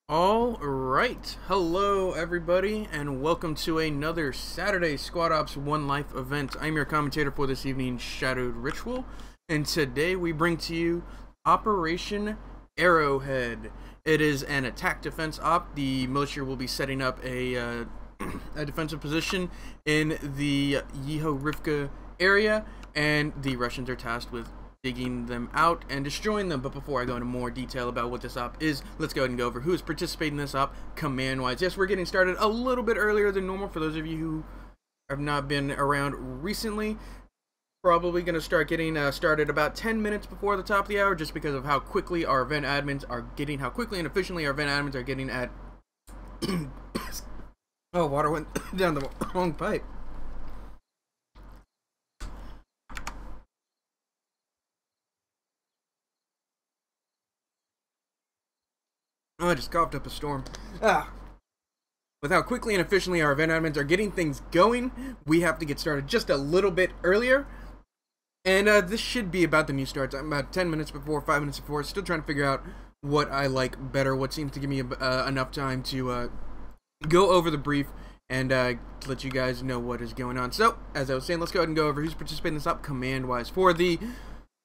All right, hello everybody, and welcome to another Saturday Squad Ops One Life event. I'm your commentator for this evening, ShadowedRitual, and today we bring to you Operation Arrowhead. It is an attack defense op. The militia will be setting up a defensive position in the Yeho-Rivka area, and the Russians are tasked with digging them out and destroying them. But before I go into more detail about what this op is, let's go ahead and go over who is participating in this op command-wise. Yes, we're getting started a little bit earlier than normal for those of you who have not been around recently. Probably going to start getting started about 10 minutes before the top of the hour, just because of how quickly our event admins are getting, how quickly and efficiently our event admins are getting at... Oh, water went down the wrong pipe. Oh, I just coughed up a storm. With how quickly and efficiently our event admins are getting things going, we have to get started just a little bit earlier. And this should be about the new starts. I'm about 10 minutes before, 5 minutes before. Still trying to figure out what I like better, what seems to give me enough time to go over the brief and let you guys know what is going on. So, as I was saying, let's go ahead and go over who's participating in this up command-wise. For the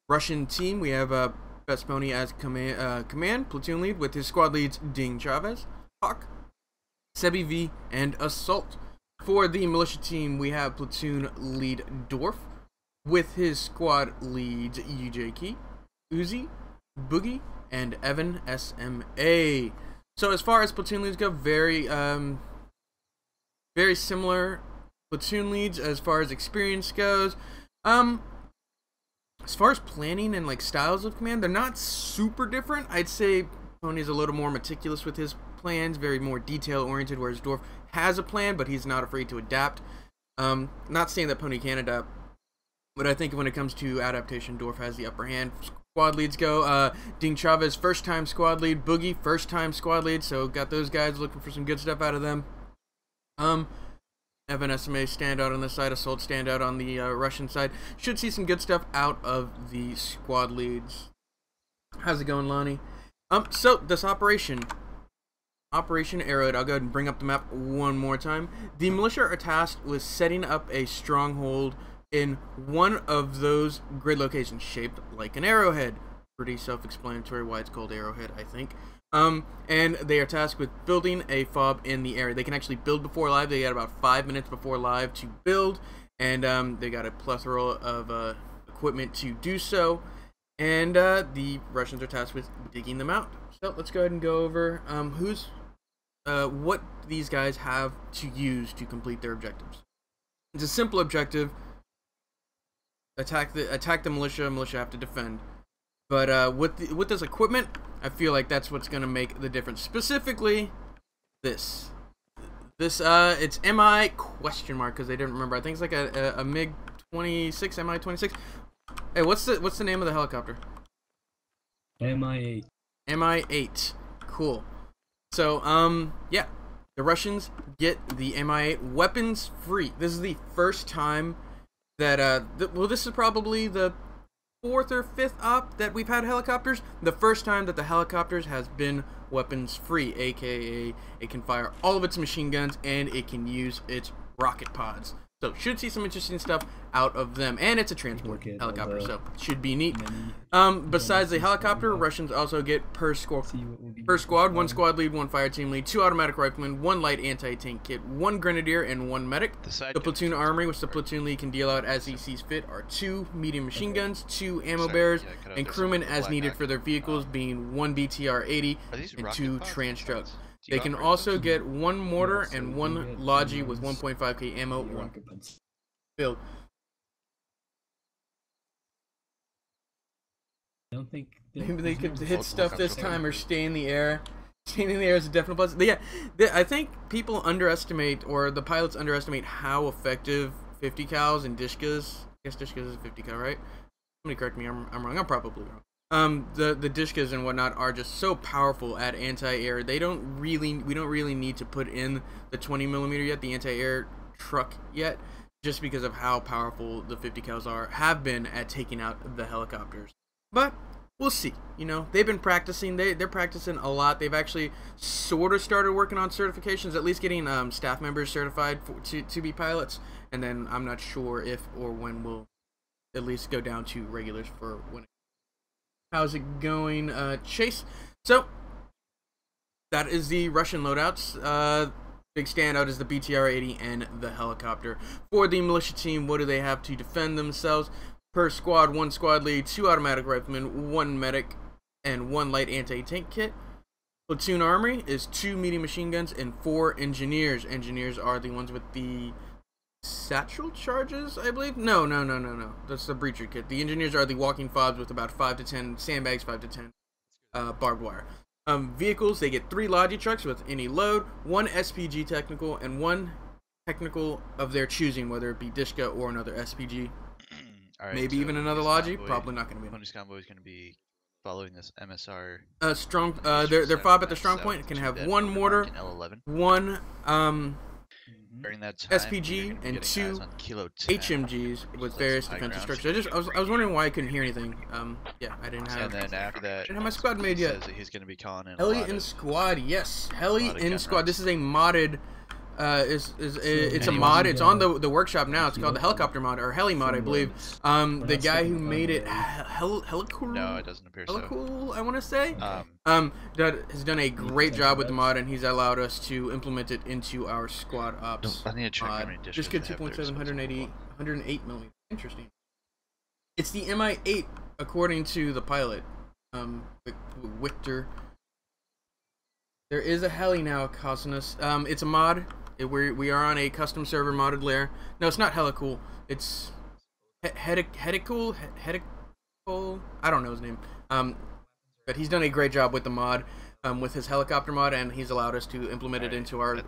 Russian team, we have Best Pony as command platoon lead, with his squad leads Ding Chavez, Hawk, Sebi V, and Assault. For the militia team, we have platoon lead Dorf, with his squad leads UJ Key, Uzi, Boogie, and Evan SMA. So as far as platoon leads go, very similar platoon leads as far as experience goes. As far as planning and like styles of command, they're not super different. I'd say Pony's a little more meticulous with his plans, very more detail oriented, whereas Dorf has a plan, but he's not afraid to adapt. Not saying that Pony can adapt, but I think when it comes to adaptation, Dorf has the upper hand. Squad leads go, Ding Chavez, first time squad lead, Boogie, first time squad lead, so got those guys looking for some good stuff out of them. Evan SMA stand out on this side, Assault stand out on the Russian side. Should see some good stuff out of the squad leads. How's it going, Lonnie? So this Operation Arrowhead, I'll go ahead and bring up the map one more time. The militia are tasked with setting up a stronghold in one of those grid locations shaped like an arrowhead. Pretty self-explanatory why it's called Arrowhead, I think. And they are tasked with building a fob in the area. They can actually build before live. They got about 5 minutes before live to build, and they got a plethora of equipment to do so. And the Russians are tasked with digging them out. So let's go ahead and go over what these guys have to use to complete their objectives. It's a simple objective. Attack the militia. Militia have to defend. But with this equipment, I feel like that's what's gonna make the difference. Specifically, it's MI question mark, because they didn't remember. I think it's like a MiG 26, MI 26. Hey, what's the name of the helicopter? MI8. MI8. Cool. So yeah, the Russians get the MI8 weapons free. This is the first time that well, this is probably the 4th or 5th op that we've had helicopters. The first time that the helicopters has been weapons free, aka it can fire all of its machine guns and it can use its rocket pods. So should see some interesting stuff out of them, and it's a transport helicopter, so should be neat. Besides the helicopter, Russians also get per squad, 1 squad lead, 1 fire team lead, 2 automatic riflemen, 1 light anti-tank kit, 1 grenadier, and 1 medic. The platoon armory, which the platoon lead can deal out as he sees fit, are 2 medium machine guns, 2 ammo bearers, and crewmen as needed for their vehicles, being 1 BTR-80 and 2 trans trucks. They can also get 1 mortar and 1 Logi with 1.5k ammo filled. I don't think maybe they could hit stuff this time or stay in the air. Staying in the air is a definite plus. But yeah, I think people underestimate, or the pilots underestimate, how effective 50 cals and Dishkas. I guess Dishkas is 50 cal, right? Somebody correct me. I'm wrong. I'm probably wrong. The Dishkas and whatnot are just so powerful at anti-air. We don't really need to put in the 20mm yet, the anti-air truck yet, just because of how powerful the 50 cals have been at taking out the helicopters. But we'll see. You know, they've been practicing. They're practicing a lot. They've actually sort of started working on certifications, at least getting staff members certified to be pilots. And then I'm not sure if or when we'll at least go down to regulars for when. How's it going, Chase? So that is the Russian loadouts. Big standout is the BTR-80 and the helicopter. For the militia team, what do they have to defend themselves? Per squad, 1 squad lead, 2 automatic riflemen, 1 medic, and 1 light anti-tank kit. Platoon armory is 2 medium machine guns and 4 engineers. Engineers are the ones with the satchel charges, I believe? No. That's the breacher kit. The engineers are the walking fobs with about 5 to 10 sandbags, 5 to 10 barbed wire. Vehicles, they get 3 Logi trucks with any load, 1 SPG technical, and 1 technical of their choosing, whether it be Dishka or another SPG. Right, maybe so even another Logi. Probably not going to be. Pony's convoy is going to be following this MSR. Strong. Their fob at the strong point can have 1 mortar, 1 during that time, SPG, and 2 HMGs with various defensive structures. I was wondering why I couldn't hear anything. Yeah, I didn't have. And then after that, didn't have my squad made yet. He's going to be calling in. Heli in squad, yes, Heli in squad. This is a modded. It's a mod. It's on the workshop now. It's called the helicopter mod or heli mod, I believe. The guy who made it, Helicool. No, it doesn't appear so. Helicool, I want to say. That has done a great job with the mod, and he's allowed us to implement it into our squad ops. I need to check how many dishes. Just get 2.7, 108 millimeters. Interesting. It's the Mi-8 according to the pilot, Victor. There is a heli now causing us. It's a mod. We are on a custom server modded layer. No, it's not Helicool. It's Hedicool. I don't know his name. But he's done a great job with the mod, with his helicopter mod, and he's allowed us to implement it into our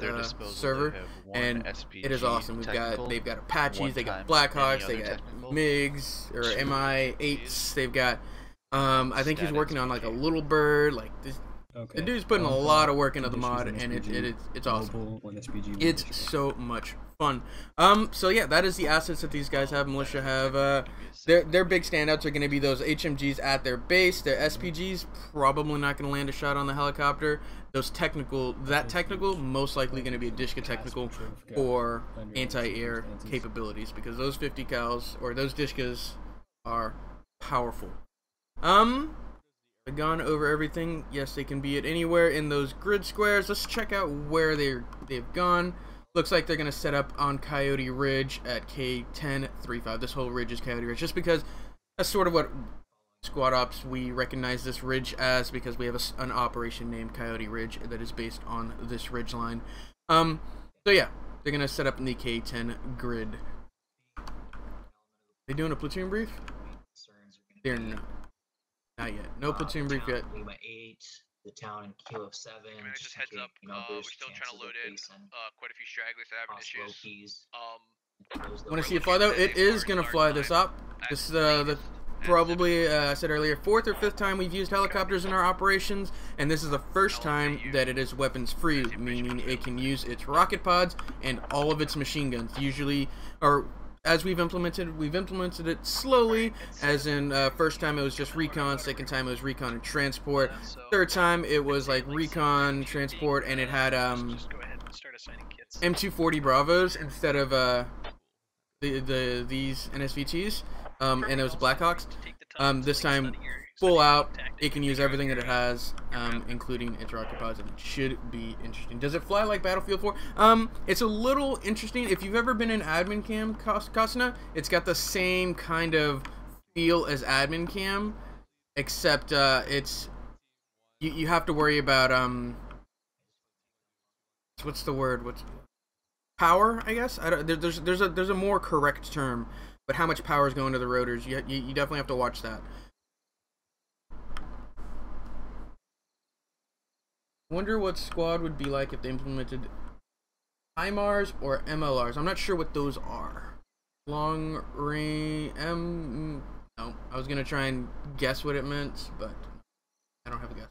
server. And it is awesome. They've got Apaches, they got Blackhawks, they got MiGs or Mi-8s. They've got. I think he's working on like a Little Bird, like this. Okay. The dude's putting a lot of work into the mod, and it's awesome. It's so much fun. So yeah, that is the assets that these guys have. Militia have. Their big standouts are going to be those HMGs at their base. Their SPGs probably not going to land a shot on the helicopter. Those technical, most likely going to be a Dishka technical for anti-air capabilities, because those 50 cals or those Dishkas are powerful. I've gone over everything. Yes, they can be at anywhere in those grid squares. Let's check out where they've gone. Looks like they're going to set up on Coyote Ridge at K1035. This whole ridge is Coyote Ridge, just because that's sort of what Squad Ops we recognize this ridge as, because we have an operation named Coyote Ridge that is based on this ridge line. So yeah, they're going to set up in the K10 grid. They doing a platoon brief? They're not. Not yet. No platoon brief yet. Lima 8, the town in Kilo 7. Just heads up, we're still trying to load in quite a few stragglers that have issues. Want to see it fly though? It is gonna fly this up. This is probably I said earlier, 4th or 5th time we've used helicopters in our operations, and this is the first time that it is weapons free, meaning it can use its rocket pods and all of its machine guns. Usually, or as we've implemented it slowly, as in first time it was just recon, second time it was recon and transport, third time it was like recon, transport, and it had M240 Bravos instead of these NSVTs, and it was Blackhawks. This time full out, it can use everything that it has, including its rocket pods, and it should be interesting. Does it fly like Battlefield 4? It's a little interesting. If you've ever been in admin cam, Kasna, it's got the same kind of feel as admin cam, except it's you have to worry about what's the word? What's power? I guess there's a more correct term, but how much power is going to the rotors? You definitely have to watch that. Wonder what squad would be like if they implemented HIMARS or MLRs. I'm not sure what those are. Long range no, I was gonna try and guess what it meant, but I don't have a guess.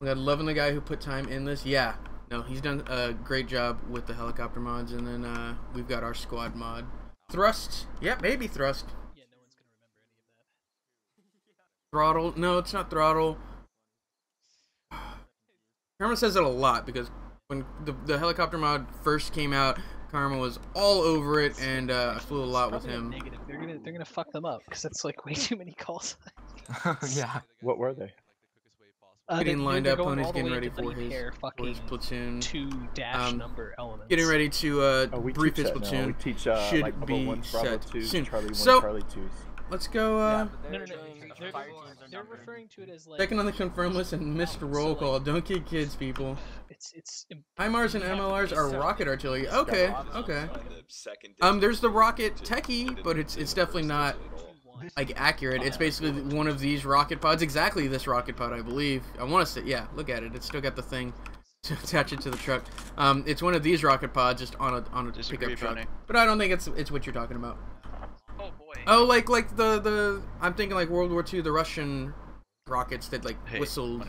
I'm loving the guy who put time in this. Yeah, no, he's done a great job with the helicopter mods, and then we've got our squad mod. Thrust, yeah, maybe thrust. Yeah, no one's gonna remember any of that. Throttle. No, it's not throttle. Karma says it a lot because when the helicopter mod first came out, Karma was all over it, and I flew a lot with him. Negative. They're gonna fuck them up because that's like way too many calls. Yeah. What were they? Getting lined up, Pony's getting ready for his platoon. 2- number elements. Getting ready to brief his platoon. We teach should like be 1, Bravo set 2, soon. Charlie 1, So, Charlie 2s. Let's go. No. They're referring to it as like. Checking on the confirm list and missed roll call. Don't get kids, people. It's. HIMARS and MLRs are rocket artillery. Okay. There's the rocket techie, but it's definitely not like accurate. It's basically one of these rocket pods. Exactly this rocket pod, I believe. I want to say, yeah. Look at it. It's still got the thing to attach it to the truck. It's one of these rocket pods, just on a pickup truck. But I don't think it's what you're talking about. Oh boy. Oh, like the I'm thinking like World War II, the Russian rockets that like whistled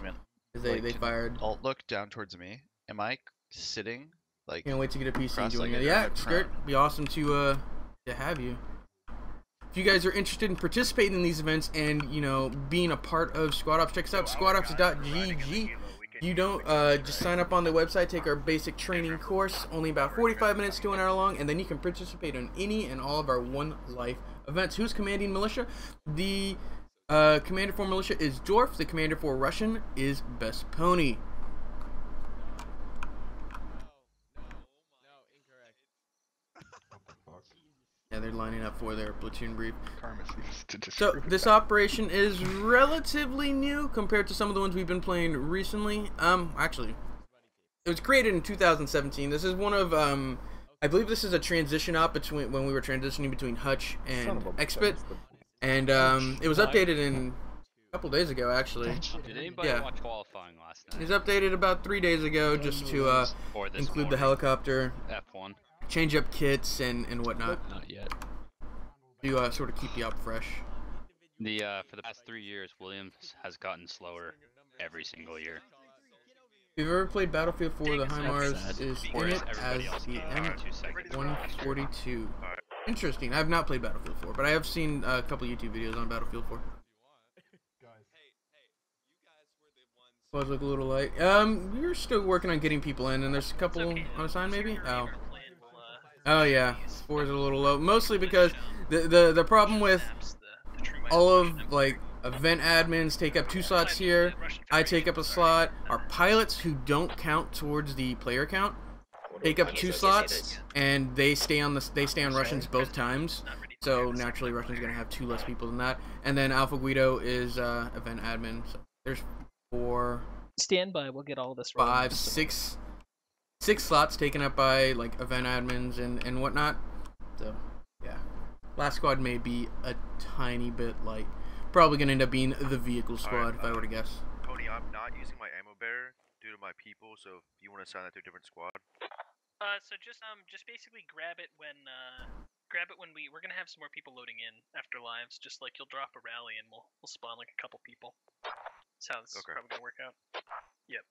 as they fired. Alt look down towards me. Am I sitting like? Can't wait to get a PC and join like it. Yeah, Skirt, be awesome to have you. If you guys are interested in participating in these events and being a part of Squad Ops, check us out squadops.gg. You don't just sign up on the website, take our basic training course, only about 45 minutes to an hour long, and then you can participate in any and all of our One Life events. Who's commanding militia? The commander for militia is Dorf. The commander for Russian is Best Pony. Yeah, they're lining up for their platoon brief. So this operation is relatively new compared to some of the ones we've been playing recently. Actually, it was created in 2017. This is one of I believe this is a transition op between when we were transitioning between Hutch and Expit, and it was updated in a couple days ago actually. Did anybody watch qualifying last night? It was updated about 3 days ago just to include the helicopter. F1. Change up kits and whatnot. Not yet. To sort of keep you up fresh. For the past 3 years, Williams has gotten slower every single year. If you've ever played Battlefield 4, the HIMARS is in it as the M142. Interesting. I have not played Battlefield 4, but I have seen a couple YouTube videos on Battlefield 4. Was look a little light. We're still working on getting people in, and there's a couple on assigned maybe. Oh yeah, 4 is a little low. Mostly because the problem with all of like event admins take up 2 slots here. I take up a slot. Our pilots who don't count towards the player count take up 2 slots, and they stay on Russians both times. So naturally, Russians are gonna have 2 less people than that. And then Alpha Guido is event admin. So there's 4. Stand by. We'll get all this. 5, 6 slots taken up by like event admins and whatnot. So yeah, last squad may be a tiny bit light. Probably gonna end up being the vehicle squad if I were to guess. Pony, I'm not using my ammo bearer due to my people, so if you want to assign that to a different squad. So just basically grab it when we're gonna have some more people loading in after lives. Just like you'll drop a rally and we'll spawn like a couple people. That's how this is probably gonna work out. Yep.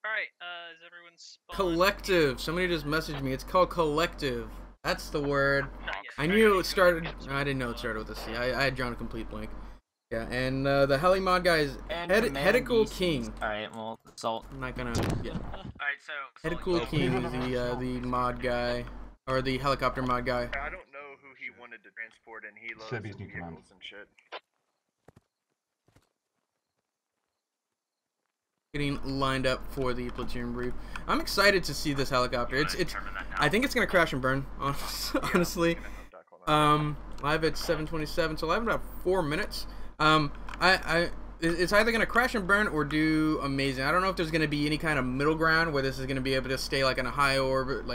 Alright, is everyone spawned? Collective. Somebody just messaged me. It's called Collective. That's the word. I knew it started. I didn't know it started with a C. I had drawn a complete blank. Yeah, and the heli mod guy is Hedical King. Alright, well, Salt. I'm not gonna. Yeah. Alright, so. Hedical King is the mod guy, or the helicopter mod guy. I don't know who he wanted to transport, and he loves vehicles and shit. Getting lined up for the platoon brief. I'm excited to see this helicopter. I think it's gonna crash and burn. Honestly. Live at 7:27, so live in about 4 minutes. It's either gonna crash and burn or do amazing. I don't know if there's gonna be any kind of middle ground where this is gonna be able to stay like in a high orbit,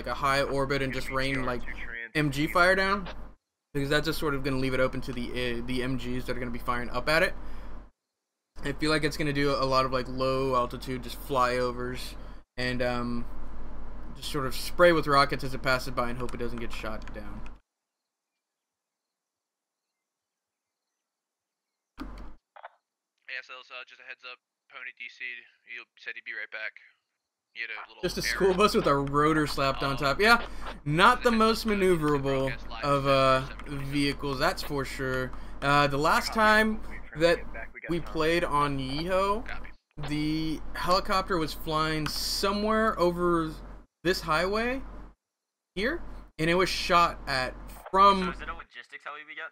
and just rain like MG fire down, because that's just sort of gonna leave it open to the MGs that are gonna be firing up at it. I feel like it's gonna do a lot of like low altitude, just flyovers, and just sort of spray with rockets as it passes by and hope it doesn't get shot down. Yeah, so just a heads up, Pony DC, you said he'd be right back. He had a little just a school bus with a rotor slapped on top. Yeah, not the most maneuverable of vehicles, that's for sure. The last time that we played on Yeeho, Copy. the helicopter was flying somewhere over this highway here, and it was shot at from So is it a logistics heli we get?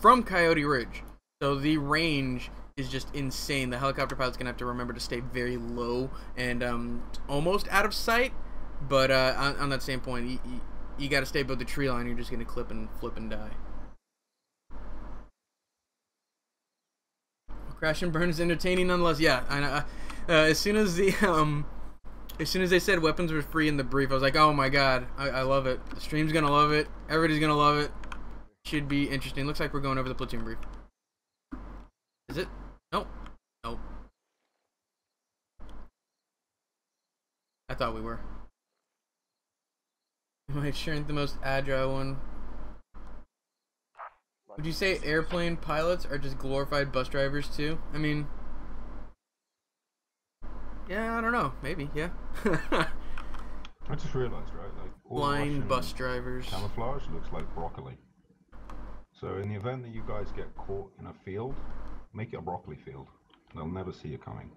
from Coyote Ridge. So the range is just insane. The helicopter pilot's gonna have to remember to stay very low and almost out of sight. But on that same point, you got to stay above the tree line. You're just gonna clip and flip and die. Crash and burn is entertaining nonetheless. Yeah, I know. As soon as they said weapons were free in the brief, I was like, oh my god, I love it. The stream's gonna love it. Everybody's gonna love it. Should be interesting. Looks like we're going over the platoon brief. Is it? Nope. Nope. I thought we were. Am I sure the most agile one? Would you say airplane pilots are just glorified bus drivers too? I mean, yeah, I don't know. Maybe, yeah. I just realised, right? Like all Flying Russian bus drivers. camouflage looks like broccoli. So in the event that you guys get caught in a field, make it a broccoli field. They'll never see you coming.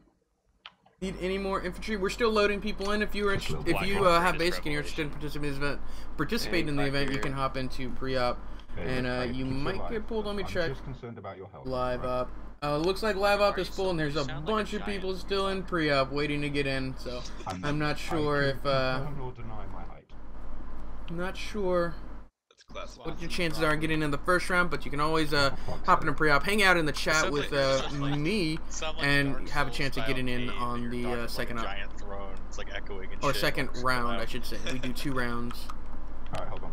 Need any more infantry? We're still loading people in. If you have basic and you're interested in participating in the event, you can hop into pre-op, and you might get pulled. Let me check. I'm just concerned about your health. Live up. Looks like live up is full, and there's a bunch of people still in pre-op waiting to get in. So I'm not sure if confirm or deny my height. I'm not sure what your chances are getting in the first round, but you can always hop in a pre-op, hang out in the chat with me, and have a chance of getting in on the second up. It's like echoing and or shit second while it's round, coming I should say. We do 2 rounds. Alright, hold on.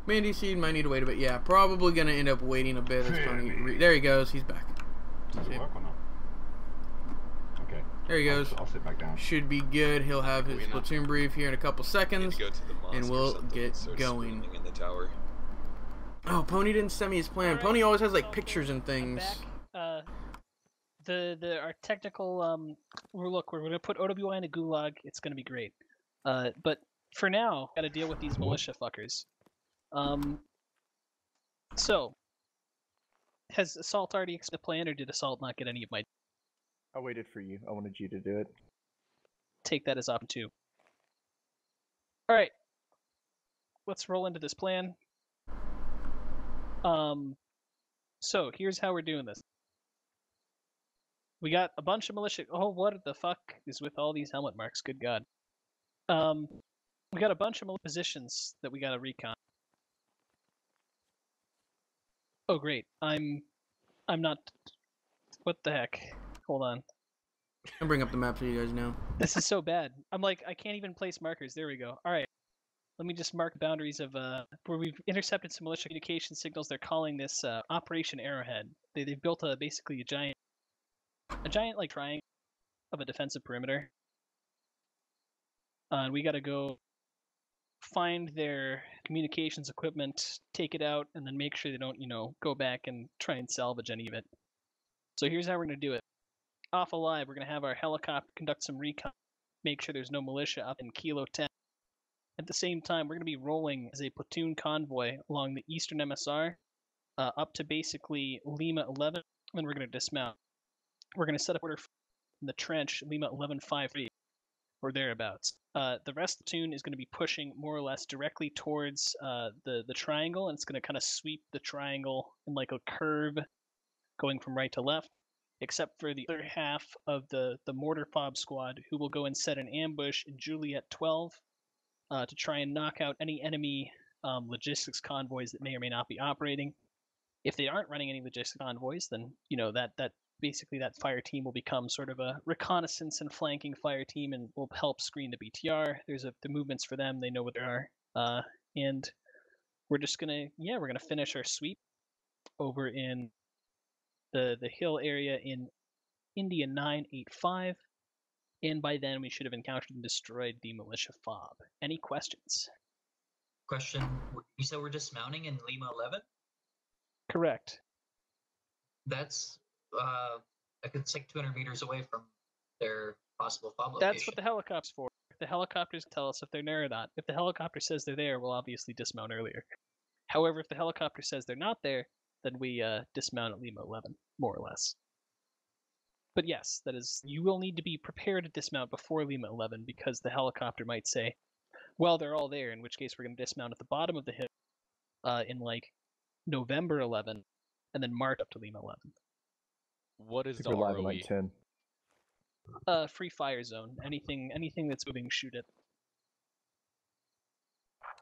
Mandy Seed might need to wait a bit. Yeah, probably gonna end up waiting a bit. There he goes. He's back. Does it work or not? Okay. There he goes. I'll sit back down. Should be good. He'll have his platoon brief here in a couple seconds, and we'll get going. In the tower. Oh, Pony didn't send me his plan. Pony always has like pictures and things. Our technical we're gonna put OWI in a gulag. It's gonna be great. But for now, gotta deal with these militia fuckers. So has Assault already explained the plan, or did Assault not get any of my? I waited for you. I wanted you to do it. Take that as option 2. All right, let's roll into this plan. So here's how we're doing this. We got a bunch of militia. Oh, what the fuck is with all these helmet marks? Good God. We got a bunch of militia positions that we got to recon. Oh great, I'm not. What the heck? Hold on. I'll bring up the map so you guys know. This is so bad. I'm like, I can't even place markers. There we go. All right. Let me just mark boundaries of where we've intercepted some militia communication signals. They're calling this Operation Arrowhead. They've built basically a giant like triangle of a defensive perimeter. And we got to go find their communications equipment, take it out, and then make sure they don't, go back and try and salvage any of it. So here's how we're going to do it. Off alive, we're going to have our helicopter conduct some recon, make sure there's no militia up in Kilo 10. At the same time, we're going to be rolling as a platoon convoy along the eastern MSR up to basically Lima 11, and we're going to dismount. We're going to set up order in the trench, Lima 1153, or thereabouts. The rest of the platoon is going to be pushing more or less directly towards the triangle, and it's going to kind of sweep the triangle in like a curve going from right to left, except for the other half of the mortar fob squad, who will go and set an ambush in Juliet 12 to try and knock out any enemy logistics convoys that may or may not be operating. If they aren't running any logistics convoys, then that basically that fire team will become sort of a reconnaissance and flanking fire team, and will help screen the BTR. There's the movements for them; they know what they are, and we're just gonna finish our sweep over in the hill area in India 985, and by then we should have encountered and destroyed the militia fob. Any questions? Question: you said we're dismounting in Lima 11? Correct. That's it's like 200 meters away from their possible fob location. That's what the helicopter's for. The helicopters tell us if they're there or not. If the helicopter says they're there, we'll obviously dismount earlier. However, if the helicopter says they're not there, then we dismount at Lima 11, more or less. But yes, that is, you will need to be prepared to dismount before Lima 11 because the helicopter might say, well, they're all there, in which case we're going to dismount at the bottom of the hill in like November 11 and then march up to Lima 11. What is the We're live ROE? on like 10. Free fire zone. Anything that's moving, shoot it.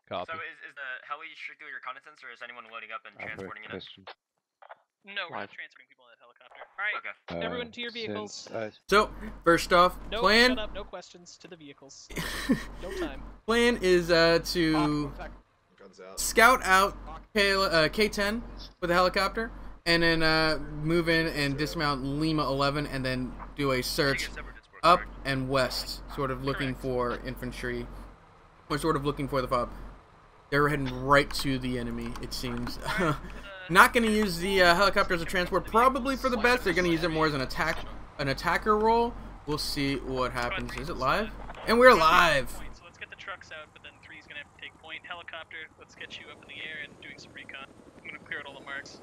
Copy. So is the heli strictly reconnaissance, or is anyone loading up and transporting it? No, we're not transferring people in that helicopter. All right, Okay. everyone to your vehicles. So, first off, No, plan. shut up. No questions. To the vehicles. No time. Plan is to scout out K10 with a helicopter, and then move in and dismount Lima 11, and then do a search up and west, sort of looking for infantry, or sort of looking for the fob. They're heading right to the enemy, it seems. Not going to use the helicopter as a transport, probably for the best. They're going to use it more as an attacker role. We'll see what happens. Is it live? And we're live! So let's get the trucks out, but then 3's gonna have to take point. Helicopter, let's get you up in the air and doing some recon. I'm gonna clear out all the marks.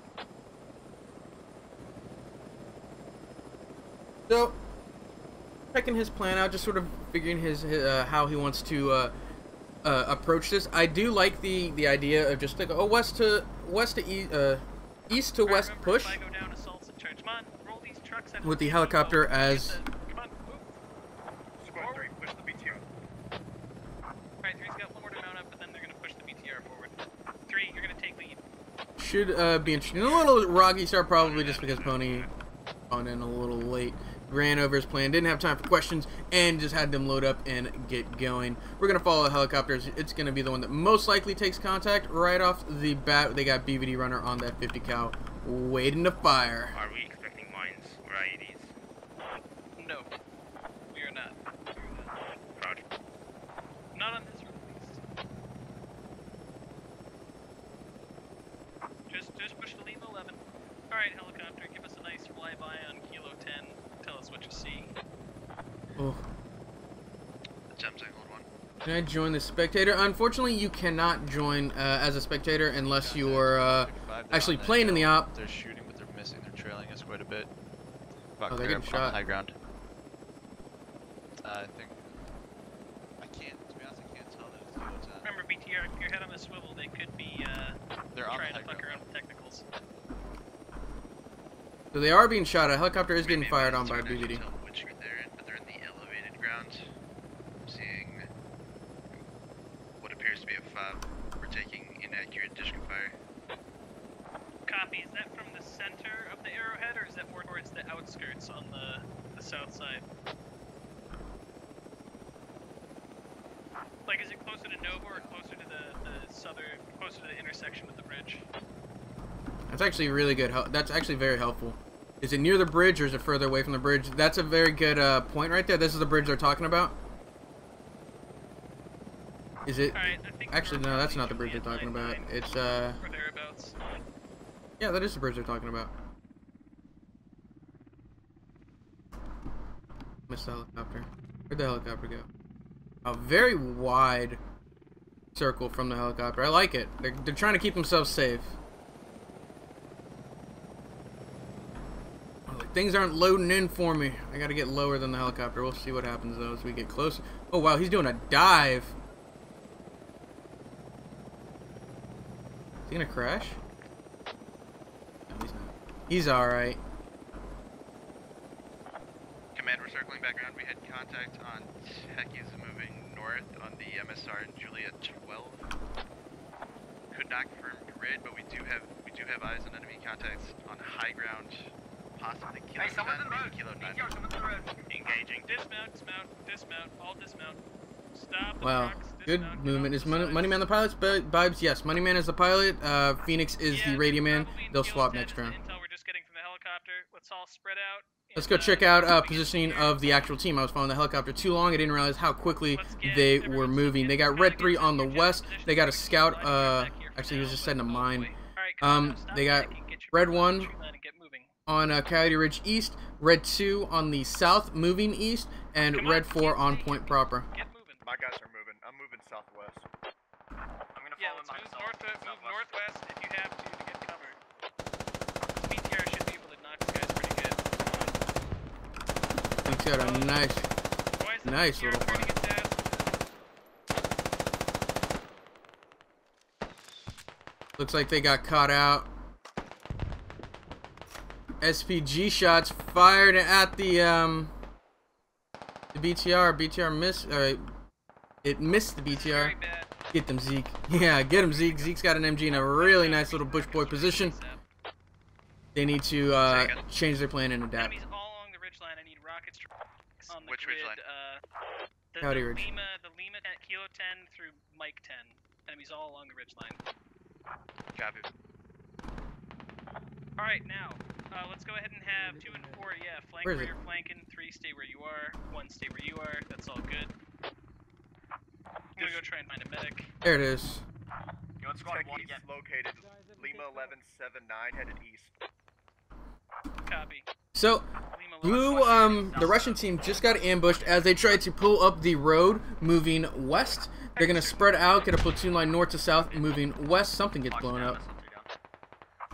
So, checking his plan out, just sort of figuring his how he wants to approach this. I do like the idea of just like a east to west push If I go down, assaults and charge. Come on, roll these trucks out of with the vehicle. helicopter Get as come on, move. Squad 3, push the BTR. Alright, 3's got one more to mount up, but then they're gonna push the BTR forward. 3, you're gonna take lead. should be interesting. A little rocky start probably just because Pony on in a little late. Ran over his plan, didn't have time for questions, and just had them load up and get going. We're going to follow the helicopters. It's going to be the one that most likely takes contact right off the bat. They got BVD runner on that 50 cal waiting to fire. Are we expecting mines or IEDs? No, we are not. Roger. Not on this route, at least. Just push the Lima 11. Alright, helicopter, give us a nice flyby on Kilo 10. Tell us what you see. Oh. Jump angled one. Can I join the spectator? Unfortunately, you cannot join as a spectator unless you are actually playing in the op. They're shooting, but they're missing. They're trailing us quite a bit. Oh, they're getting shot. High ground. I think. To be honest, I can't tell that it's Kilo 10. Remember, BTR, if your head on a swivel, they could be They're on trying the to high fuck ground. around with technicals. So they are being shot. A helicopter is getting fired on by It's hard to BVD. tell which group they're in, but they're in the elevated ground. I'm seeing what appears to be a fob. We're taking inaccurate disc fire. Copy, is that from the center of the Arrowhead, or is that more towards the outskirts on the south side? Like, is it closer to Nova or closer to the southern, closer to the intersection with the bridge? That's actually really good. That's actually very helpful. Is it near the bridge or is it further away from the bridge? That's a very good point right there. This is the bridge they're talking about. Is it? Alright, I think Actually, we're no, that's not the probably bridge they're talking line about. 9 It's or thereabouts. yeah, that is the bridge they're talking about. Missed the helicopter. Where'd the helicopter go? A very wide circle from the helicopter. I like it. They're trying to keep themselves safe. Oh, things aren't loading in for me. I gotta get lower than the helicopter. We'll see what happens though as we get closer. Oh wow, he's doing a dive. Is he gonna crash? No, he's not. He's alright. Command, we're circling back around. We had contact on Techies moving north on the MSR in Julia 12. Could not confirm grid, but we do have eyes on enemy contacts on high ground, possibly Kilo 10, maybe Kilo 9. Engaging. Dismount, dismount, all dismount. Stop the Wow, trucks, good dismount, movement. get Is off the sides. Moneyman the pilot? Vibes, yes. Moneyman is the pilot. Phoenix is Yeah, the radio man. probably in They'll Kilo swap 10 next is the round. Intel we're just getting from the helicopter. Let's all spread out. Let's and, go check out we get positioning here. of the actual team. I was following the helicopter too long. I didn't realize how quickly Let's get they everyone were to moving. get They got kinda Red get 3 to on the your general west. position. They got a We can scout. slide back here for Actually, he was now, just but setting a all the mine. way. Alright, come on, stop They got panicking, get your Red people 1 on the tree line and get moving. on Coyote Ridge East, Red 2 on the south, moving east, and Come Red on, 4 keep on moving, point proper. Get moving. My guys are moving. I'm moving southwest. I'm gonna Yeah, follow let's myself. move northwest if you have to get cover. got a nice little flank. Looks like they got caught out. SPG shots fired at the BTR. BTR missed. It missed the BTR. Get them, Zeke. Yeah, get him, Zeke. Zeke's got an MG in a really nice little bush boy position. They need to change their plan and adapt. Enemies all along the ridgeline. I need rockets on the Which grid. ridgeline? Howdy, Ridge. The Lima at Kilo 10 through Mike 10. Enemies all along the ridgeline. Copy. Alright, now, let's go ahead and have 2 and 4, yeah, flank Where where is you're flanking, 3 stay where you are, 1 stay where you are, that's all good. I'm gonna go try and find a medic. There it is. You want squad 1 Techies again? located. Lima 1179 headed east. Copy. So, Blue, the Russian team just got ambushed as they tried to pull up the road moving west. They're gonna spread out, get a platoon line north to south, moving west. Something gets blown up.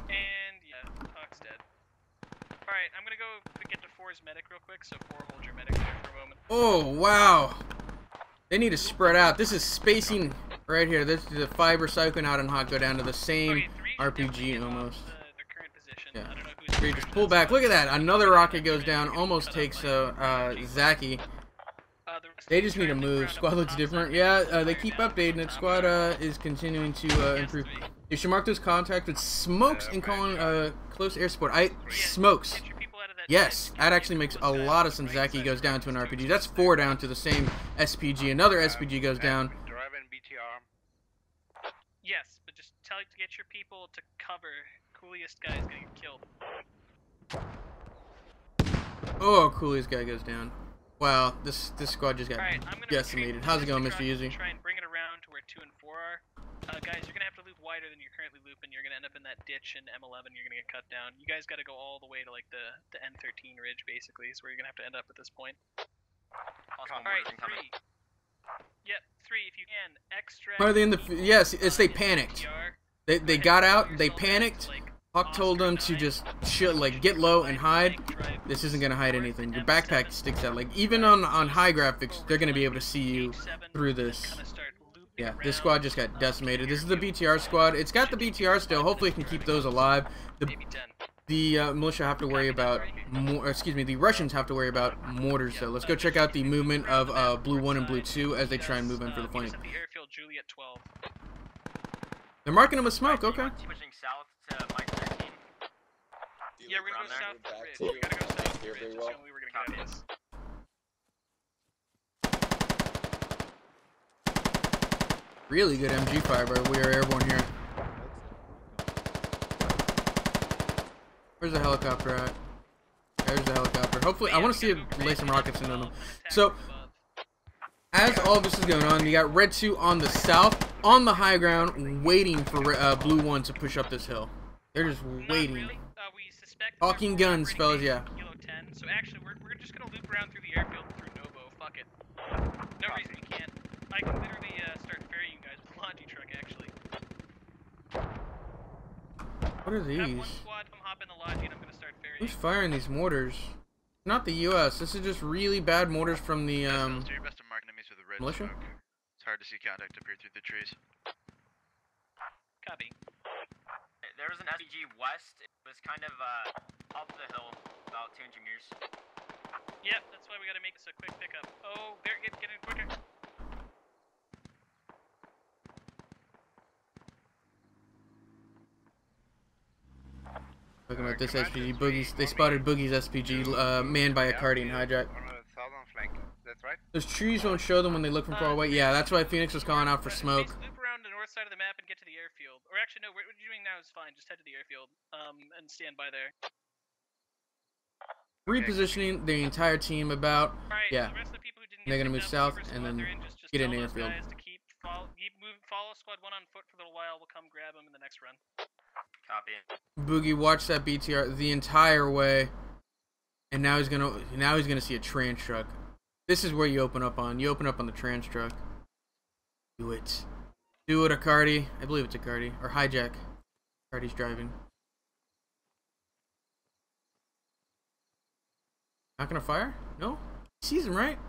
And, yeah, Hawk's dead. Alright, I'm gonna go get to 4's medic real quick, so 4 hold your medic there for a moment. Oh, wow. They need to spread out. This is spacing right here. This is the fiber cycling out and hot go down to the same RPG almost. The current position. Yeah. I don't know who's 3 just pull back. Look at that. Another rocket goes down. Almost takes Zaki. They just need to move. Squad looks different. Yeah, they keep updating it. Squad is continuing to improve. You should mark those contact with smokes and calling close air support. Smokes. Yes, that actually makes a lot of sense. Zaki goes down to an RPG. That's 4 down to the same SPG. Another SPG goes down. Driving BTR. Yes, but just tell you to get your people to cover. Coolest guy is gonna get killed. Oh, coolest guy goes down. Wow, this squad just got decimated. How's it going, Mr. Yuzi? Try and bring it around to where 2 and 4 are. Guys, you're gonna have to loop wider than you're currently looping. You're gonna end up in that ditch in M11. You're gonna get cut down. You guys gotta go all the way to like the N13 ridge, basically. Is where you're gonna have to end up at this point. Alright, 3. Yep, 3 if you can. Extract. Are they in the? Yes, it's they panicked. They got out. They panicked. Hawk told them to just chill, like get low and hide. This isn't gonna hide anything. Your backpack sticks out. Like even on high graphics, they're gonna be able to see you through this. Yeah, this squad just got decimated. This is the BTR squad. It's got the BTR still. Hopefully, it can keep those alive. The militia have to worry about the Russians have to worry about mortars. So let's go check out the movement of Blue 1 and Blue 2 as they try and move in for the flank. They're marking them with smoke. Okay. Pushing south to Mike 13. Yeah, we're gonna go south to the ridge. We gotta go south to the ridge. That's the only way we're gonna get out of this. Really good MG fire, but we are airborne here. Where's the helicopter at? There's the helicopter. Hopefully, I want to see it lay some rockets into them. So, as all this is going on, you got Red 2 on the south, on the high ground, waiting for Blue 1 to push up this hill. They're just waiting. Hawking guns, fellas, yeah. Kilo 10. So actually, we're just gonna loop around through the airfield through Novo. Fuck it. No reason we can't. I can literally start ferrying you guys with a laundry truck, actually. What are these? Have one squad come hop in the lodgy and I'm gonna start ferrying. Who's firing these mortars? Not the U.S. This is just really bad mortars from the Do your best to mark enemies with a red militia. smoke. It's hard to see contact appear through the trees. Copy. There was an SPG west. It was kind of up the hill, about 200 meters. Yep, that's why we gotta make this a quick pickup. Oh, there, get in quicker. Talking about this SPG, Boogie's. They spotted Boogie's SPG manned by a Cardian hijack. Southern flank. That's right. Those trees won't show them when they look from far away. Yeah, that's why Phoenix was calling out for smoke. Loop around the north side of the map and get to the airfield. Or actually, no, what you're doing now is fine. Just head to the airfield, and stand by there. Repositioning the entire team about. Right, Yeah. The rest of the people who didn't They're get gonna move picked up, south whatever and squad then they're in, just get in tell the those airfield. guys to keep follow squad 1 on foot for a little while. We'll come grab them in the next run. Copy. Boogie watched that BTR the entire way, and now he's gonna see a trans truck. This is where you open up on. You open up on the trans truck. Do it. Do it, Acardi. I believe it's Acardi or hijack. Acardi's driving. Not gonna fire? No. Sees him, right?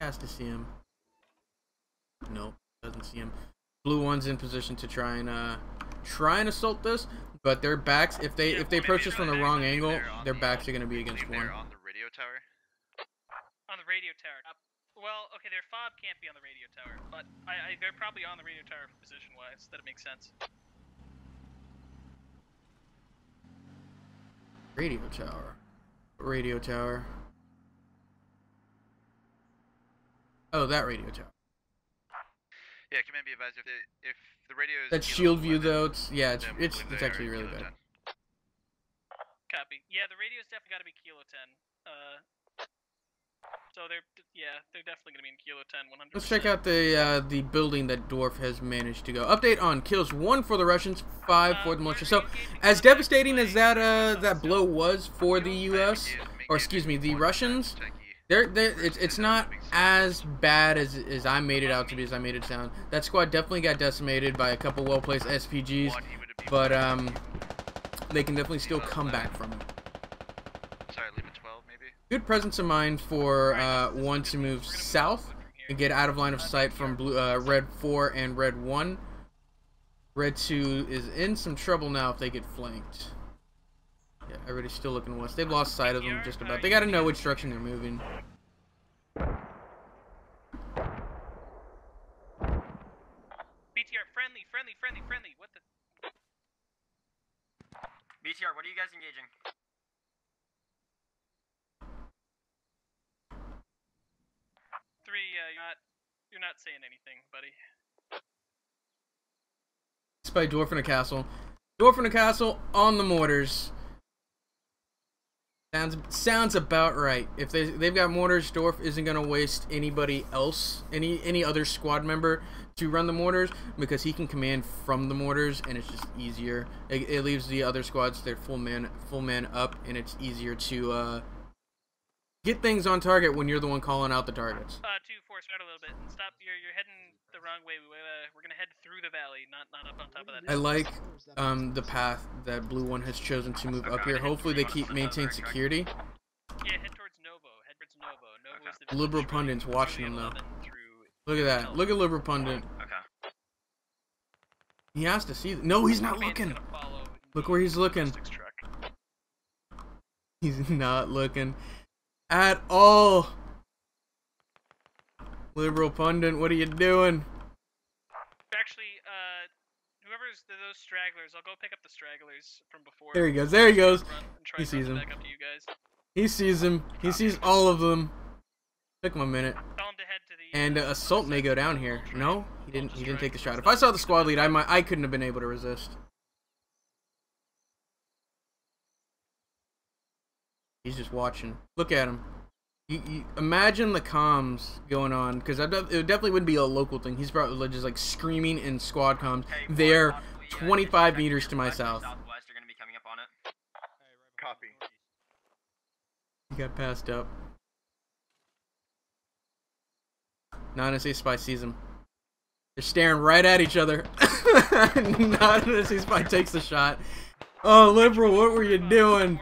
Has to see him. Nope, doesn't see him. Blue one's in position to try and assault this, but their backs, if they approach this from the wrong angle, their backs are gonna be against one. On the radio tower. On the radio tower. Well, okay, their fob can't be on the radio tower, but they're probably on the radio tower position-wise. That makes sense. Radio tower. Radio tower. Oh, that radio tower. Yeah, command be advised if the radio is That shield view though, it's it's actually really bad. Copy. Yeah, the radio's definitely got to be Kilo 10. So they're definitely gonna be in Kilo 10, 100%. Let's check out the building that Dwarf has managed to go. Update on kills: 1 for the Russians, 5 for the militia. So, as devastating as that blow was for the U.S. or excuse me, the Russians, it's not as bad as I made it out to be, as I made it sound. That squad definitely got decimated by a couple well-placed SPGs, but they can definitely still come back from it. Good presence of mind for one to move south and get out of line of sight from red 4 and red 1. Red 2 is in some trouble now if they get flanked. Yeah, everybody's still looking west. They've lost sight of them just about. They got to know which direction they're moving. BTR, friendly. What the? BTR, what are you guys engaging? You're not saying anything, buddy. It's by Dwarf in a castle. Dwarf in a castle on the mortars. Sounds about right. If they've got mortars, Dwarf isn't gonna waste anybody else, any other squad member to run the mortars, because he can command from the mortars, and it's just easier. It leaves the other squads their full man up, and it's easier to get things on target when you're the one calling out the targets. 2-4, start a little bit. Stop. You're heading the wrong way. We're gonna head through the valley, not up on top of that. I like the path that Blue One has chosen to move up here. Hopefully they maintain security. Yeah, head towards Novo. Head towards Novo. Novo is the Liberal pundit's watching him though. Look at that. Look at Liberal pundit. Okay. He has to see. No, he's not looking. Look where he's looking. He's not looking at all. Liberal pundit, what are you doing? Actually, whoever's those stragglers, I'll go pick up the stragglers from before. There he goes. There he goes. He sees him. He sees him. He sees all of them. Took him a minute. And assault may go down here. No, he didn't. He didn't take the shot. If I saw the squad lead, I couldn't have been able to resist. He's just watching. Look at him. You imagine the comms going on, because it definitely wouldn't be a local thing. He's probably just like screaming in squad comms. They're 25 meters to my south. Southwest are going to be coming up on it. Copy. He got passed up. Non-NSA spy sees him. They're staring right at each other. Non-NSA spy takes the shot. Oh, Liberal, what were you doing?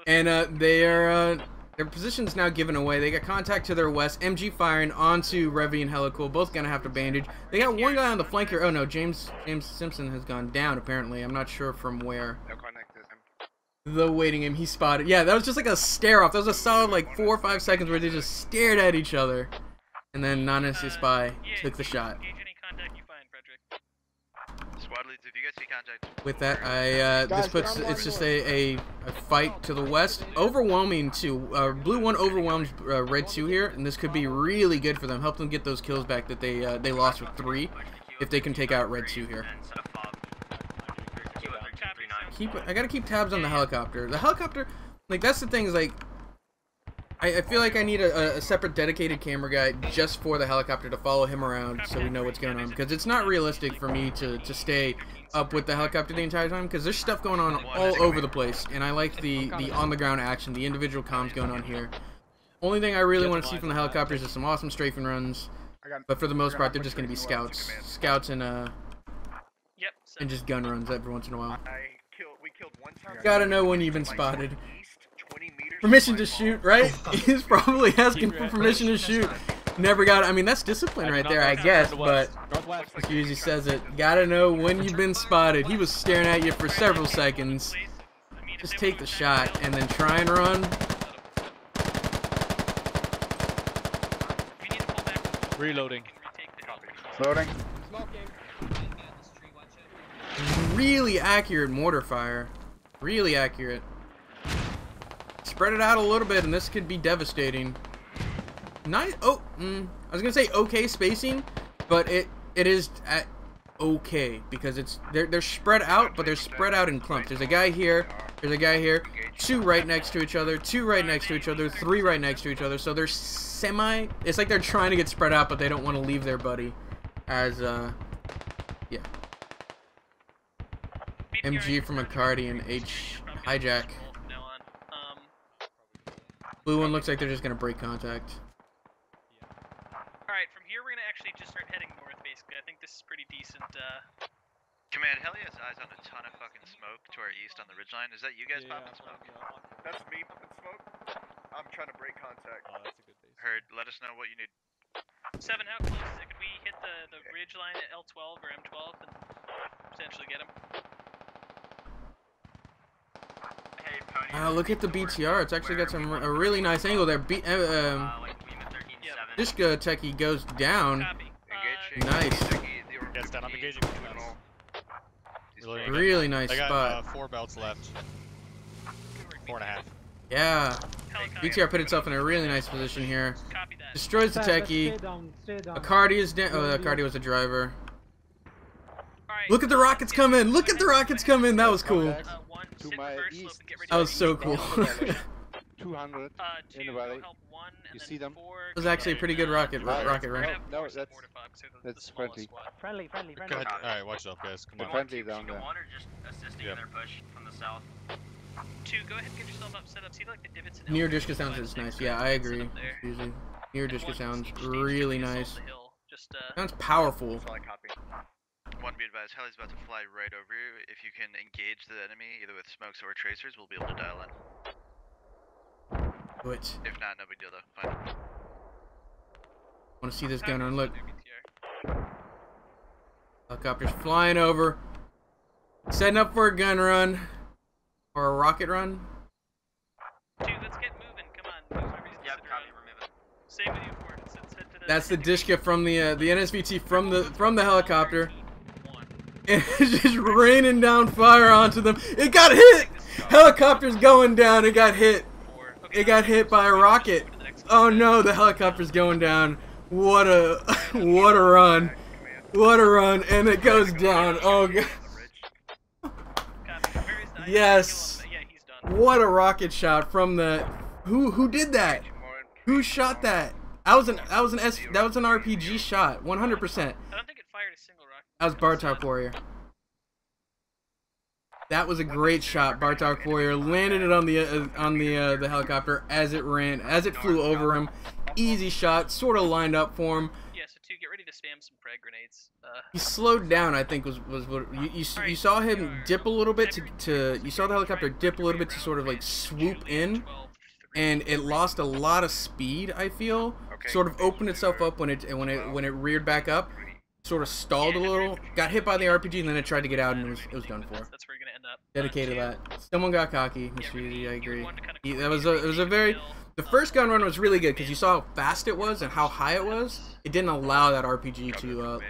And their position's now given away. They got contact to their west. MG firing onto Revy and Helicool. Both gonna have to bandage. They got one guy on the flank here. Oh no, James Simpson has gone down apparently. I'm not sure from where. No contact with him. The waiting him, he spotted. Yeah, that was just like a stare off. That was a solid like 4 or 5 seconds where they just stared at each other. And then non-NSA spy took the shot. Squad leads, if you guys see contact. With that, it's just a fight to the west. Overwhelming too. Blue 1 overwhelms Red 2 here, and this could be really good for them. Help them get those kills back that they lost with 3, if they can take out Red 2 here. I gotta keep tabs on the helicopter. The helicopter, like that's the thing is like. I feel like I need a separate dedicated camera guy just for the helicopter to follow him around so we know what's going on, because it's not realistic for me to stay up with the helicopter the entire time, because there's stuff going on all over the place, and I like the on-the-ground action, the individual comms going on here. Only thing I really want to see from the helicopters is some awesome strafing runs, but for the most part they're just going to be scouts and just gun runs every once in a while. We killed one time. Gotta know when you've been spotted. East 20 meters. Permission to shoot, right? He's probably asking for permission to shoot. Never got it. I mean, that's discipline right there, I guess, but he usually says it. Gotta know when you've been spotted. He was staring at you for several seconds. Just take the shot and then try and run. Reloading. Loading. Really accurate mortar fire. Really accurate. Spread it out a little bit and this could be devastating. Nice. Oh, I was gonna say okay spacing, but it is at okay because they're spread out, but they're spread out in clumps. There's a guy here. There's a guy here. 2 right next to each other. 2 right next to each other. 3 right next to each other. So they're semi. It's like they're trying to get spread out, but they don't want to leave their buddy. As yeah. MG from McCarty and H hijack. Blue one looks like they're just gonna break contact. Alright, from here we're gonna actually just start heading north, basically. I think this is pretty decent, Command, Heli has eyes on a ton of fucking smoke to our east on the ridgeline. Is that you guys popping smoke? That's me popping smoke. I'm trying to break contact. Oh, that's a good base. Heard. Let us know what you need. 7, how close is it? Could we hit the ridge line at L12 or M12 and potentially get him? Hey, Pony. Look at the BTR. It's actually got a really nice angle there. Dishka Techie goes down. Nice. Gets down. I'm engaging. Really nice I got, spot. 4 belts left. 4.5. Yeah. BTR put itself in a really nice position here. Destroys the Techie. Accardi is down. Oh, Accardi was the driver. Look at the rockets come in. Look at the rockets come in. That was cool. That was so cool. 200 in the valley. You see them? It was actually a pretty good rocket run. No, that's friendly. Friendly. Alright, watch out, guys. Come on. Friendly down there. One or just assisting in their push from the south? 2, go ahead and get yourself up, set up. See like the divots in Near Dishka sounds is nice. Yeah, I agree. Near Dishka sounds really nice. Sounds powerful. One, be advised, Heli's about to fly right over you. If you can engage the enemy, either with smokes or tracers, we'll be able to dial in. Do it. If not, no big deal though. Fine. Want to see this gun run? Look. Helicopter's flying over. Setting up for a gun run. Or a rocket run. 2, let's get moving. Come on. There's no reason to sit around. We're moving. Same with you, 4. Let's head to the... That's the Dishka from the NSVT from the helicopter. And it's just raining down fire onto them. It got hit! Helicopter's going down. It got hit. It got hit by a rocket. Oh no, the helicopter's going down. What a run. What a run. And it goes down. Oh god. Yes. What a rocket shot from the who did that? Who shot that? That was an RPG shot. 100%. I don't think it fired a single rocket. That was Bartok Warrior. That was a great shot. Bartok Warrior landed it on the helicopter as it flew over him. Easy shot, sort of lined up for him. Yeah, so 2, get ready to spam some frag grenades. He slowed down, I think, was what you saw him dip a little bit to you saw the helicopter dip a little bit to sort of like swoop in, and it lost a lot of speed. I feel sort of opened itself up when it reared back up. Sort of stalled a little, got hit by the RPG, and then it tried to get out, and it was done for. That's where you're gonna end up. Dedicated that. Someone got cocky, Mr. Easy, I agree. It was a very... The first gun run was really good, because you saw how fast it was and how high it was. It didn't allow that RPG to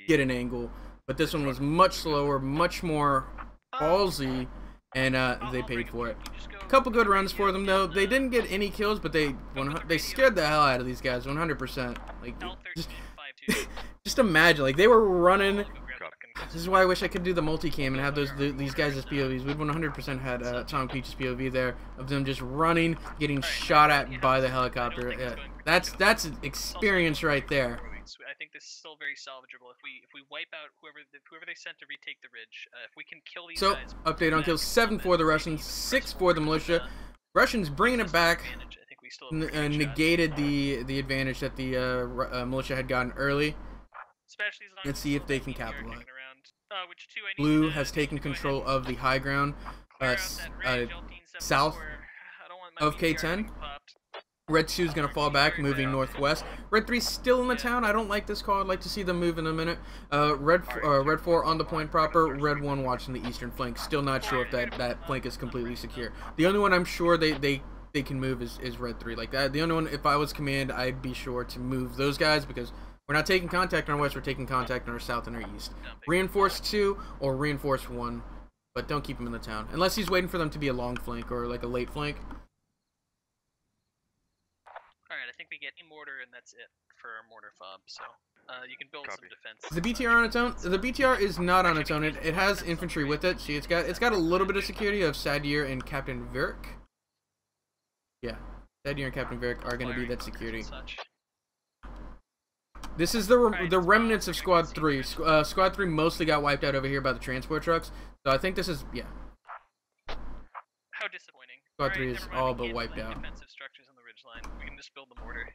get an angle. But this one was much slower, much more ballsy, and they paid for it. A couple good runs for them, though. They didn't get any kills, but they scared the hell out of these guys, 100%. Like, just imagine, like, they were running. This is why I wish I could do the multicam and have these guys as POVs. We'd 100% had Tom Peach's POV there of them just running, getting shot at by the helicopter. Yeah, that's experience right there. I think this is still very salvageable if we wipe out whoever they sent to retake the ridge. If we can kill these guys. So update on kills: 7 for the Russians, 6 for the militia. Russians bringing it back. Negated the advantage that the militia had gotten early. Let's see if they can capitalize. Blue has taken control of the high ground, south of K10. Red 2 is going to fall back, moving northwest. Red 3 still in the town. I don't like this call. I'd like to see them move in a minute. Red 4 on the point proper. Red 1 watching the eastern flank. Still not sure if that flank is completely secure. The only one I'm sure they can move is Red 3. Like that. The only one, if I was command, I'd be sure to move those guys because we're not taking contact on our west. We're taking contact on our south and our east. Reinforce 2 or reinforce 1, but don't keep him in the town unless he's waiting for them to be a long flank or like a late flank. Alright, I think we get a mortar and that's it for our mortar fob, so you can build some defense. Is the BTR on its own? The BTR is not on its own. It has infantry with it. See, it's got a little bit of security of Sadir and Captain Virik. Yeah, Sadir and Captain Virik are going to be that security. This is the remnants of Squad 3. Squad 3 mostly got wiped out over here by the transport trucks, so I think this is, yeah. How disappointing. Squad 3 is all but wiped out. Defensive structures on the ridgeline. We can just build the mortar.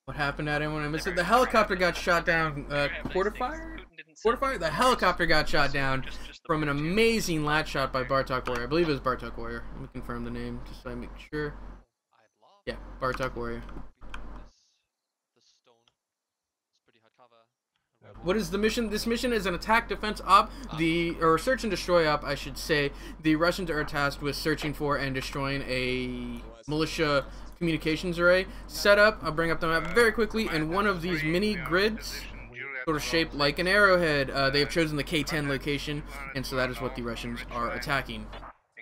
What happened at anyone? I missed it. The helicopter got shot down. Quarter fire? The helicopter got shot down from an amazing lat shot by Bartok Warrior. I believe it was Bartok Warrior. Let me confirm the name just so I make sure. Yeah, Bartok Warrior. What is the mission? This mission is an attack defense op, or search and destroy op, I should say. The Russians are tasked with searching for and destroying a militia communications array. Set up, I'll bring up the map very quickly, and one of these mini grids, sort of shaped like an arrowhead, they have chosen the K10 location, and so that is what the Russians are attacking.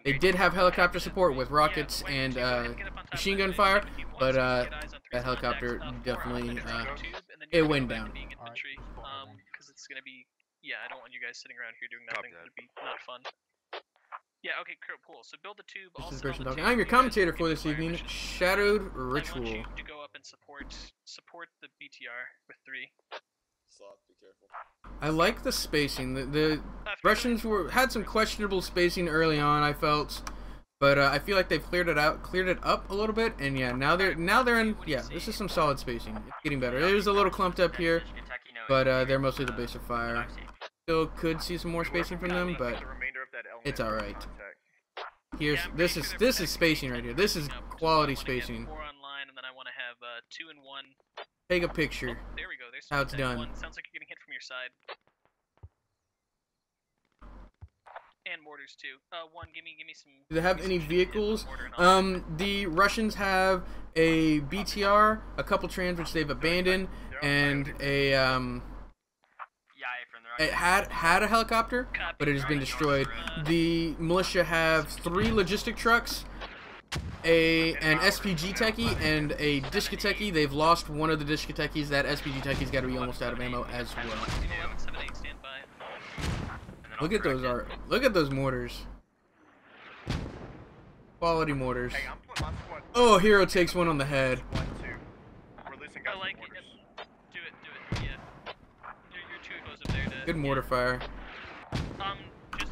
They did have helicopter support with rockets and machine gun fire, but that helicopter definitely, it went down. Because it's gonna be, yeah, I don't want you guys sitting around here doing nothing. It'd be not fun. Yeah, okay, cool. So build the tube. This is Gerson talking. I'm your commentator for this evening, Shadowed Ritual. I want you to go up and support the BTR with 3. Be careful. I like the spacing. The Russians had some questionable spacing early on, I felt, but I feel like they've cleared it up a little bit, and yeah, now they're in. Yeah, this is some solid spacing. It's getting better. It is a little clumped up here, but they're mostly the base of fire. Still could see some more spacing from them, but it's all right. This is spacing right here. This is quality spacing. 4 online, and then I want to have 2 and 1. Take a picture. Oh, there we go. There's how it's done. Sounds like you're getting hit from your side. And mortars too. 1, give me some. Do they have any vehicles? The Russians have a BTR, a couple trans which they've abandoned, and a it had a helicopter, but it has been destroyed. The militia have 3 logistic trucks, an SPG techie, and a discotechie. They've lost one of the discotechies. That SPG techie's got to be almost out of ammo as well. Look at those mortars. Quality mortars. Oh, Hero takes one on the head. I like it. Do it. Yeah. Your 2 goes up there to. Good mortar fire.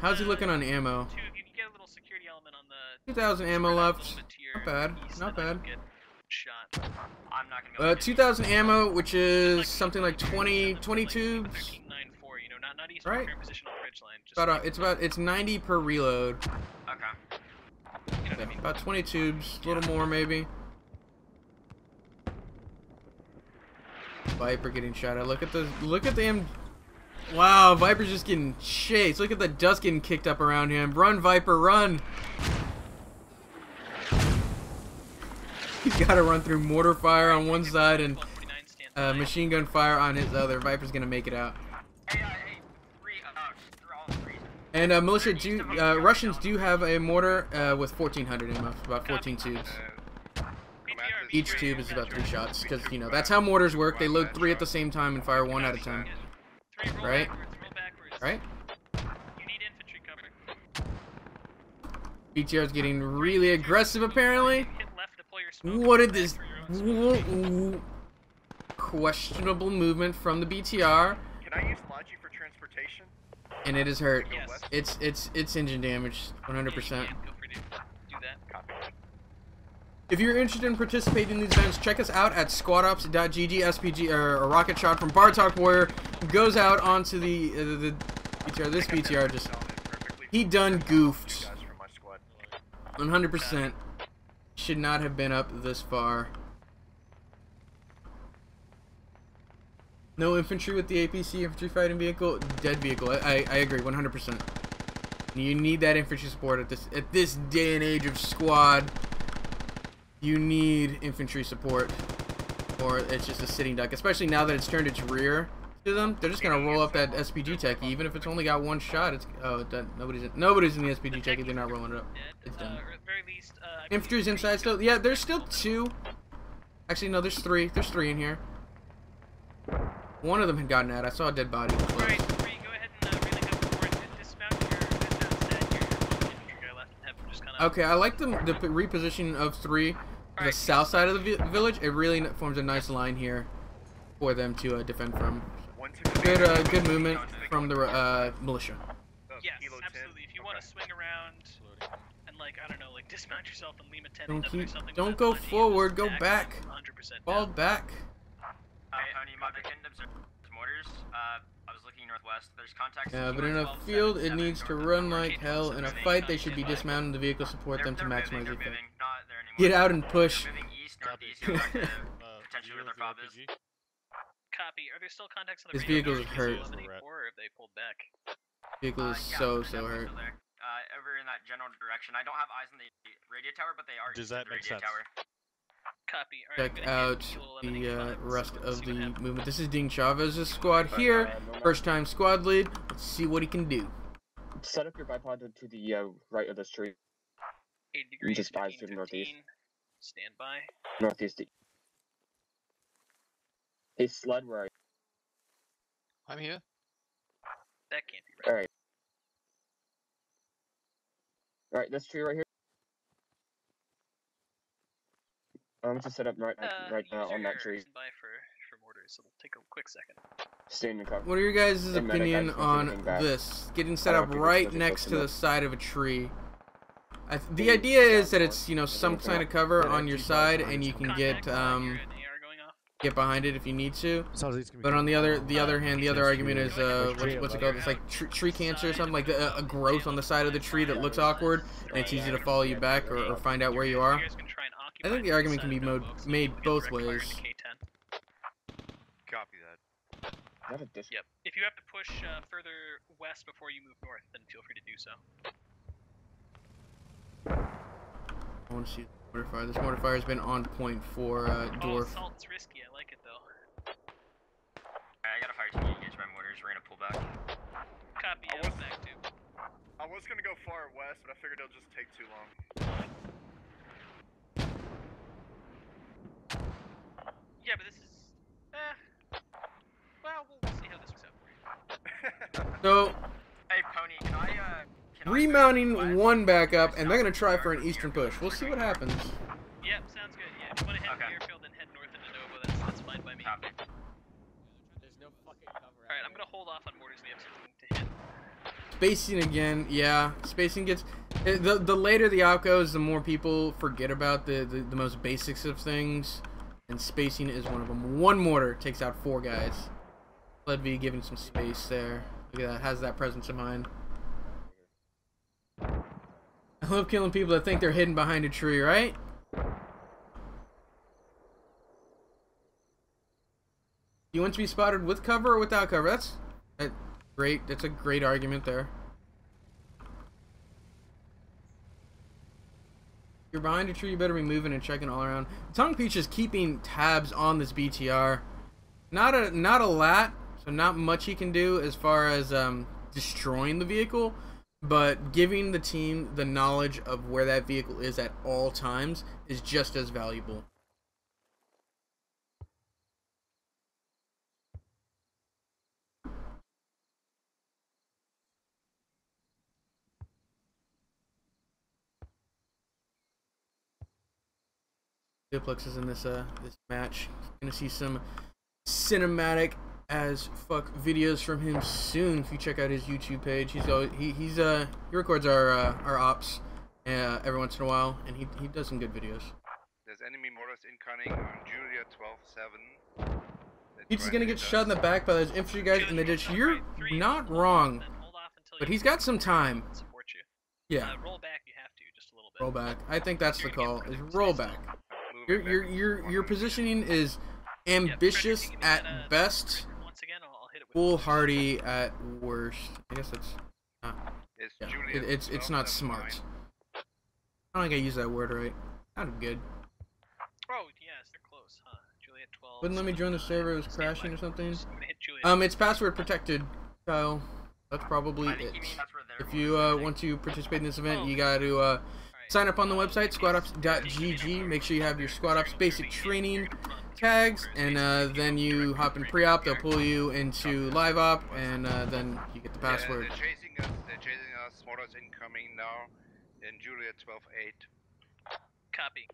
How's he looking on ammo? You can get a little security element on the. 2,000 ammo left. Not bad. Not bad. Shot. 2,000 ammo, which is something like 20 tubes. Right. It's 90 per reload. Okay. Yeah, about 20 tubes, a little more maybe. Viper getting shot at. Look at them. Wow, Viper's just getting chased. Look at the dust getting kicked up around him. Run, Viper, run! He's got to run through mortar fire on one side and machine gun fire on his other. Viper's gonna make it out. And Russians do have a mortar with 1,400 ammo, about 14 tubes. Each tube is about 3 shots, because you know that's how mortars work. They load 3 at the same time and fire 1 at a time. Right? Right? BTR's getting really aggressive apparently. What did this? Questionable movement from the BTR. Can I use Logi for transportation? And it is hurt. It's engine damage, 100%. If you're interested in participating in these events, check us out at squadops.gg. SPG or a rocket shot from Bartok Warrior goes out onto the BTR. This BTR just he done goofed. 100%. should not have been up this far. No infantry with the APC, infantry fighting vehicle, dead vehicle. I agree 100%. You need that infantry support at this day and age of squad. You need infantry support, or it's just a sitting duck. Especially now that it's turned its rear to them, they're just gonna roll up that SPG techie, even if it's only got one shot. It's nobody's in the SPG techie. They're not rolling it up. It's done. Infantry's inside still. Yeah, there's still 2. Actually, no, there's 3. There's 3 in here. One of them had gotten out. I saw a dead body. Alright, 3, go ahead and really go forward and dismount your infantry guy left and have him just kind of... Okay, I like the reposition of 3 to the south side of the village. It really forms a nice line here for them to defend from. Good movement from the militia. Yes, absolutely. If you want to swing around and, like, I don't know, like, dismount yourself and leave a 10 or something. Don't go forward, go back. 100% Fall back. Tony, my begin to observe mortars. I was looking northwest. There's contacts. Yeah, but in a field, it needs to run like hell. In a fight, they should be dismounting the vehicle, support them to maximize the effect. Get out and push. Copy. Are there still contacts on the This vehicle is hurt. Or have they pulled back? Vehicle is so hurt. Over in that general direction. I don't have eyes on the radio tower, but they are. Does that make sense? Tower. Copy. Check out the rest of the movement. This is Ding Chavez's squad here. First time squad lead. Let's see what he can do. Set up your bipod to the right of the street. 8 degrees. Just 5 to the northeast. Stand by. Northeast. Hey, Sled, where are you? I'm here. That can't be right. Alright. Alright, this tree right here. I'm just set up right on that tree. By for mortars. It'll take a quick second. Stay in the cover. What are your guys' opinion on this? Getting set up right next to the side of a tree. The idea is that it's, you know, some kind of cover on your side, and you can get behind it if you need to. But on the other hand, the other argument is what's it called? It's like tree cancer or something, like a growth on the side of the tree that looks awkward, and it's easy to follow you back or find out where you are. I think the argument can be made both ways. Copy that. Yep. If you have to push further west before you move north, then feel free to do so. I want to see the mortar fire. This mortar fire has been on point for Dwarf. Assault's risky. I like it though. Alright, I got a fire team engaged by mortars. We're gonna pull back. Copy. I was back too. I was gonna go far west, but I figured it'll just take too long. Yeah, but this is. Well, we'll see how this works out for you. So. Hey, Pony, can I remounting one back up, and they're gonna try for an eastern push. We'll see what happens. Yep, sounds good. Yeah, if you want to head to the airfield and head north into Nova, that's fine by me. There's no fucking cover. Alright, I'm gonna hold off on mortars. We have something to hit. Spacing again, yeah. Spacing gets the later the out goes, the more people forget about the most basics of things, and spacing is one of them. One mortar takes out 4 guys. Sled V giving some space there. Look at that, has that presence of mind. I love killing people that think they're hidden behind a tree, right? You want to be spotted with cover or without cover? That's great. That's a great argument there. If you're behind a tree, you better be moving and checking all around. Tongue Peach is keeping tabs on this BTR. Not a lot, so not much he can do as far as destroying the vehicle. But giving the team the knowledge of where that vehicle is at all times is just as valuable. Duplex is in this match. Gonna see some cinematic as fuck videos from him soon. If you check out his YouTube page, he records our ops every once in a while, and he does some good videos. There's enemy mortars incoming on Julia 12-7. He's gonna get shot in the back by those infantry guys in the ditch. You're not wrong, but he's got some time. Support you. Yeah. Roll back. You have to just a little Roll back. I think that's the call. Is roll back. Your positioning is ambitious at best, foolhardy at worst. I guess it's not. Yeah, it's not smart. I don't think I used that word right. Kind of good. Oh yes, they're close, huh? Juliet 12. Wouldn't let me join the server. It was crashing or something. I'm gonna hit Juliet. It's password protected, Kyle. That's probably it. If you want to participate in this event, you got to sign up on the website, squadops.gg. Make sure you have your Squad Ops basic training tags, and then you hop in pre-op. They'll pull you into live op, and then you get the password. They're chasing us. They're chasing us. Mortars incoming now in Juliet 12-8. Copy.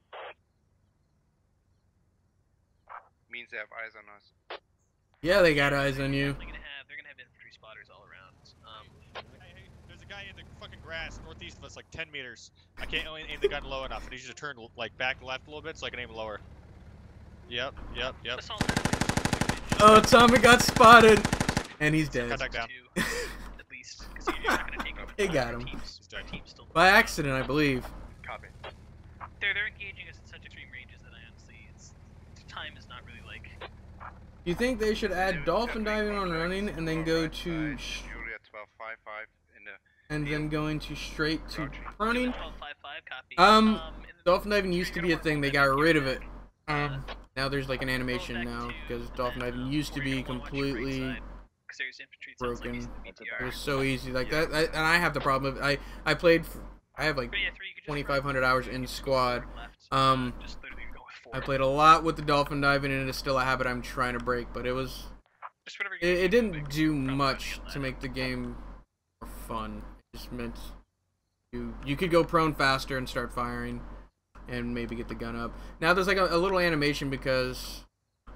Means they have eyes on us. Yeah, they got eyes on you. They're gonna have infantry spotters all around. Hey, there's a guy in the fucking grass northeast of us, like 10 meters. I can't aim the gun low enough. I need you to turn like back left a little bit so I can aim lower. Yep. Oh, Tommy got spotted, and he's dead. Contact down. At least, because you're not gonna take over. They got him. Team's still By accident, I believe. Copy. They're engaging us at such extreme ranges that I honestly, time is not really like. You think they should add dolphin diving on running and then go to Juliet 12-5-5 in the and then going to straight to running? 12-5-5, copy. Dolphin diving used to be a thing. They got rid of it. Now there's like an animation now because dolphin diving used to be completely broken. It was so easy like that, and I have the problem. I have like 2,500 hours in squad. I played a lot with the dolphin diving, and it's still a habit I'm trying to break. But it didn't do much to make the game more fun. It just meant you could go prone faster and start firing, and maybe get the gun up. Now there's like a little animation because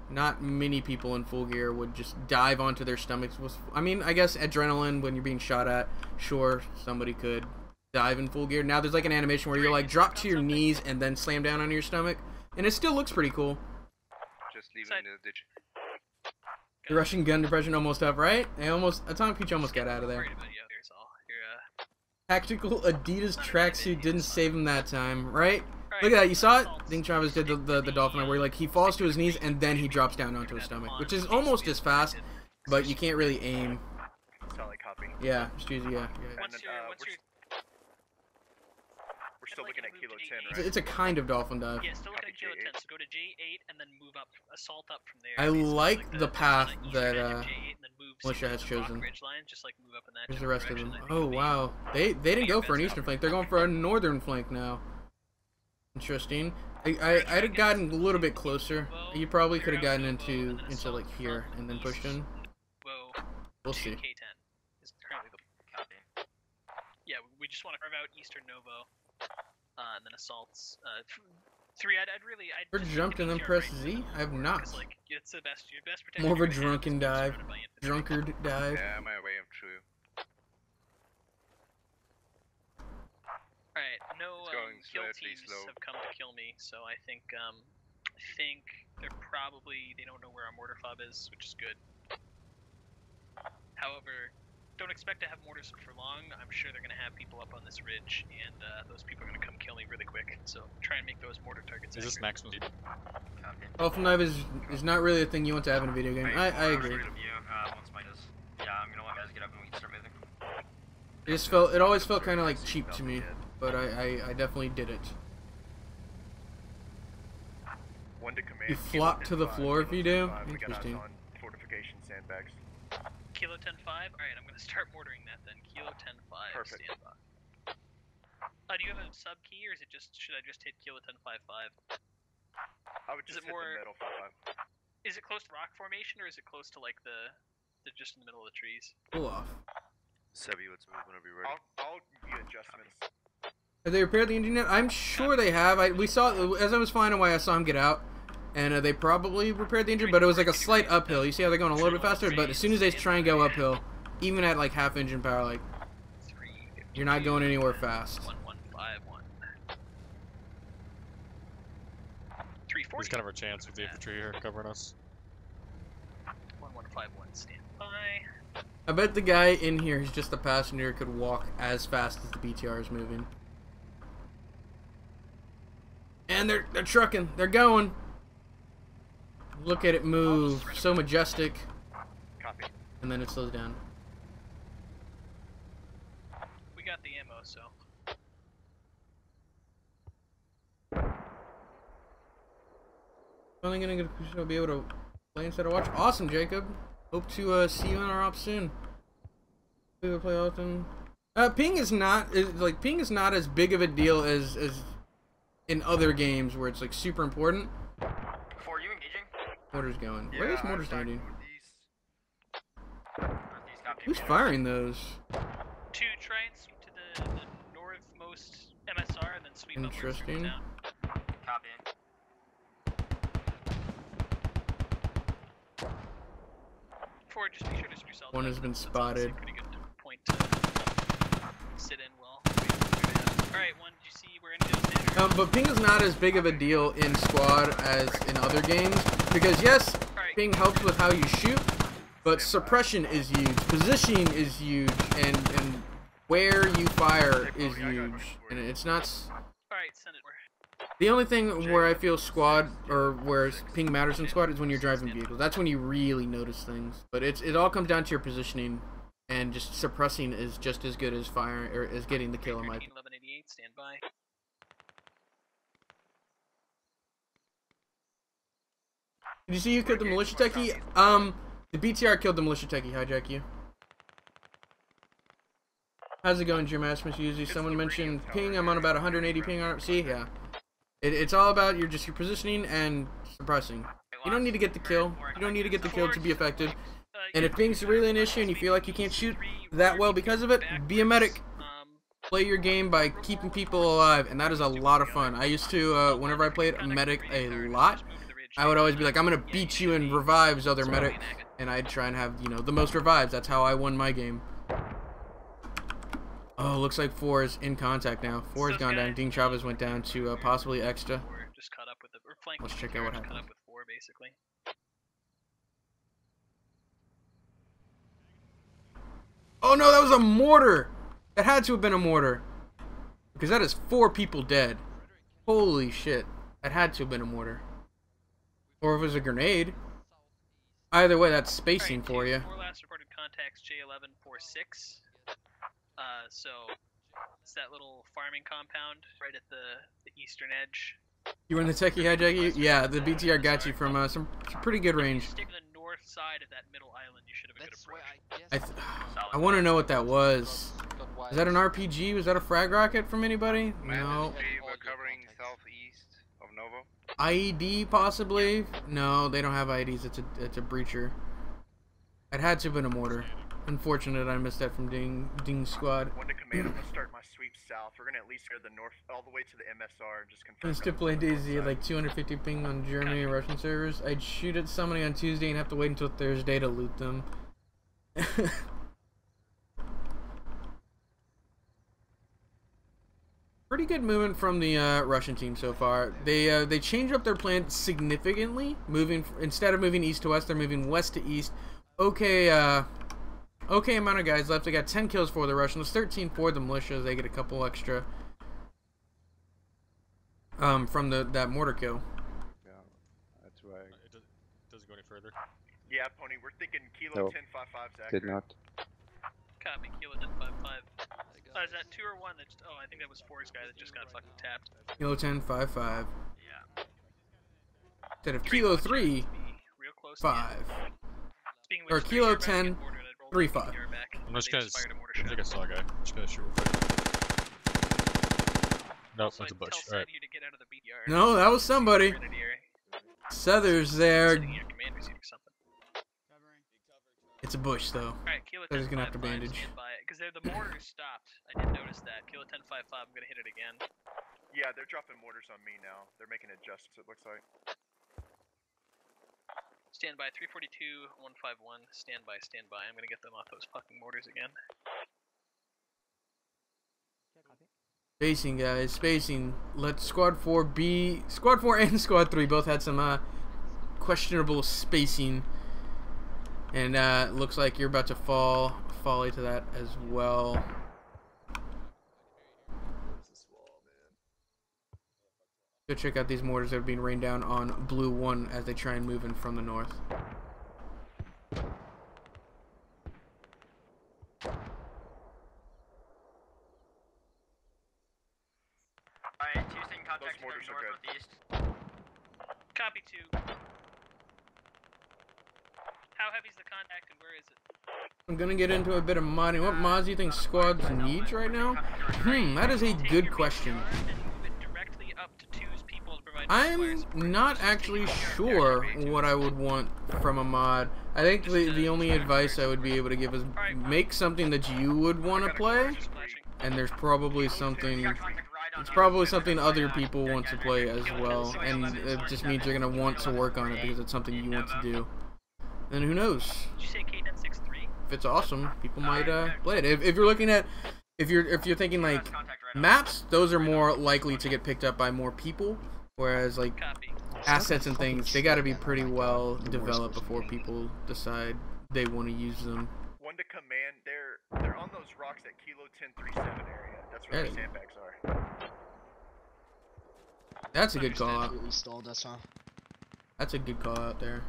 not many people in full gear would just dive onto their stomachs. I mean, I guess adrenaline when you're being shot at, sure, somebody could dive in full gear. Now there's like an animation where you're like drop to your knees and then slam down on your stomach, and it still looks pretty cool. Just leaving the ditch. The Russian gun depression almost up, right? Atomic Peach almost got out of there. Tactical Adidas tracksuit didn't save him that time, right? Look at that, you saw it? I think Travis did the dolphin where he falls to his knees and then he drops down onto his stomach, which is almost as fast, but you can't really aim. Solid copy. Yeah, just use yeah. We're still looking at Kilo 10, right? It's a kind of dolphin dive. Yeah, still looking at Kilo 10, so go to J8 and then move up, assault up from there. I like the path that Militia has chosen. Here's the rest of them. Oh wow, they didn't go for an eastern flank. They're going for a northern flank now. Interesting. I'd have gotten a little bit closer. You probably could have gotten into like here and then pushed in. We'll see. Yeah, we just want to carve out Eastern Novo, and then assaults. I'd Ever jumped and then press Z? I have not. Like, it's the best. Your best protection. More of a drunken dive. Drunkard dive. Yeah, my way of true. Alright, no kill teams have come to kill me, so I think they're probably, they don't know where our mortar fob is, which is good. However, don't expect to have mortars for long. I'm sure they're going to have people up on this ridge, and those people are going to come kill me really quick, so try and make those mortar targets accurate. Is this maximum? Dolphin dive is not really a thing you want to have in a video game. I agree. Yeah, I'm going to let guys get up and we can start moving. It always felt kind of like cheap to me, but I definitely did it. You flop to the floor if you do? Interesting. Fortification sandbags. Kilo 10-5? Alright, I'm going to start mortaring that then. Kilo 10-5, perfect. Stand by. Do you have a sub key, or is it just, should I just hit Kilo 10-5-5? I would just hit the middle 5-5. Is it close to rock formation, or is it close to like the just in the middle of the trees? Pull off. Sebi, let's move whenever you're ready. I'll be adjustments. Have they repaired the engine yet? I'm sure they have. We saw, as I was flying away, I saw him get out. And they probably repaired the engine, but it was like a slight uphill. You see how they're going a little bit faster? But as soon as they try and go uphill, even at like half engine power, like, you're not going anywhere fast. 1151. There's kind of a chance with the infantry here covering us. 1151, stand by. I bet the guy in here who's just a passenger could walk as fast as the BTR is moving. And they're trucking. They're going. Look at it move. So majestic. Copy. And then it slows down. We got the ammo, so. Only gonna be able to play instead of watch. Awesome, Jacob. Hope to see you in our ops soon. We will play often. Ping is not as big of a deal as in other games where it's like super important. For you engaging? Mortar's going. Yeah, Where is mortar standing? Northeast Who's firing those? To try and sweep to the northmost MSR and then sweep upwards through Interesting. town. Copy. Ford, just be sure to screw yourself. One has been spotted. Pretty good point to sit in well. Alright, one, did you see where any of those But ping is not as big of a deal in squad as in other games because yes, ping helps with how you shoot, but suppression is huge, positioning is huge, and where you fire is huge, and it's not. Alright, send it. The only thing where I feel squad or where ping matters in squad is when you're driving vehicles. That's when you really notice things. But it all comes down to your positioning, and just suppressing is just as good as firing or as getting the kill in my opinion. 1188, stand by. Did you see you killed the militia techie? The BTR killed the militia techie. Hijack you. How's it going, Jim Asmus? Usually someone mentioned ping. I'm on about 180 ping on. See, yeah. It's all about your positioning and suppressing. You don't need to get the kill. You don't need to get the kill to be effective. And if ping's really an issue and you feel like you can't shoot that well because of it, be a medic. Play your game by keeping people alive, and that is a lot of fun. I used to, whenever I played a medic a lot, I would always be like, I'm gonna beat you in revives, other medic, and I'd try and have, you know, the most revives. That's how I won my game. Oh, looks like 4 is in contact now. 4 has gone down. Dean Chavez went down to possibly extra. Just caught up with the flank. Let's check out what happened. Caught up with 4 basically. Oh no, that was a mortar! That had to have been a mortar. Because that is 4 people dead. Holy shit. That had to have been a mortar. Or if it was a grenade. Either way, that's spacing for you. 4 last reported contacts J1146. So it's that little farming compound right at the eastern edge. You were in the techie hijack? Yeah, the BTR got you from some pretty good range. Stick to the north side of that middle island. You should have a good approach. I want to know what that was. Is that an RPG? Was that a frag rocket from anybody? No. We're covering southeast of Novo. IED possibly? No, they don't have IEDs. It's a breacher. It had to have been a mortar. Unfortunate I missed that from Ding Squad. One to command, I'm gonna start my sweep south. We're gonna at least go to the north, all the way to the MSR, and just confirm. I used to play DayZ at like 250 ping on Germany and Russian servers. I'd shoot at somebody on Tuesday and have to wait until Thursday to loot them. Pretty good movement from the Russian team so far. They changed up their plan significantly, instead of moving east to west, they're moving west to east. Okay amount of guys left. They got 10 kills for the Russians, 13 for the militias. They get a couple extra from that mortar kill. Yeah, that's right. It doesn't go any further. Yeah, Pony, we're thinking Kilo 1055 Zach. Did not. Copy, Kilo 1055. Is that 2 or 1? Oh, I think that was 4's guy that just got fucking tapped. Kilo 1055. Yeah. Instead of Kilo 3, 5. Or Kilo 10, 3, 5. I'm just gonna. I think I saw a guy. I'm just gonna shoot real quick. Nope, that's a bush. Alright. No, that was somebody. Southers there. It's a bush though. Alright, Kilo Southers gonna have to 1055, bandage. because the mortar stopped. I did notice that. Kilo 1055, I'm gonna hit it again. Yeah, they're dropping mortars on me now. They're making adjustments, it looks like. Stand by, 342, 151. Stand by, stand by. I'm gonna get them off those fucking mortars again. Spacing, guys, spacing. Let Squad 4 be. Squad 4 and Squad 3 both had some questionable spacing. And looks like you're about to fall into that as well. Go check out these mortars that are being rained down on Blue 1 as they try and move in from the north. Alright, 2 staying contact to the northeast. Copy 2. How heavy's the contact and where is it? I'm gonna get into a bit of modding. What mods do you think squads needs right now? That is a good question. I'm not actually sure what I would want from a mod. I think the only advice I would be able to give is make something that you would want to play, and there's probably something. It's probably something other people want to play as well, and it just means you're gonna want to work on it because it's something you want to do. And who knows? Did you say K1063? If it's awesome, people might play it. If you're looking at, if you're thinking like maps, those are more likely to get picked up by more people. Whereas like assets and things, they got to be pretty well developed before people decide they want to use them. One to command, they're on those rocks at Kilo 1037 area. That's where the sandbags are. That's a good call out. Stalled us, huh? That's a good call out there.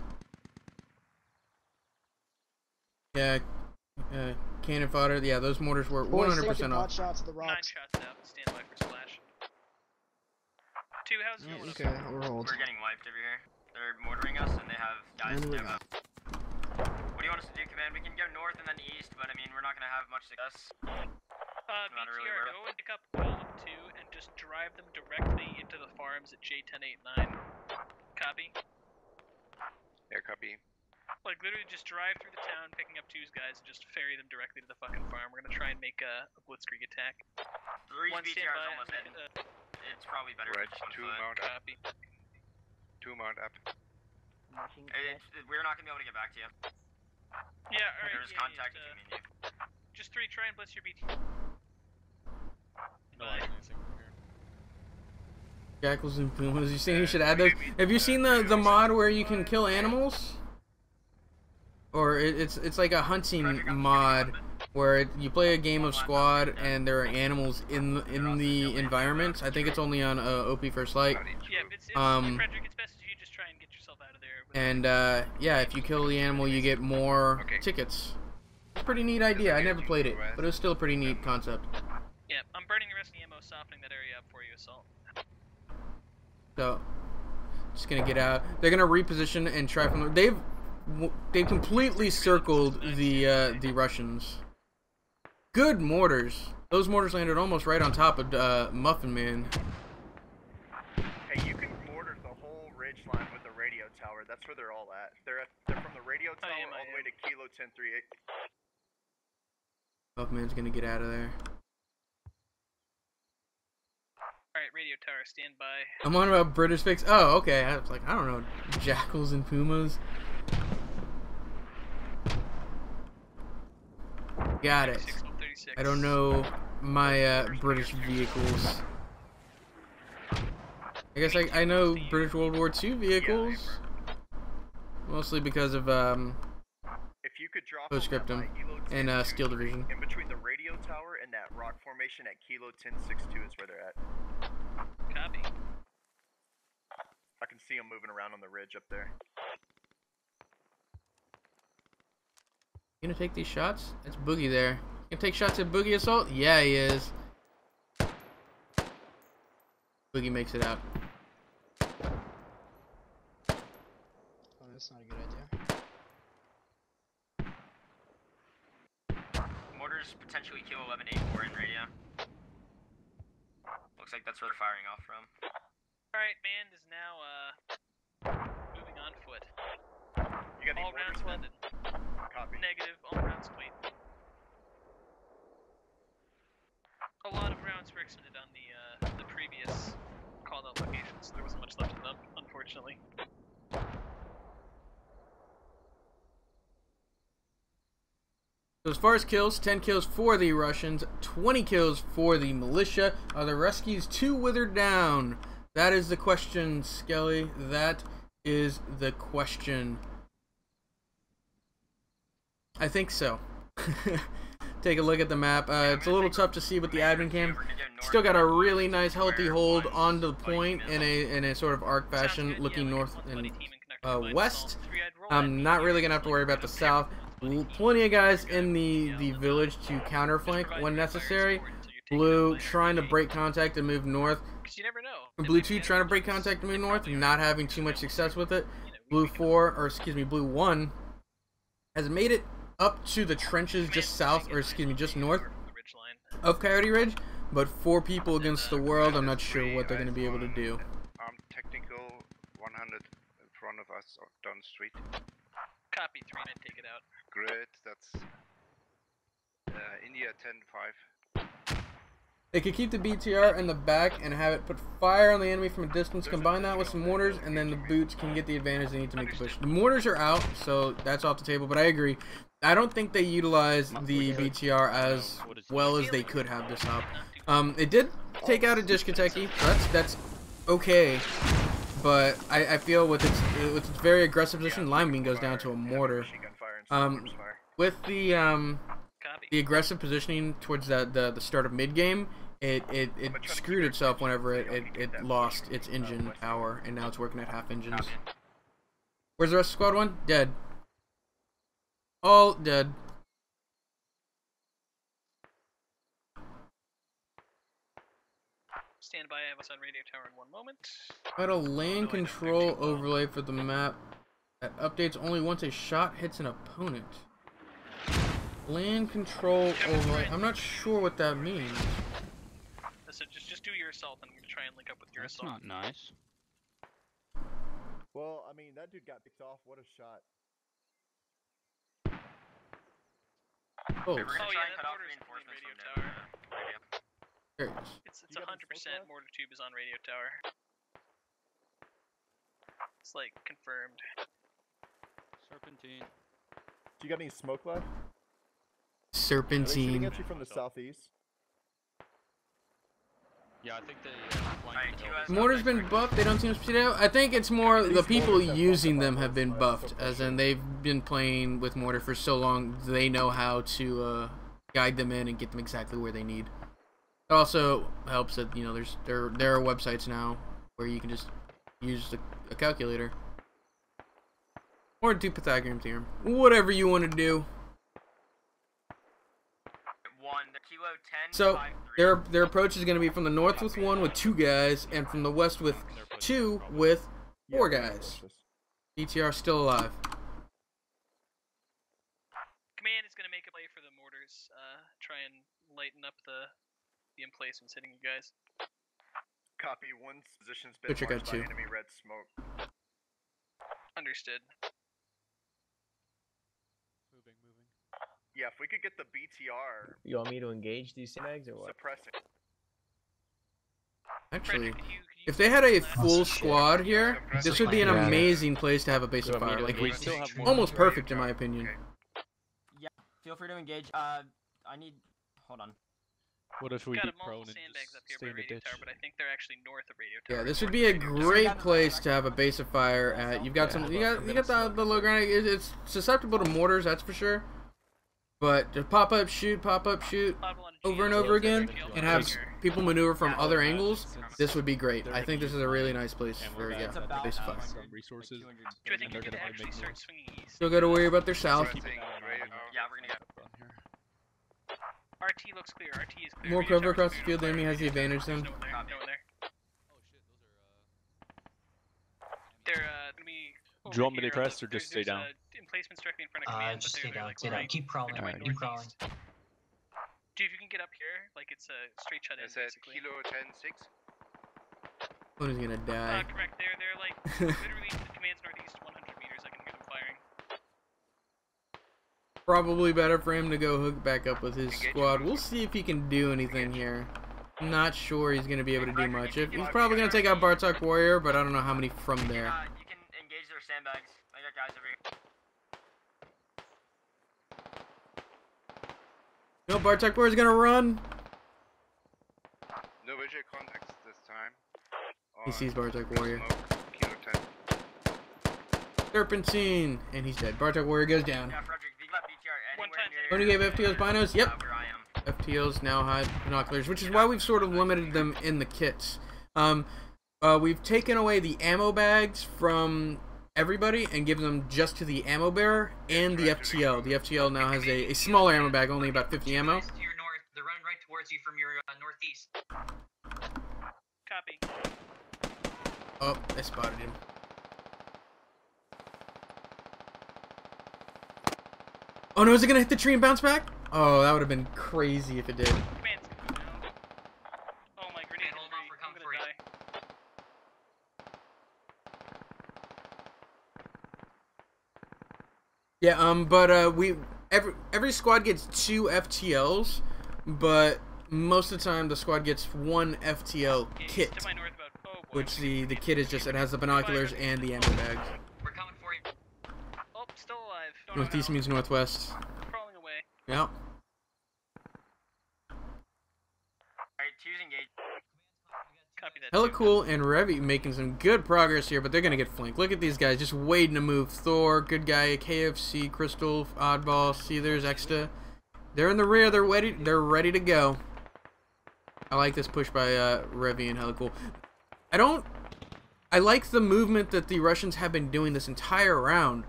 Yeah, cannon fodder. Yeah, those mortars were 100% off. Shots of the rocks. 9 shots out. Stand by for splash. 2 houses. Okay, we're hold. We're getting wiped over here. They're mortaring us and they have guys demo. What do you want us to do, Command? We can go north and then east, but I mean, we're not going to have much success. BTR, go and pick up all of 2 and just drive them directly into the farms at J1089. Copy? Yeah, copy. Like, literally just drive through the town, picking up 2's guys, and just ferry them directly to the fucking farm. We're gonna try and make a blitzkrieg attack. 3 One BTR is standby, almost in. It's probably better Right, to 2 mount up. Copy. 2 mount up. We're not gonna be able to get back to you. Yeah, alright. There's contact between me and you. Just 3, try and blitz your BT. Jackals and pumas. You think you should add those? Have you seen the mod where you can kill animals? Or it's like a hunting mod where you play a game of squad and there are animals in the environment. I think it's only on OP First Light. Yeah, Frederick, it's best if you just try and get yourself out of there. And yeah, if you kill the animal, you get more tickets. It's a pretty neat idea. I never played it, but it was still a pretty neat concept. Yeah, I'm burning the rest of the ammo, softening that area up for you, Assault. So, just gonna get out. They're gonna reposition and try from. They've completely circled the Russians. Good mortars. Those mortars landed almost right on top of Muffin Man. Hey, you can mortar the whole ridge line with the radio tower. That's where they're all at. They're from the radio tower all the way to Kilo 1038. Muffin Man's gonna get out of there. Alright, radio tower, stand by. I'm on about British fix. Oh, okay. I was like, I don't know, jackals and pumas. Got it. I don't know my British vehicles. I guess I know British World War II vehicles, mostly because of If you could drop Postscriptum and Steel Division. in between the radio tower and that rock formation at Kilo 1062 is where they're at. Copy. I can see them moving around on the ridge up there. You gonna take these shots? That's Boogie there. You gonna take shots at Boogie Assault? Yeah, he is. Boogie makes it out. Oh, that's not a good idea. Mortars potentially kill 1184 in radio. Looks like that's where they're firing off from. Alright, band is now moving on foot. You got all rounds landed. Copy. Negative, all rounds complete. A lot of rounds were expended on the previous called out locations, so there wasn't much left of them, unfortunately. So as far as kills, 10 kills for the Russians, 20 kills for the militia. Are the rescues too withered down? That is the question, Skelly. That is the question. I think so. take a look at the map. It's a little tough to see with the admin cam. Still got a really nice healthy hold onto the point in a sort of arc fashion, looking north and west. I'm not really gonna have to worry about the south. Plenty of guys in the village to counterflank when necessary. Blue trying to break contact and move north. Blue 2 trying to break contact and move north, not having too much success with it. Blue 1 has made it up to the trenches just south, or excuse me, just north of Coyote Ridge, but 4 people against the world. I'm not sure what they're going to be able to do. Technical 100 in front of us down the street. Copy 3 and take it out. Great, that's India 10-5. They could keep the BTR in the back and have it put fire on the enemy from a distance, combine that with some mortars, and then the boots can get the advantage they need to make the push. The mortars are out, so that's off the table, but I agree. I don't think they utilize the BTR as well as they could have this hop. It did take out a Dishkateki, so that's okay, but I feel with its very aggressive position, Lime Bean goes down to a mortar. With the aggressive positioning towards the start of mid game, it screwed itself whenever it lost its engine power, and now it's working at half engines. Where's the rest of squad 1? Dead. All dead. Stand by, I have us on radio tower in 1 moment. Got a land control overlay for the map that updates only once a shot hits an opponent. Land control overlay. I'm not sure what that means. So just do your assault, and I'm going to try and link up with your assault. That's not nice. Well, I mean, that dude got picked off. What a shot. Oh, We're gonna try yeah, and that cut off mortar's reinforcements radio from tower. radio. there it is. It's 100% mortar tube is on radio tower. It's like confirmed. Serpentine. Do you got any smoke left? Are they Serpentine. shooting at you from the southeast? Yeah, I think they The mortar's been buffed. They don't seem to speed out. I think it's more the people using them have been buffed, as in they've been playing with mortar for so long they know how to guide them in and get them exactly where they need. It also helps that there are websites now where you can just use a calculator or do Pythagorean theorem, whatever you want to do. So their approach is going to be from the north with 1 with 2 guys, and from the west with 2 with 4 guys. BTR still alive. Command is going to make a play for the mortars. Try and lighten up the emplacements hitting you guys. Copy. 1's position's been Butcher got marked by 2. enemy red smoke. Understood. Yeah, if we could get the BTR. You want me to engage these sandbags or what? Suppressing. Actually, if they had a full squad here, this would be an amazing place to have a base of fire. Like, almost perfect in my opinion. Yeah, feel free to engage. I need. Hold on. What if we got get multiple prone and sandbags up here stay by in the radio ditch? tower, but I think they're actually north of radio tower. Yeah, this would be a great place to have a base of fire at. You've got some. You got the low ground. It's susceptible to mortars, that's for sure. But to pop up, shoot, over and over again, and have people maneuver from other angles, this would be great. I think this is a really nice place for a base of fire. Resources. Do I think you can actually start swinging east? Still got to worry about their south. Yeah, we're gonna go. RT looks clear. RT is clear. More Radio cover tower's across the clear. field. The enemy has the advantage then. No one there. No one there. They're gonna be. Do you want me to crest or just stay down? Emplacements directly in front of command, Just but stay they're down, like stay down. right. Keep crawling, They're keep crawling. northeast. Dude, if you can get up here, like it's a straight shut in, Is that basically. Kilo 10-6? One is gonna die. Correct. They're like literally the command's northeast 100 meters. I can hear them firing. Probably better for him to go hook back up with his squad. We'll see if he can do anything here. I'm not sure he's gonna be able to do much. He's probably gonna take out Bartok Warrior, but I don't know how many from there. You can engage their sandbags. I got guys over here. No, Bartok Warrior's gonna run. No visual contacts this time. He sees Bartok Warrior. Kilo 10. Serpentine, and he's dead. Bartok Warrior goes down. Yeah, Frederick, do you got BTR anywhere near? When you gave FTO's binos? Yep. FTLs now hide binoculars, which is why we've sort of limited them in the kits. We've taken away the ammo bags from everybody and given them just to the ammo bearer and the FTL. The FTL now has a smaller ammo bag, only about 50 ammo. To your north, they're running right towards you from your northeast. Copy. Oh, I spotted him. Oh no, is it gonna hit the tree and bounce back? Oh, that would have been crazy if it did. Oh, my grenade is free. I'm gonna die. Yeah, but every squad gets 2 FTLs, but most of the time the squad gets 1 FTL kit, To my north about, oh boy. which the kit is just, it has the binoculars and the ammo bags. We're coming for you. Oh, still alive. Don't know Northeast how. means northwest. Crawling away. Yep. Alright, choose engage. Copy that. Hella cool and Revy making some good progress here, but they're gonna get flanked. Look at these guys just waiting to move. Thor, good guy, KFC, Crystal, Oddball, Seethers, Exta. They're in the rear. They're ready to go. I like this push by Revy and hella cool. I like the movement that the Russians have been doing this entire round.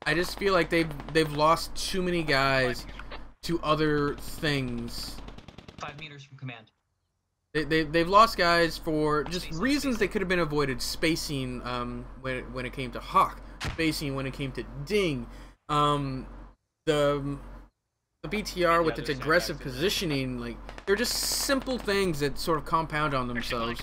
I just feel like they've lost too many guys to other things. 5 meters from command. They've lost guys for just reasons that could have been avoided. Spacing when it came to Hawk, spacing when it came to Ding, the BTR with its aggressive positioning, like they're just simple things that sort of compound on themselves,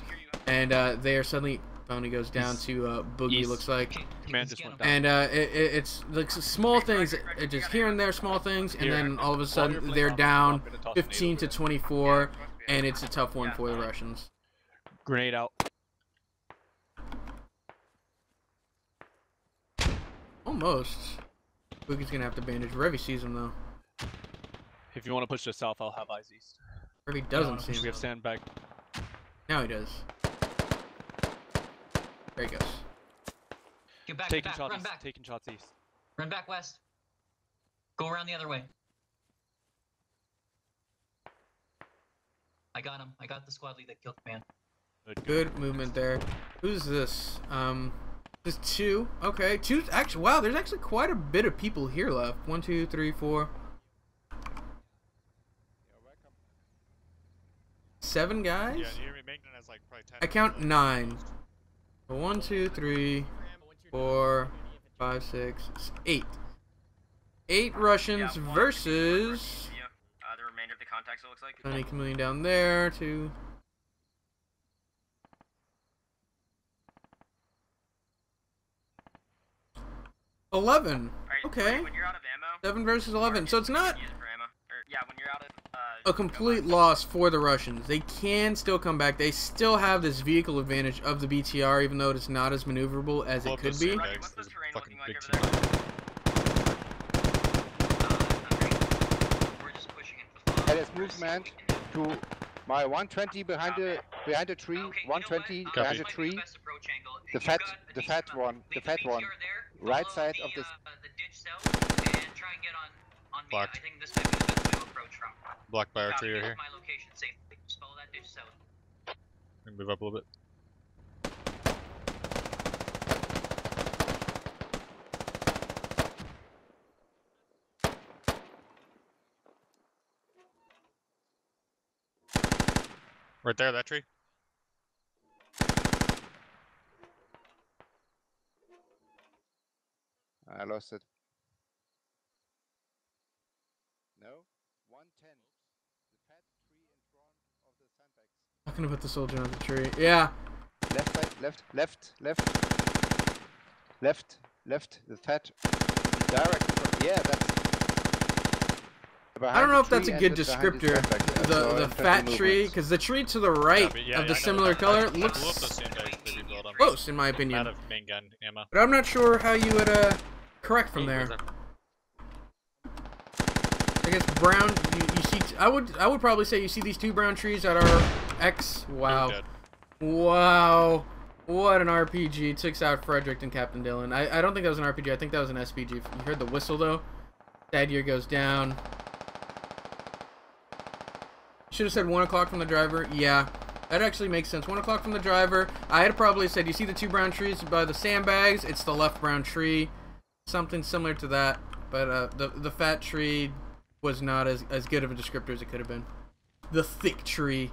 and they are suddenly finally goes down to Boogie, looks like, Command just went down. and it's like small things, just here and there small things, and then all of a sudden they're down 15 to 24. And it's a tough one for the Russians. Grenade out. Almost. Boogie's gonna have to bandage. Revy sees him though. If you want to push to south, I'll have eyes east. Revy doesn't see him. We have sandbag. Now he does. There he goes. Get back, Taking get back, shots run east. back. Taking shots east. Run back west. Go around the other way. I got him. I got the squad lead that killed the man. Good movement there. Who's this? There's 2. Okay, 2. Actually, wow. There's actually quite a bit of people here left. 1, 2, 3, 4. 7 guys. Yeah, you hear me? Magnan has like probably 10. I count 9. 1, 2, 3, 4, 5, 6, 8. 8 Russians versus. The remainder of the contacts, it looks like. 90 Chameleon down there, 2. $11. Okay. When you're out of ammo, 7 versus 11. So it's not use it for ammo. Yeah, when you're out of a complete loss for the Russians. They can still come back. They still have this vehicle advantage of the BTR, even though it's not as maneuverable as it could be. What's the terrain looking like over there? There is movement to my 120 behind the tree. 120 behind the tree. The fat one. Right side of this. Blocked. Blocked by our tree right here. We can move up a little bit. Right there, that tree. I lost it. No? 110. The fat tree in front of the sandbags. I'm gonna put the soldier on the tree. Yeah. Left side, left. The fat. Direct. Yeah, that's. I don't know if that's a good descriptor. The fat tree, because the tree to the right of the similar color looks close, in my opinion. Out of main gun ammo. But I'm not sure how you would correct from there. I guess brown. You see. I would probably say you see these 2 brown trees that are X. Wow. Wow. What an RPG. Takes out Frederick and Captain Dillon. I don't think that was an RPG. I think that was an SPG. You heard the whistle though. Thaddeus goes down. should have said 1 o'clock from the driver. Yeah, that actually makes sense. 1 o'clock from the driver. I had probably said, you see the 2 brown trees by the sandbags? It's the left brown tree. Something similar to that. But the fat tree was not as good of a descriptor as it could have been. The thick tree.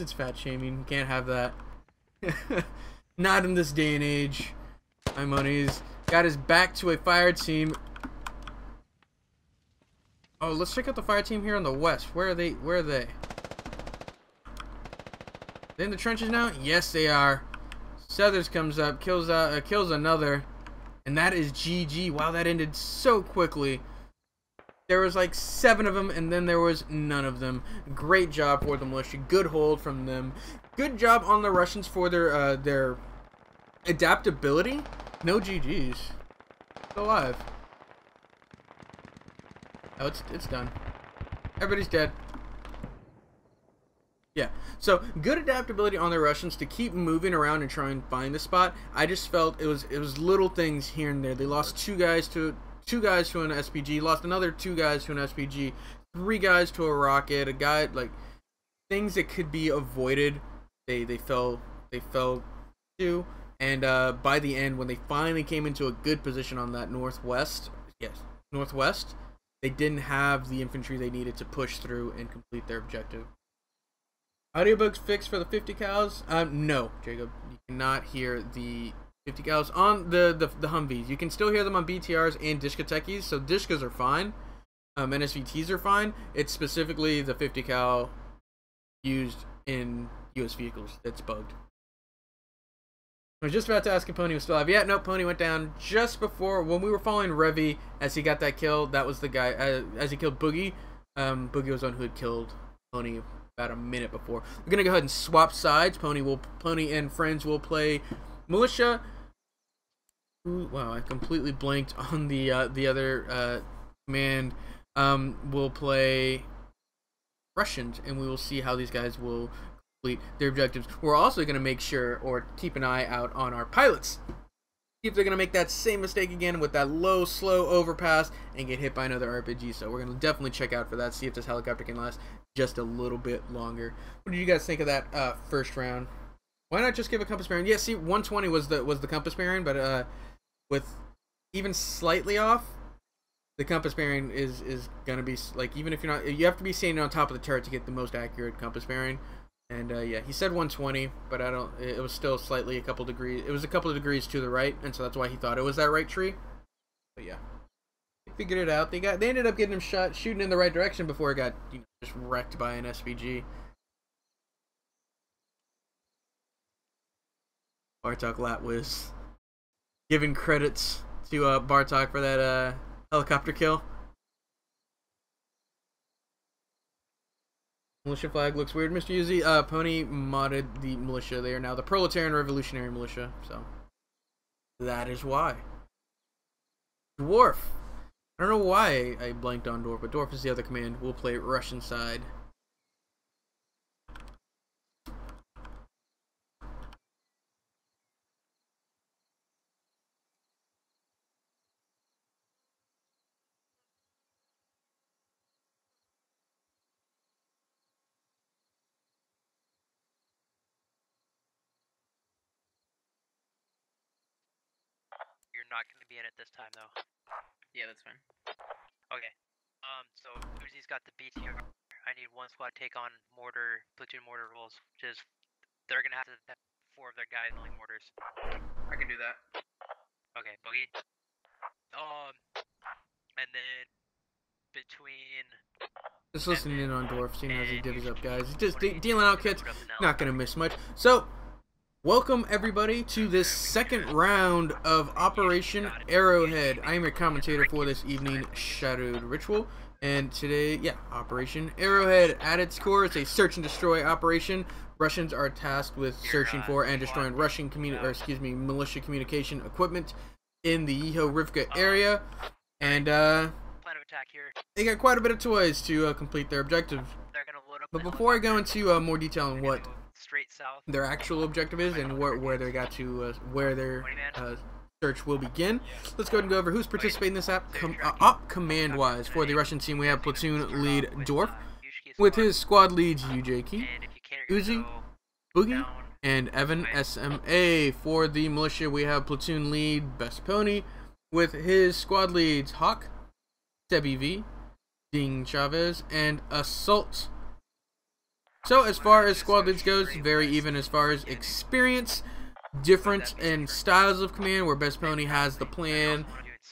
It's fat shaming. You can't have that. Not in this day and age. My money's got his back to a fire team. Oh, let's check out the fire team here on the west. Where are they? Where are they? They in the trenches now? Yes, they are. Southers comes up, kills another, and that is GG. Wow, that ended so quickly. There was like 7 of them, and then there was none of them. Great job for the militia. Good hold from them. Good job on the Russians for their adaptability. No GGs. Still alive. Oh, it's done. Everybody's dead. Yeah, so good adaptability on the Russians to keep moving around and try and find the spot. I just felt it was little things here and there. They lost 2 guys to an SPG, lost another 2 guys to an SPG, 3 guys to a rocket, a guy, like, things that could be avoided. They fell to, and by the end, when they finally came into a good position on that northwest, they didn't have the infantry they needed to push through and complete their objective. Audiobook's fixed for the 50 cals? No, Jacob. You cannot hear the 50 cals on the Humvees. You can still hear them on BTRs and Discotekis, so Discas are fine. NSVTs are fine. It's specifically the 50 cal used in US vehicles that's bugged. I was just about to ask if Pony was still alive. Yeah, no, Pony went down just before, when we were following Revy as he got that kill. That was the guy, as he killed Boogie. Boogie was the one who had killed Pony about a minute before. We're gonna go ahead and swap sides. Pony and friends will play militia. Ooh, wow, I completely blanked on the other command. We'll play Russians, and we will see how these guys will complete their objectives. We're also gonna make sure, or keep an eye out on our pilots. See if they're gonna make that same mistake again with that low, slow overpass and get hit by another RPG. So we're gonna definitely check out for that. See if this helicopter can last just a little bit longer. What did you guys think of that first round? Why not just give a compass bearing? Yeah, see, 120 was the compass bearing, but with even slightly off, the compass bearing is gonna be like, even if you're not, you have to be standing on top of the turret to get the most accurate compass bearing. And yeah, he said 120, but it was still slightly a couple degrees. It was a couple of degrees to the right, and so that's why he thought it was that right tree. But yeah, they figured it out. They ended up getting him shooting in the right direction before it got, just wrecked by an SPG. Bartok Latwiz giving credits to Bartok for that helicopter kill. Militia flag looks weird, Mr. Uzi. Pony modded the militia. They are now the Proletarian Revolutionary Militia, so that is why. Dwarf. I don't know why I blanked on Dwarf, but Dwarf is the other command. We'll play Russian side. Not going to be in it this time, though. Yeah, that's fine. Okay. So Uzi's got the BTR. I need 1 squad take on platoon mortar rolls, which is they're going to have to have 4 of their guys only mortars. I can do that. Okay, Boogie. And then between. Just listening in on Dwarf, seeing as he divvies up guys. He's just dealing out kits. Not gonna miss much. So, welcome everybody to this second round of Operation Arrowhead. I am your commentator for this evening, ShadowedRitual, and today, yeah, Operation Arrowhead. At its core, it's a search and destroy operation. Russians are tasked with searching for and destroying Russian militia communication equipment in the Yeho-Rivka area, and plan of attack here. They got quite a bit of toys to complete their objective. But before I go into more detail on what straight south their actual objective is and where they got to where their search will begin. Let's go ahead and go over who's participating in this app. Op command-wise, for the Russian team, we have platoon lead Dwarf, with his squad leads UJK, Uzi, Boogie, and Evan SMA. For the militia, we have platoon lead Best Pony, with his squad leads Hawk, Debbie V, Ding Chavez, and Assault. So as far as squad leads goes, very even as far as experience. Different in styles of command, where Best Pony has the plan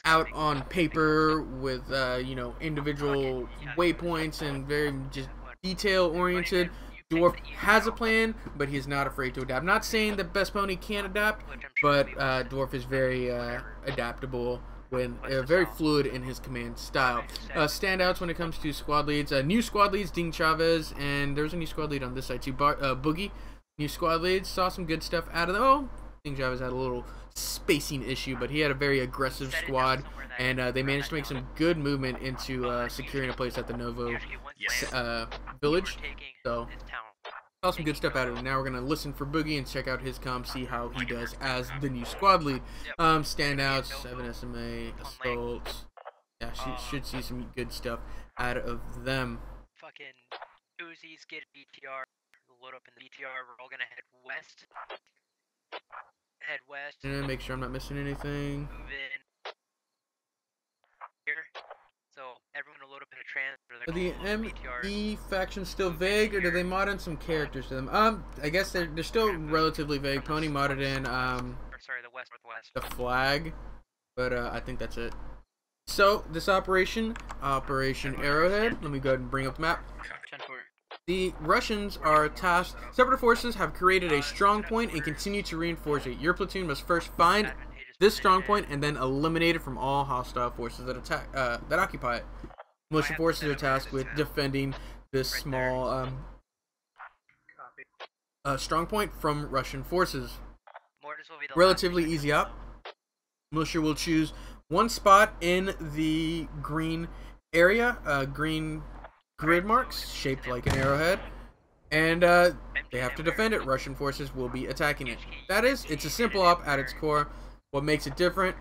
out on paper with you know, individual waypoints and very just detail oriented. Dwarf has a plan, but he's not afraid to adapt. Not saying that Best Pony can't adapt, but Dwarf is very adaptable, when very fluid in his command style. Standouts when it comes to squad leads, new squad leads Ding Chavez, and there's a new squad lead on this side too, Boogie. New squad leads, saw some good stuff out of them. Oh, Ding Chavez had a little spacing issue, but he had a very aggressive squad, and they managed to make some good movement into securing a place at the Novo village. So saw some good stuff out of it. Now we're gonna listen for Boogie and check out his comp, see how he does as the new squad lead. Standouts, 7 SMA, Assault. Yeah, should see some good stuff out of them. Fucking Uzis get BTR. Load up in the BTR. We're all gonna head west. Head west. And make sure I'm not missing anything. Move in here. So everyone will load up in a transit. Are the ME factions still vague, or do they mod in some characters to them? I guess they're still relatively vague. Pony modded in sorry, the west northwest. the flag, but I think that's it. So this Operation Arrowhead. Let me go ahead and bring up the map. The Russians are tasked. Separate forces have created a strong point and continue to reinforce it. Your platoon must first find this strong point and then eliminate it from all hostile forces that occupy it. Militia forces are tasked with defending this small strong point from Russian forces. Relatively easy up. Militia will choose one spot in the green area, green grid marks shaped like an arrowhead, and they have to defend it. Russian forces will be attacking it. It's a simple op at its core. What makes it different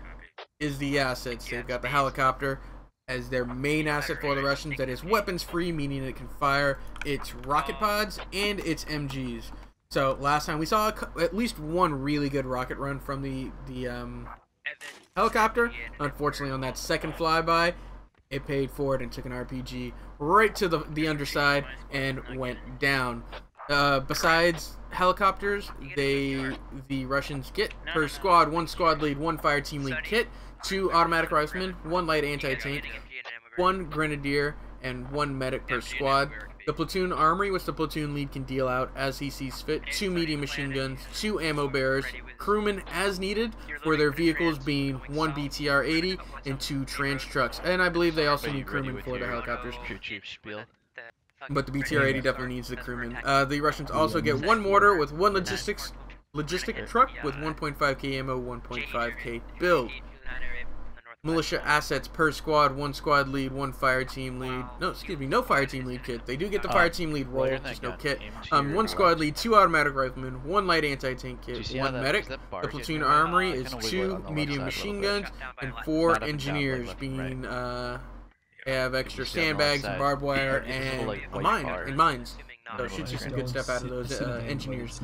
is the assets. They've got the helicopter as their main asset for the Russians that is weapons free, meaning it can fire its rocket pods and its MGs. So last time we saw at least one really good rocket run from the helicopter. Unfortunately, on that second flyby, it paid for it and took an RPG right to the underside and went down. Besides helicopters, the Russians get per squad, one squad lead, one fire team lead kit, 2 automatic riflemen, 1 light anti-tank, 1 grenadier, and 1 medic per squad. The platoon armory, which the platoon lead can deal out as he sees fit, 2 medium machine guns, 2 ammo bearers, crewmen as needed for their vehicles being 1 BTR-80 and 2 trench trucks. And I believe they also need crewmen for the helicopters. But the BTR-80 definitely needs the crewmen. The Russians also get 1 mortar with 1 logistic truck with 1.5k ammo, 1.5k build. Militia assets per squad, 1 squad lead, 1 fire team lead. No, excuse me, no fire team lead kit. They do get the fire team lead role, just no kit. 1 squad lead, 2 automatic riflemen, 1 light anti-tank kit, 1 medic. The platoon armory is 2 medium machine guns and 4 engineers, being they have extra sandbags and barbed wire and a mine and mines. So should see some good stuff out of those engineers.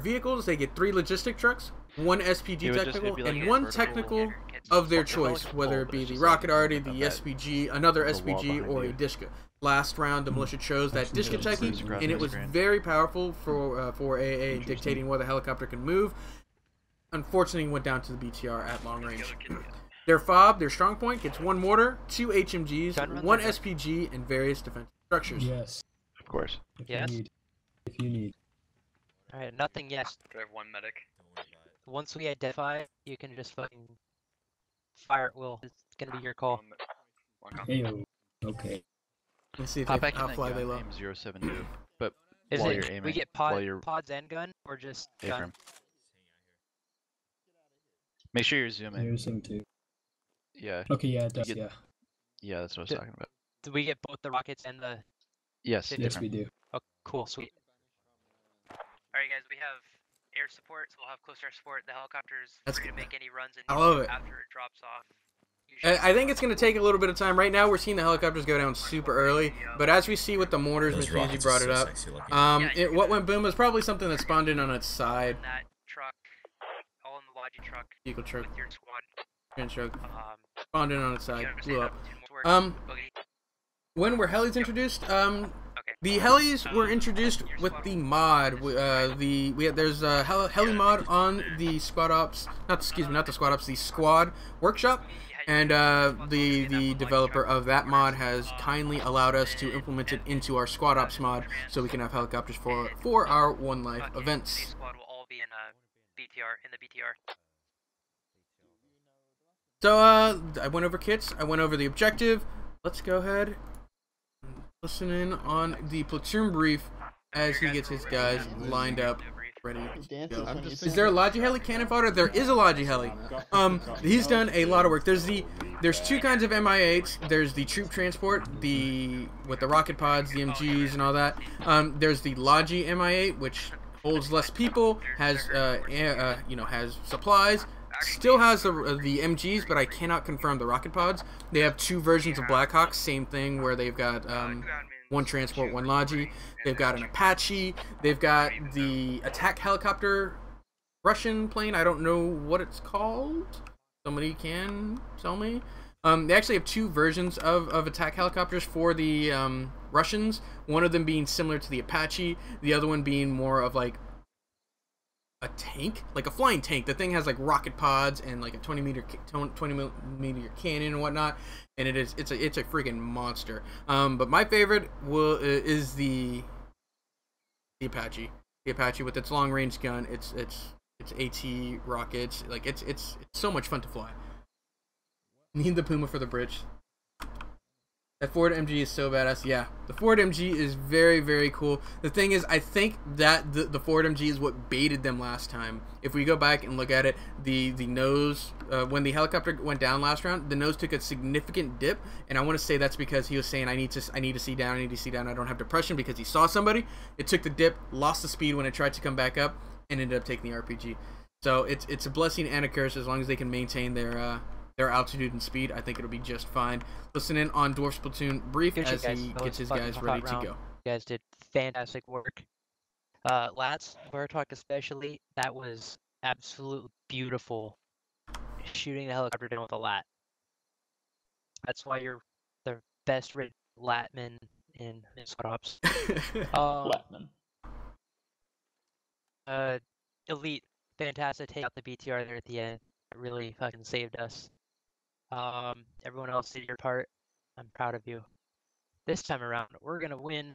Vehicles, they get 3 logistic trucks, 1 SPG technical, and 1 technical of their choice, whether it be the rocket arty, the SPG, another SPG, or a Dishka. Last round, the militia chose that Dishka techie, and it was very powerful for AA in dictating where the helicopter can move. Unfortunately, went down to the BTR at long range. Their FOB, their strong point, gets 1 mortar, 2 HMGs, 1 SPG, and various defensive structures. Yes. Of course. If you need. Alright, nothing yet. Do I have 1 medic? Once we identify, you can just fucking fire at will. It's gonna be your call. Heyo. Okay. Let's see if Hop they, back in how that fly gun, they low. aim 072. But Is while it, you're aiming, we get pods and gun, or just gun? Make sure you're zooming. You're zooming too. Yeah. Okay, yeah, it does, yeah. Yeah, that's what I was talking about. Do we get both the rockets and the... Yes. Yes, we do. Oh, cool, sweet. Alright guys, we have air support, so we'll have close air support. The helicopter's That's free good. to make any runs in I love it. after it drops off. I think it's going to take a little bit of time. Right now, we're seeing the helicopters go down super early, but as we see with the mortars, Those Mr. Easy rockets brought are it so up. sexy looking. What went boom was probably something that spawned in on its side. That truck, all in the Logi truck. Vehicle truck. With your squad. Trans truck. Spawned in on its side. Blew up. Boogie. When were helis introduced? The helis were introduced with the mod. There's a heli mod on the squad ops. Not the squad ops. The squad workshop, and the developer of that mod has kindly allowed us to implement it into our squad ops mod, so we can have helicopters for our One Life events. Squad will all be in the BTR. So I went over kits. I went over the objective. Let's go ahead. Listen in on the platoon brief as he gets his guys lined up, ready to go. Is there a Logi heli cannon fodder? There is a Logi heli. He's done a lot of work. There's two kinds of MI8s. There's the troop transport, with the rocket pods, the MGs, and all that. There's the Logi MI8, which holds less people, has has supplies. Still has the MGs, but I cannot confirm the rocket pods. They have two versions of Blackhawks, same thing, where they've got one transport, one Logi. They've got an Apache. They've got the attack helicopter Russian plane. I don't know what it's called. Somebody can tell me. They actually have two versions of attack helicopters for the Russians. One of them being similar to the Apache. The other one being more of like a tank, like a flying tank. The thing has like rocket pods and like a 20 millimeter cannon and whatnot, and it's a freaking monster. But my favorite is the Apache. The Apache with its long range gun. It's AT rockets. Like it's so much fun to fly. Need the Puma for the bridge. That Ford MG is so badass. Yeah, the Ford MG is very, very cool. The thing is, I think that the Ford MG is what baited them last time. If we go back and look at it, the nose, when the helicopter went down last round, the nose took a significant dip, and I want to say that's because he was saying, I need to see down, I don't have depression, because he saw somebody. It took the dip, lost the speed when it tried to come back up, and ended up taking the RPG. So it's a blessing and a curse as long as they can maintain their altitude and speed. I think it'll be just fine. Listen in on Dwarf's platoon brief as he gets his guys ready to go. You guys did fantastic work. Lats, Bartok especially, that was absolutely beautiful. Shooting the helicopter down with a lat. That's why you're the best rated latman in squad ops. Latman. Elite, fantastic take out the BTR there at the end. It really fucking saved us. Everyone else did your part. I'm proud of you. This time around, we're gonna win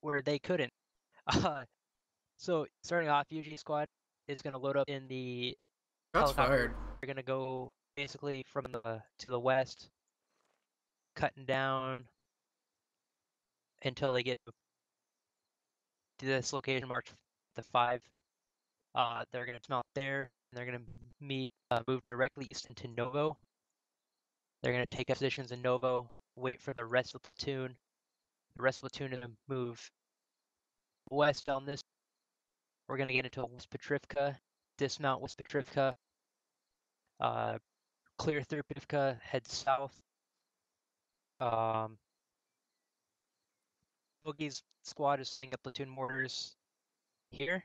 where they couldn't. So starting off, UG squad is gonna load up in the helicopter. Fired. We're gonna go basically from to the west, cutting down until they get to this location marked the 5. They're gonna mount there, and they're gonna move directly east into Novo. They're going to take positions in Novo, wait for the rest of the platoon. The rest of the platoon is going to move west on this. We're going to get into West Petrivka, dismount West Petrivka, clear through Petrivka, head south. Boogie's squad is setting up platoon mortars here.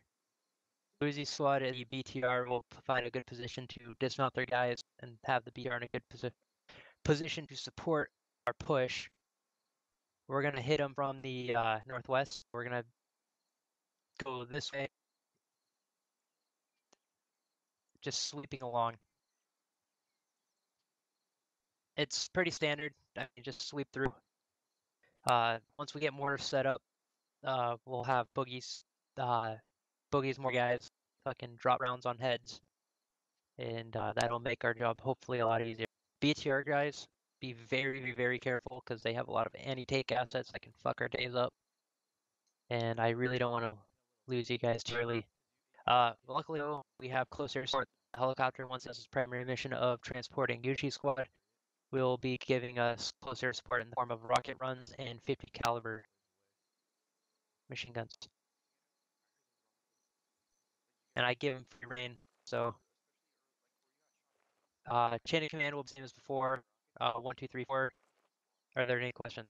Uzi's squad at the BTR will find a good position to dismount their guys and have the BTR in a good position to support our push. We're gonna hit them from the northwest. We're gonna go this way, just sweeping along. It's pretty standard. I mean, just sweep through. Once we get mortar set up, we'll have Boogie's more guys fucking drop rounds on heads, and that'll make our job hopefully a lot easier. BTR guys, be very, very careful because they have a lot of anti-take assets that can fuck our days up. And I really don't want to lose you guys too early. Luckily, we have closer support. The helicopter, once this is primary mission of transporting UG squad, will be giving us closer support in the form of rocket runs and 50 caliber machine guns. and I give him free reign. So, chain of command will be the same as before. 1, 2, 3, 4. Are there any questions?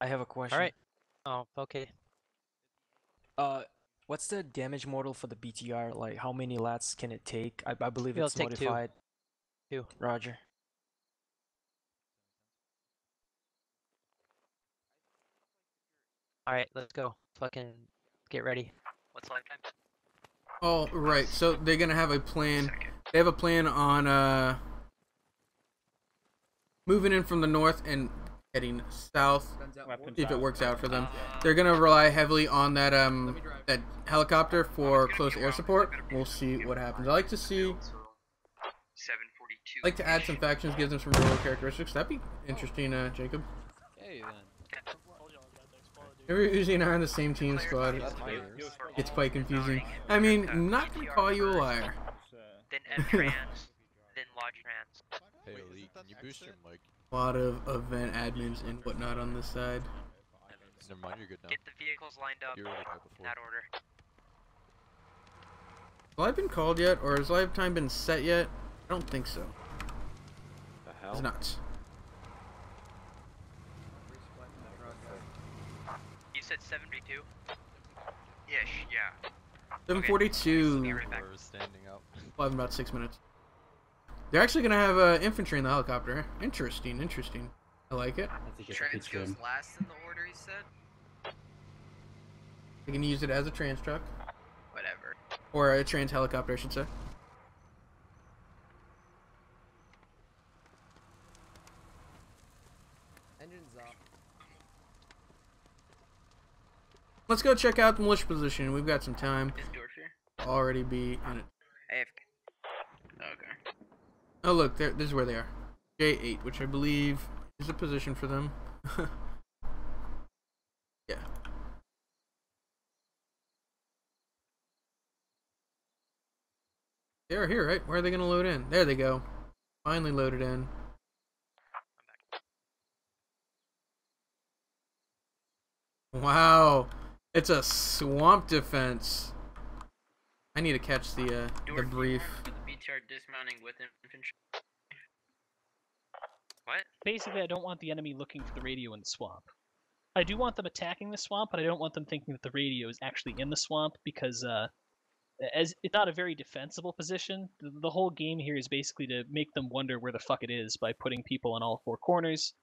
I have a question. All right. Oh, okay. What's the damage model for the BTR? Like, how many lats can it take? I believe It'll it's take 2. modified. 2. Roger. All right, let's go. Fucking get ready. What's lifetime? Oh, right. So they're gonna have a plan. They have a plan on moving in from the north and heading south. If it works out for them, they're gonna rely heavily on that that helicopter for close air support. We'll see what happens. I like to see. 742. Like to add some factions, give them some rural characteristics. That'd be interesting, Jacob. Hey then. Every Uzi and I are on the same team squad. It's quite confusing. I mean, not gonna call you a liar. Then M-Trans, then Log-Trans. Hey Lee, can you boost your mic? A lot of event admins and whatnot on this side. Never mind, you're good now. Get the vehicles lined up You were really high before. in that order. Have live been called yet, or has live time been set yet? I don't think so. The hell? It's not. You said 72? Ish, yeah. 742. Okay. Right back. Standing up. Live in about 6 minutes. They're actually gonna have infantry in the helicopter. Interesting, interesting. I like it. I think it's a Trans pitch goes game. last in the order, he said? They can use it as a trans truck. Whatever. Or a trans helicopter, I should say. Engines off. Let's go check out the militia position. We've got some time. Is Dorf here? Already be in it. AFK. Okay. Oh look, this is where they are. J8, which I believe is a position for them. Yeah. They're here, right? Where are they gonna load in? There they go. Finally loaded in. Wow. It's a swamp defense. I need to catch the brief. The BTR dismounting with infantry. What? Basically, I don't want the enemy looking for the radio in the swamp. I do want them attacking the swamp, but I don't want them thinking that the radio is actually in the swamp because as it's not a very defensible position. The whole game here is basically to make them wonder where the fuck it is by putting people on all four corners,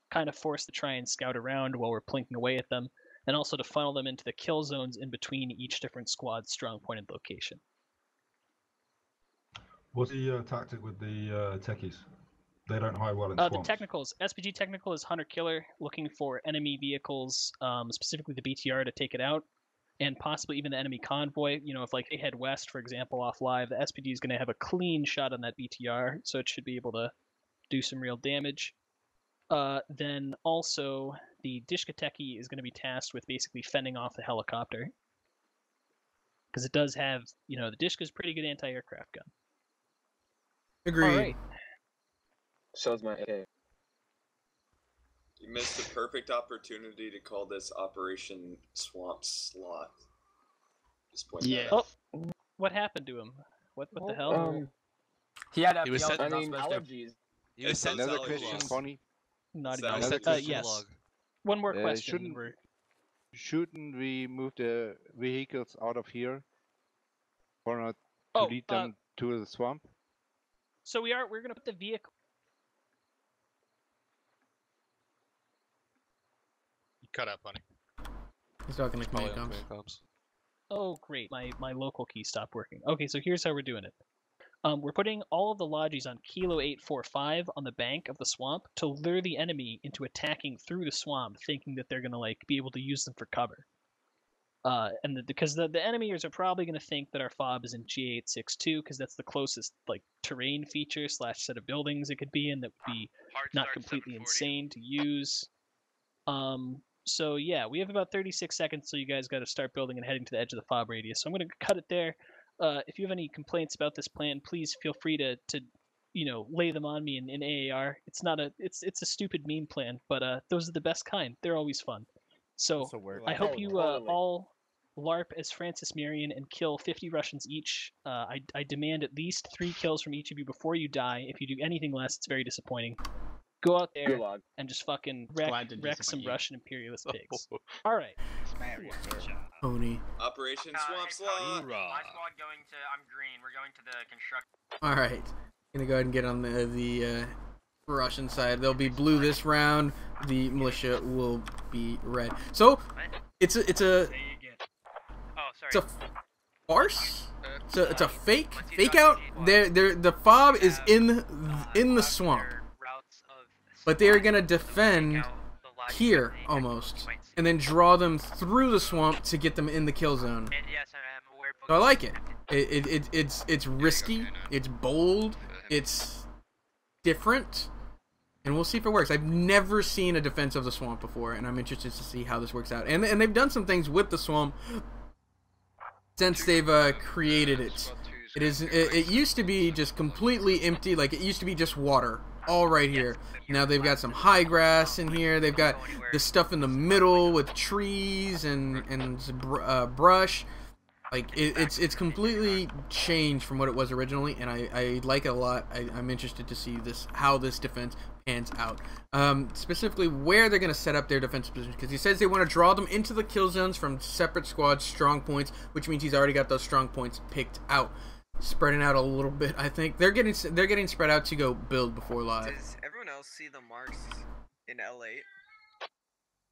kind of force to try and scout around while we're plinking away at them, and also to funnel them into the kill zones in between each different squad's strong pointed location. What's the tactic with the techies? They don't hide well in The swamps. technicals. SPG technical is hunter-killer, looking for enemy vehicles, specifically the BTR, to take it out, and possibly even the enemy convoy. You know, if like they head west, for example, off live, the SPD is going to have a clean shot on that BTR, so it should be able to do some real damage. Then also, the Dishkateki is going to be tasked with basically fending off the helicopter, because it does have, you know, the Dishka's pretty good anti-aircraft gun. Agreed. All right. So is my AK. You missed the perfect opportunity to call this Operation Swamp Slot. Just point that out. Oh, what happened to him? What the hell? He had He was sent- I I mean, mean, allergies. He was sent Another to question, Gulag. Bonnie. Naughty He was dog. sent to Yes. Gulag. One more question. Shouldn't we move the vehicles out of here for not to Oh, lead them to the swamp? So we're going to put the vehicle. You cut out, Bunny. He's talking to Probably command on comms. Oh, great. My local key stopped working. Okay, so here's how we're doing it. We're putting all of the lodges on Kilo 845 on the bank of the swamp to lure the enemy into attacking through the swamp, thinking that they're going to like be able to use them for cover. Because the enemyers are probably going to think that our fob is in G862 because that's the closest like terrain feature / set of buildings it could be in that would be not completely insane to use. So yeah, we have about 36 seconds, so you guys got to start building and heading to the edge of the fob radius. So I'm going to cut it there. If you have any complaints about this plan, please feel free to you know, lay them on me in AAR. It's not a it's a stupid meme plan, but those are the best kind. They're always fun. So This'll work. I hope Oh, you totally. all LARP as Francis Marion and kill 50 Russians each. I demand at least 3 kills from each of you before you die. If you do anything less, it's very disappointing. Go out there Gulag. and just fucking wreck Glad to some disappoint you. Russian imperialist pigs. All right. Pony. Operation Swamp Hey, Slot. Pony, my squad going to. I'm green. We're going to the construction. All right. Gonna go ahead and get on the Russian side. They'll be blue this round. The militia will be red. So it's a farce. So it's a fake out. The fob is in the swamp, but they are gonna defend here almost, and then draw them through the swamp to get them in the kill zone. So I like it. It's risky. It's bold. It's different. And we'll see if it works. I've never seen a defense of the swamp before, and I'm interested to see how this works out. And they've done some things with the swamp since they've created it. It used to be just completely empty, like it used to be just water, all right here. Now they've got some high grass in here. They've got this stuff in the middle with trees and brush. Like it's completely changed from what it was originally, and I like it a lot. I'm interested to see how this defense pans out. Specifically where they're going to set up their defensive positions, because he says they want to draw them into the kill zones from separate squads' strong points, which means he's already got those strong points picked out, spreading out a little bit. I think they're getting spread out to go build before live. Does everyone else see the marks in L8?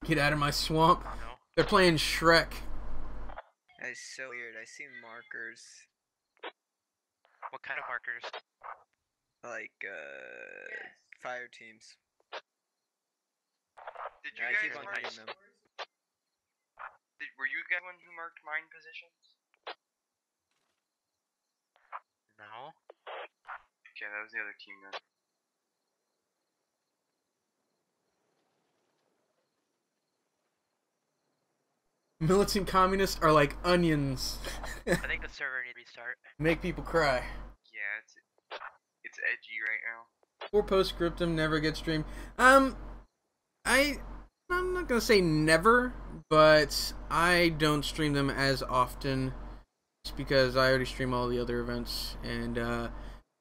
Get out of my swamp. They're playing Shrek. That is so weird. I see markers. What kind of markers? Like, fire teams. Did you I guys keep on mark hitting them. Were you guys one who marked mine positions? No. Okay, that was the other team then. Militant communists are like onions. I think the server needs to restart. Make people cry. Yeah, it's edgy right now. Or Postscriptum never gets streamed. I'm not gonna say never, but I don't stream them as often, just because I already stream all the other events. And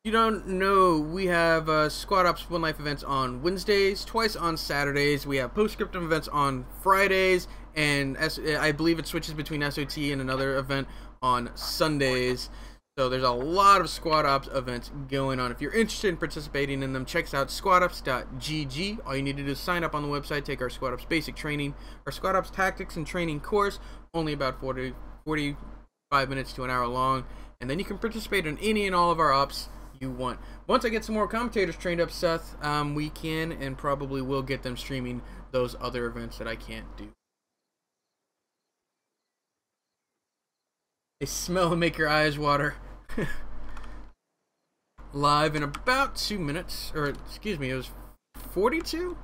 you don't know, we have Squad Ops One Life events on Wednesdays, twice on Saturdays. We have Postscriptum events on Fridays, and I believe it switches between SOT and another event on Sundays. So there's a lot of Squad Ops events going on. If you're interested in participating in them, check us out, squadops.gg. All you need to do is sign up on the website, take our Squad Ops basic training, our Squad Ops tactics and training course, only about 45 minutes to an hour long, and then you can participate in any and all of our ops you want. Once I get some more commentators trained up, Seth, we can and probably will get them streaming those other events that I can't do. They smell and make your eyes water. Live in about 2 minutes, or excuse me, it was 42?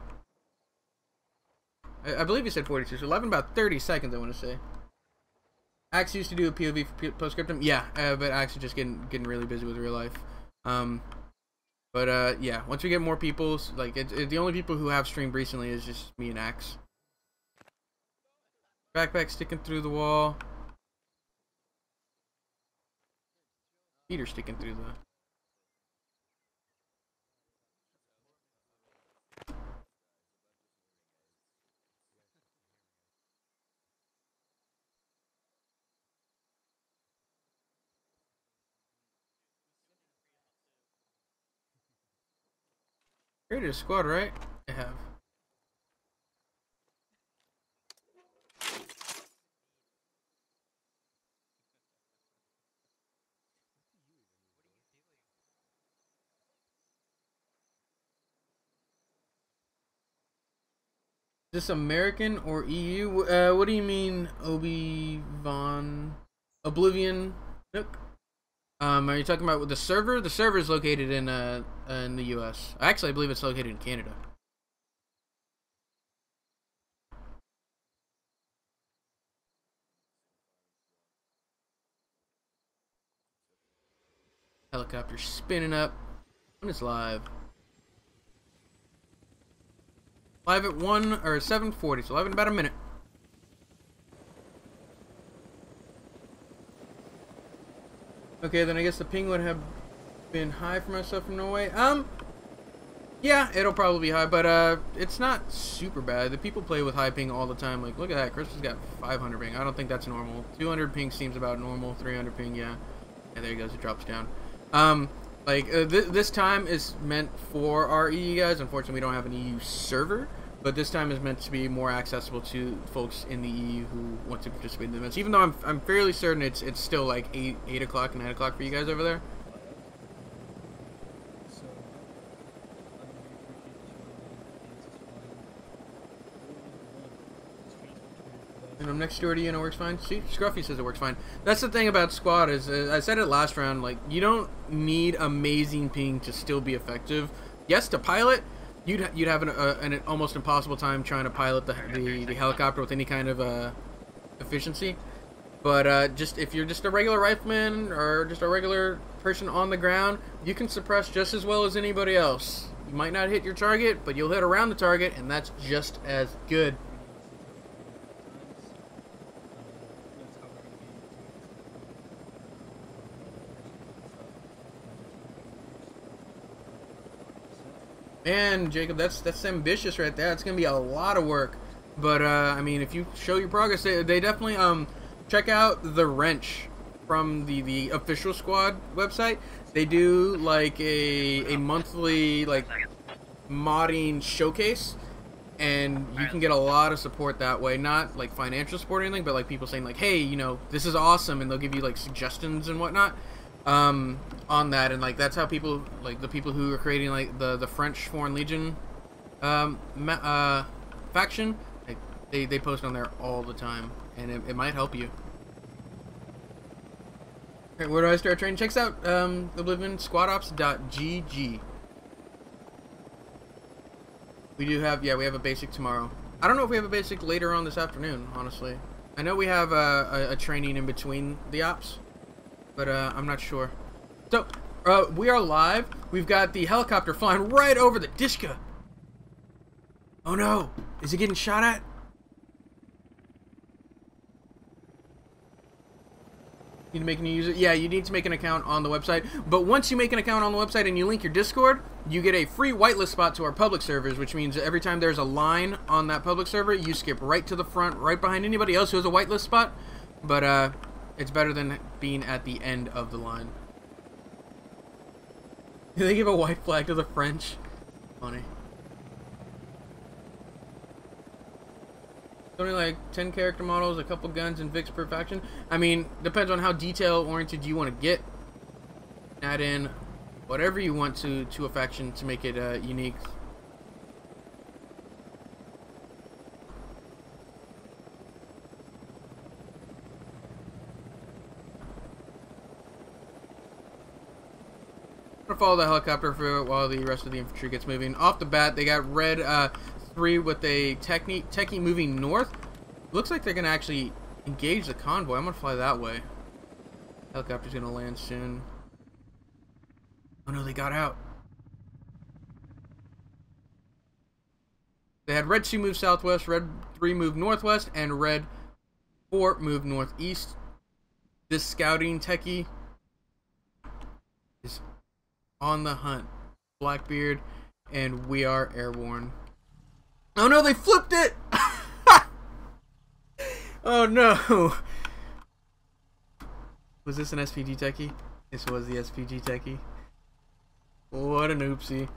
I believe you said 42, so live in about 30 seconds, I want to say. Axe used to do a POV for Postscriptum, yeah, but Axe is just getting really busy with real life. Yeah, once we get more people, like the only people who have streamed recently is just me and Axe. Backpack sticking through the wall. Peter sticking through the... Created a squad, right? I have. Is this American or EU? What do you mean, Obi-Wan? Oblivion? Nope. Are you talking about the server? The server is located in the U.S. Actually, I believe it's located in Canada. Helicopter spinning up. When it's live. Live at 7:40, so live in about a minute. Okay, then I guess the ping would have been high for myself from Norway. Yeah, it'll probably be high, but it's not super bad. The people play with high ping all the time. Like, look at that, Chris has got 500 ping. I don't think that's normal. 200 ping seems about normal. 300 ping, yeah. And there he goes, it drops down. This time is meant for our EU guys. Unfortunately, we don't have an EU server, but this time is meant to be more accessible to folks in the EU who want to participate in the events. Even though I'm fairly certain it's still like 8 o'clock and 9 o'clock for you guys over there. And I'm next door to you and it works fine. See, Scruffy says it works fine. That's the thing about squad is, I said it last round, like, you don't need amazing ping to still be effective. Yes, to pilot, you'd have an almost impossible time trying to pilot the helicopter with any kind of efficiency. But just if you're just a regular rifleman or just a regular person on the ground, you can suppress just as well as anybody else. You might not hit your target, but you'll hit around the target, and that's just as good. Man, Jacob, that's ambitious right there. It's gonna be a lot of work, but I mean, if you show your progress, they definitely check out the wrench from the official squad website. They do like a monthly like modding showcase, and you can get a lot of support that way. Not like financial support or anything, but like people saying like, hey, you know, this is awesome, and they'll give you like suggestions and whatnot. On that, and like that's how people, like the people who are creating like the French Foreign Legion faction, like, they post on there all the time, and it might help you. Okay, where do I start training? Checks out Oblivion squadops.gg. We do have, yeah, we have a basic tomorrow. I don't know if we have a basic later on this afternoon, honestly. I know we have a training in between the ops, but I'm not sure. So, we are live. We've got the helicopter flying right over the Dishka. Oh no! Is it getting shot at? Need to make a new user? Yeah, you need to make an account on the website. But once you make an account on the website and you link your Discord, you get a free whitelist spot to our public servers, which means every time there's a line on that public server, you skip right to the front, right behind anybody else who has a whitelist spot. But it's better than being at the end of the line. Did they give a white flag to the French? Funny. Only like 10 character models, a couple guns, and Vicks per faction. I mean, depends on how detail oriented you want to get. Add in whatever you want to a faction to make it unique. Follow the helicopter for while the rest of the infantry gets moving. Off the bat, they got red 3 with a techie moving north. Looks like they're gonna actually engage the convoy. I'm gonna fly that way. Helicopter's gonna land soon. Oh no, they got out. They had red 2 move southwest, red 3 move northwest, and red 4 move northeast. This scouting techie is on the hunt. Blackbeard, and we are airborne. Oh no, they flipped it! Oh no! Was this an SPG techie? This was the SPG techie. What an oopsie.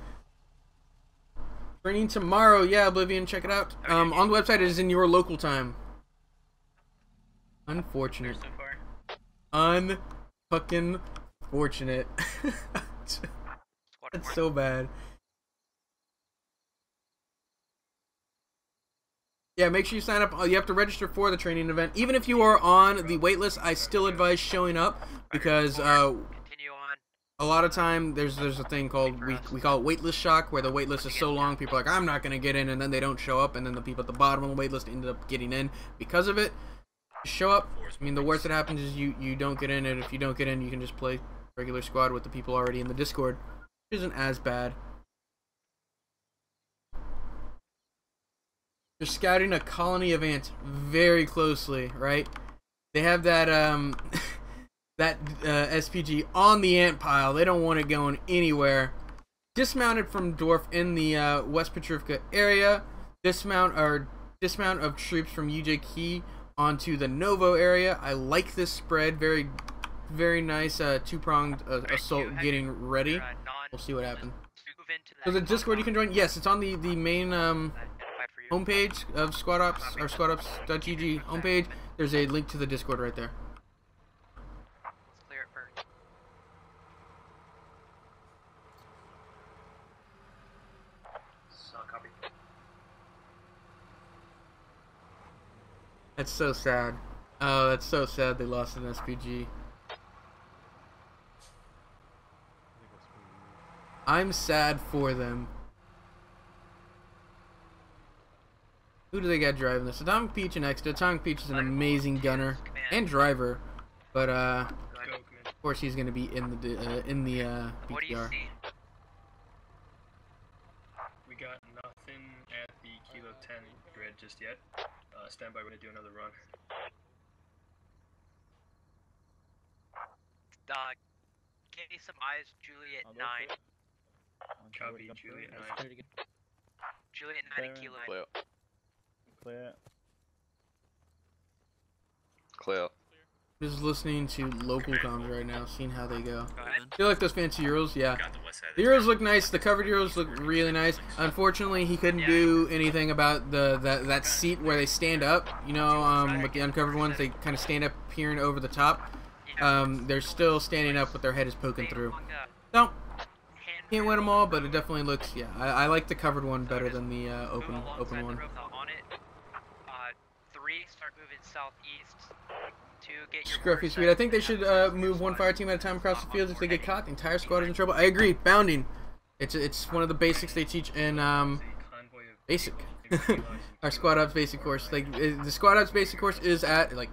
Training tomorrow, yeah, Oblivion, check it out. On the website, it is in your local time. Unfortunate. Unfucking fortunate. That's so bad. Yeah, make sure you sign up. You have to register for the training event. Even if you are on the waitlist, I still advise showing up because a lot of time there's a thing called we call it waitlist shock, where the waitlist is so long, people are like, I'm not gonna get in, and then they don't show up, and then the people at the bottom of the waitlist end up getting in because of it. Show up. I mean, the worst that happens is you don't get in, and if you don't get in, you can just play regular squad with the people already in the Discord. Isn't as bad. They're scouting a colony of ants very closely, right? They have that that SPG on the ant pile. They don't want it going anywhere. Dismounted from Dwarf in the West Petrovka area. Dismount of troops from UJ Key onto the Novo area. I like this spread. Very, very nice two-pronged assault getting ready. We'll see what happens. So the Discord you can join. Yes, it's on the main homepage of Squad Ops or SquadOps.gg homepage. There's a link to the Discord right there. Clear it first. Copy. That's so sad. Oh, that's so sad they lost an SPG. I'm sad for them. Who do they got driving this? Atomic Peach and Extra. Atomic Peach is an amazing gunner and driver, but of course he's gonna be in the BTR. We got nothing at the Kilo 10 grid just yet. Stand by, we're gonna do another run. Give me some eyes, Juliet 9. Copy, Juliet 9. Juliet 9 and Kilo 9. Clear. Clear. Just listening to local comms right now, seeing how they go. Feel like those fancy Euros, yeah. The Euros look nice. The covered Euros look really nice. Unfortunately, he couldn't do anything about that seat where they stand up. You know, with the uncovered ones, they kind of stand up, peering over the top. They're still standing up with their head is poking through. No, can't win them all, but it definitely looks. Yeah, I like the covered one better than the open one. Start moving southeast to get your Scruffy sweet. I think they should move one fire team at a time across the field. If they get caught, the entire squad is in trouble. I agree. Bounding. It's one of the basics they teach in basic. Our squad ops basic course. Like the squad ops basic course is at like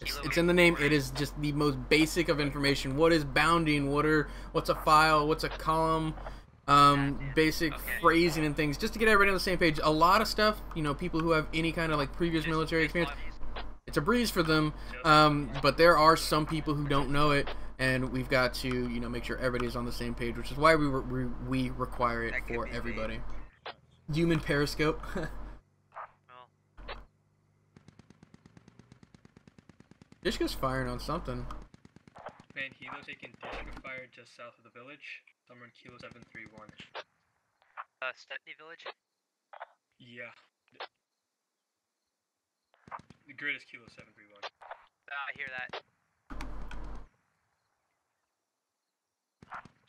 it's in the name. It is just the most basic of information. What is bounding? What's a file? What's a column? Basic phrasing and things, just to get everybody on the same page. A lot of stuff, you know, people who have any kind of like previous military experience, it's a breeze for them, but there are some people who don't know it, and we've got to, you know, make sure everybody's on the same page, which is why we require it for everybody. Human periscope. Dishka's firing on something. Man, Hilo taking Dishka fire just south of the village. Somewhere in Kilo 731. Stepney Village? Yeah. The grid is Kilo 731. I hear that.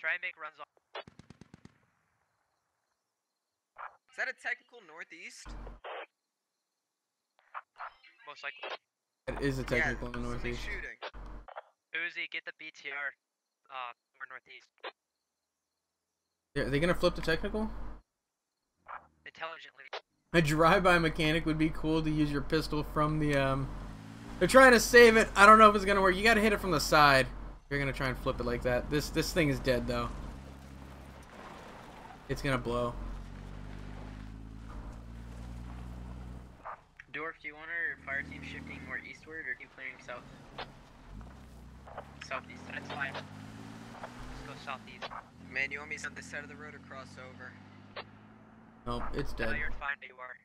Try and make runs on. Is that a technical northeast? Most likely. It is a technical in the northeast. Shooting. Uzi, get the BTR or northeast. Yeah, are they gonna flip the technical? Intelligently. A drive-by mechanic would be cool to use your pistol from the They're trying to save it. I don't know if it's gonna work. You gotta hit it from the side. You're gonna try and flip it like that. This thing is dead though. It's gonna blow. Dwarf, do you want our fire team shifting more eastward or keep clearing south? Southeast. That's fine. Let's go southeast. Man, you want me on this side of the road or cross over? Nope, it's dead. No, you're fine where you are.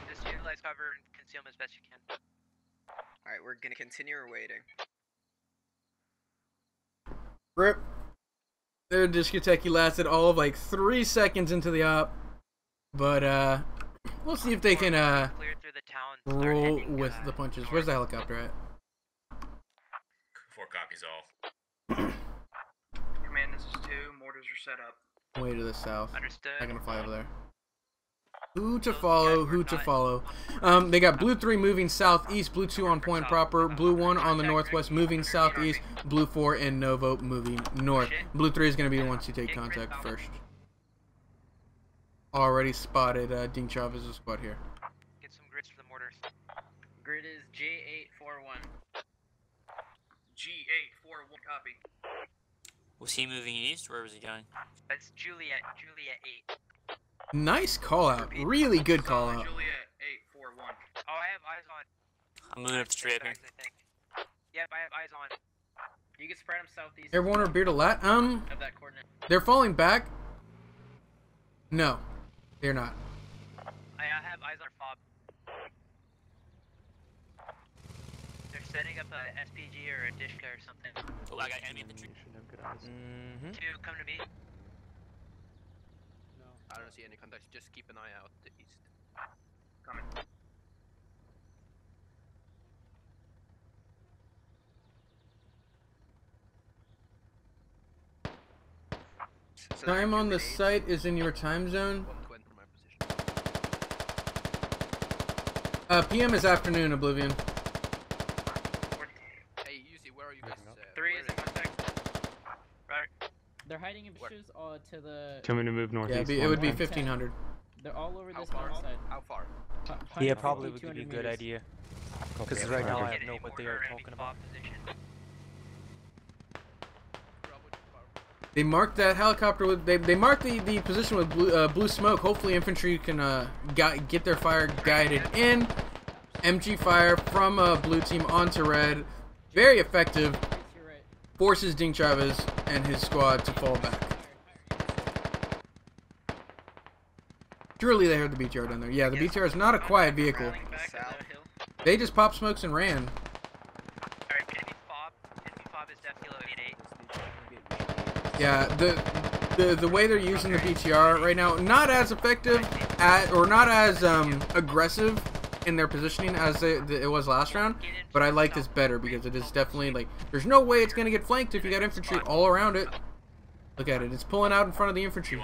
Just utilize cover and conceal them as best you can. Alright, we're gonna continue our waiting. Rip. Their discotheque lasted all of like 3 seconds into the op. But we'll see if they can roll with the punches. Where's the helicopter at? 4 copies all. Command, this is 2. Mortars are set up. Way to the south. Understood. Not gonna fly over there. Who to follow? Who to follow? They got Blue 3 moving southeast, Blue 2 on point proper, Blue 1 on the northwest moving southeast, Blue 4 and Novo moving north. Blue 3 is gonna be the ones who take contact first. Already spotted Ding Chavez's squad here. Get some grids for the mortars. Grid is J841. G841, copy. Was he moving east? Where was he going? That's Juliet 8. Nice call out. Really good call out. Juliet 841. Oh, I have eyes on. I'm moving up the tree up here. Yep, I have eyes on. You can spread them southeast. Airborne or beard a lat? Of that coordinate. They're falling back. No, they're not. I have eyes on fob. They're setting up a SPG or a Dishka or something. Oh, I got enemy in the tree. Two, come to me. No, I don't see any contacts. Just keep an eye out to the east. Coming. Time on the site is in your time zone. PM is afternoon, Oblivion. Hey, Yuzi, where are you guys? Three is in contact. Right. They're hiding in bushes to the. Coming to move northeast. Yeah, it would be 1500. They're all over this mountainside. How far? Yeah, probably would be a 200 good meters. idea. Because right now I have no what they are talking about. They marked that helicopter with. They marked the position with blue smoke. Hopefully, infantry can get their fire guided in. MG fire from blue team onto red. Very effective. Forces Ding Chavez and his squad to fall back. Surely they heard the BTR down there. Yeah, the BTR is not a quiet vehicle. They just popped smokes and ran. Alright, enemy fob is definitely low 8. Yeah, the way they're using the BTR right now, not as effective or not as aggressive in their positioning as it was last round, but I like this better because it is definitely like there's no way it's gonna get flanked if you got infantry all around it. Look at it, it's pulling out in front of the infantry.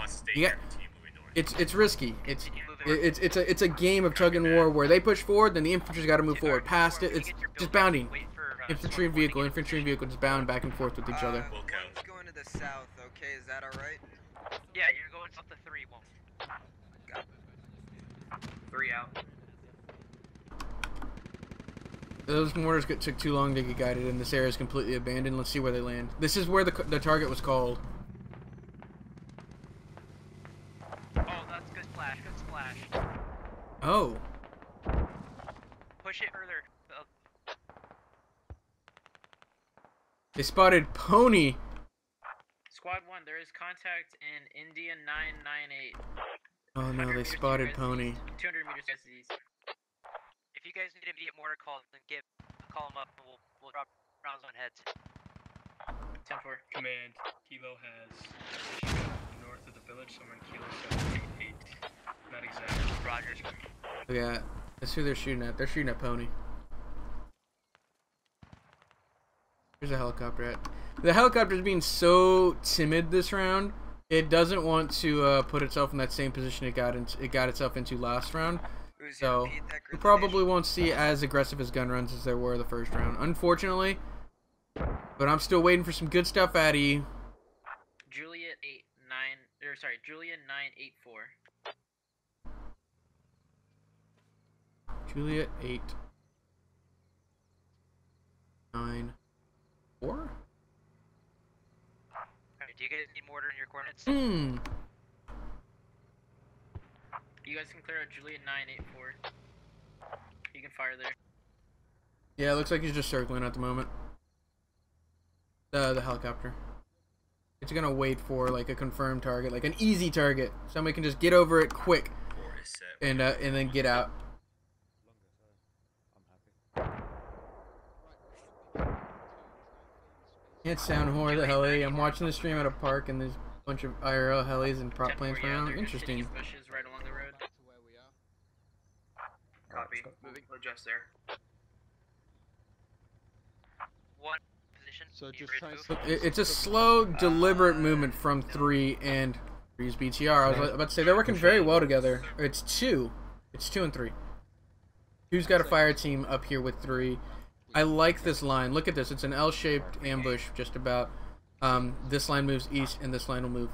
It's risky. It's a game of tug and war where they push forward, then the infantry's got to move forward past it. It's just bounding. Infantry and vehicle just bound back and forth with each other. One's going to the south, okay? Is that alright? Yeah, you're going up to 3. Got it. 3 out. Those mortars took too long to get guided, and this area is completely abandoned. Let's see where they land. This is where the target was called. Oh, that's good splash. Good splash. Oh. Push it further. They spotted Pony. Squad 1, there is contact in India 998. Oh no, they spotted Pony. 200 meters east. If you guys need immediate mortar calls, then call them up and we'll drop rounds on heads. 10-4. Command, Kilo has north of the village, somewhere in Kilo 788. Not exactly. Roger. Look at that. That's who they're shooting at. They're shooting at Pony. Where's the helicopter at? The helicopter's being so timid this round. It doesn't want to put itself in that same position it got itself into last round. So we probably won't see as aggressive as gun runs as there were the first round, unfortunately. But I'm still waiting for some good stuff out of you. Juliet 984. Juliet 894. Alright, do you guys need mortar in your coordinates? You guys can clear out Juliet 984. You can fire there. Yeah, it looks like he's just circling at the moment. The helicopter. It's gonna wait for like a confirmed target, like an easy target. Somebody can just get over it quick, and then get out. Can't sound whore the heli. I'm watching the stream at a park, and there's a bunch of IRL helis and prop planes around. Interesting. Bushes right along the road. Copy. Moving. We'll adjust there. One position. So just try. It's a slow, deliberate movement from 3 and 3's BTR. I was about to say they're working very well together. It's 2. It's 2 and 3. 2's got a fire team up here with 3. I like this line. Look at this. It's an L-shaped ambush, just about. This line moves east, and this line will move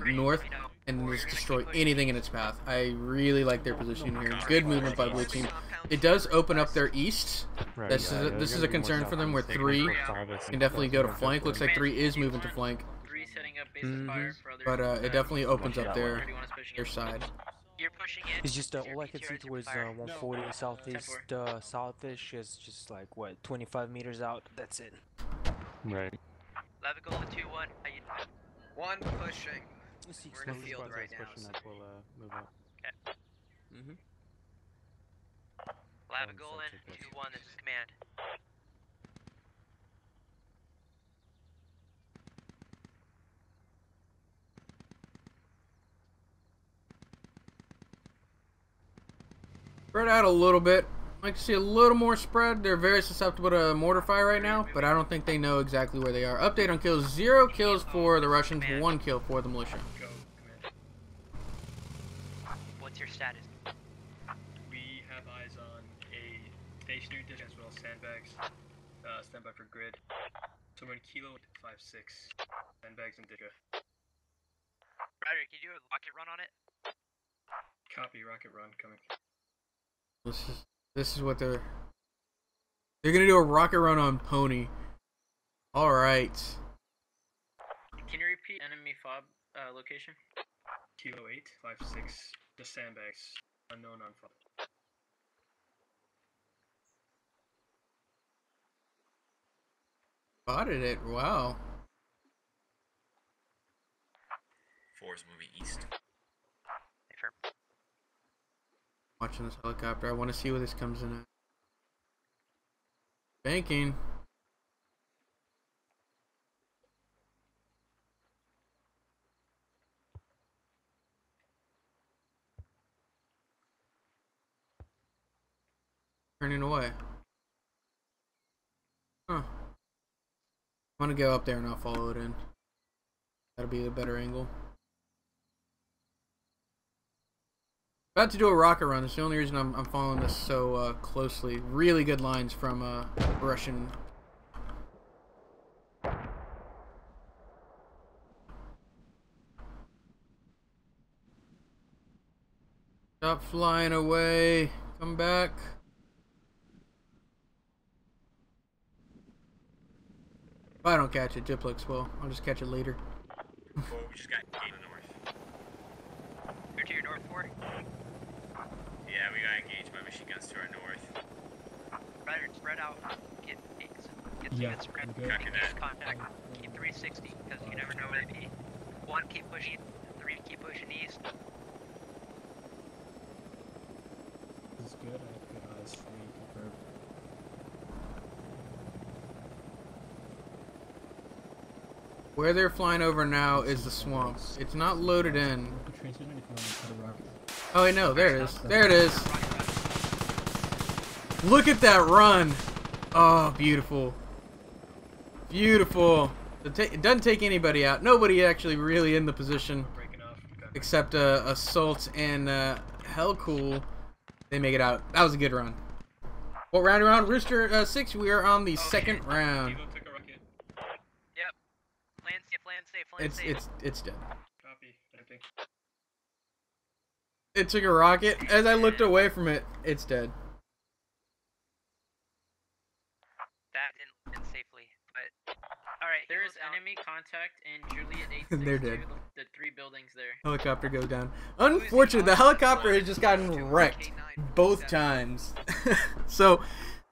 north, and then just destroy anything in its path. I really like their positioning here. Good movement by blue team. It does open up their east. This is a concern for them, where 3 can definitely go to flank. Looks like 3 is moving to flank. 3 setting up base of fire for other. But it definitely opens up their side. You're pushing in. It's just all I can see towards 140 southeast southish is just like what 25 meters out. That's it. Right. Lavigal to 2-1. How you doing? One pushing. We're in a field right now. Pushing up, we'll move up. Okay. Mm-hmm. Lavigal and 2-1. This is command. Spread out a little bit. I'd like to see a little more spread. They're very susceptible to mortar fire right now, but I don't think they know exactly where they are. Update on kills: 0 kills for the Russians, 1 kill for the militia. What's your status? We have eyes on a stationary dish as well as sandbags. Stand by for grid. So we're in Kilo 5-6. Sandbags and Didra. Ryder, can you do a rocket run on it? Copy, rocket run coming. This is what they're gonna do, a rocket run on Pony. All right. Can you repeat enemy fob location? Kilo 8-5-6. The sandbags. Unknown on fob. Spotted it. Wow. 4 is moving east. Watching this helicopter. I want to see where this comes in at. Banking. Turning away. Huh. I'm gonna go up there and I'll follow it in. That'll be a better angle. About to do a rocket run. That's the only reason I'm following this so closely. Really good lines from Russian. Stop flying away. Come back. If I don't catch it, Diplex will. I'll just catch it later. Well, we just got engaged north. You're to your north 4? Yeah, we got engaged by machine guns to our north. Ryder, spread out. Get some good spread. Good. Copy that. Contact. Keep 360, because you never know where they be. 1, keep pushing. 3, keep pushing east. This is good. I have good eyes for you. Confirmed. Where they're flying over now is the swamps. It's not loaded in. Oh wait, no, there it is. There it is. Look at that run. Oh, beautiful. Beautiful. It doesn't take anybody out. Nobody actually really in the position. Except Assault and Hellcool. They make it out. That was a good run. What round are we on? Rooster 6, we are on the second round. It's dead. Copy. Editing. It took a rocket. As I looked away from it, it's dead. That didn't safely, but alright, There is enemy contact in Juliet 862, They're dead. the 3 buildings there. Helicopter goes down. Unfortunately, the helicopter has just gotten wrecked both times. So,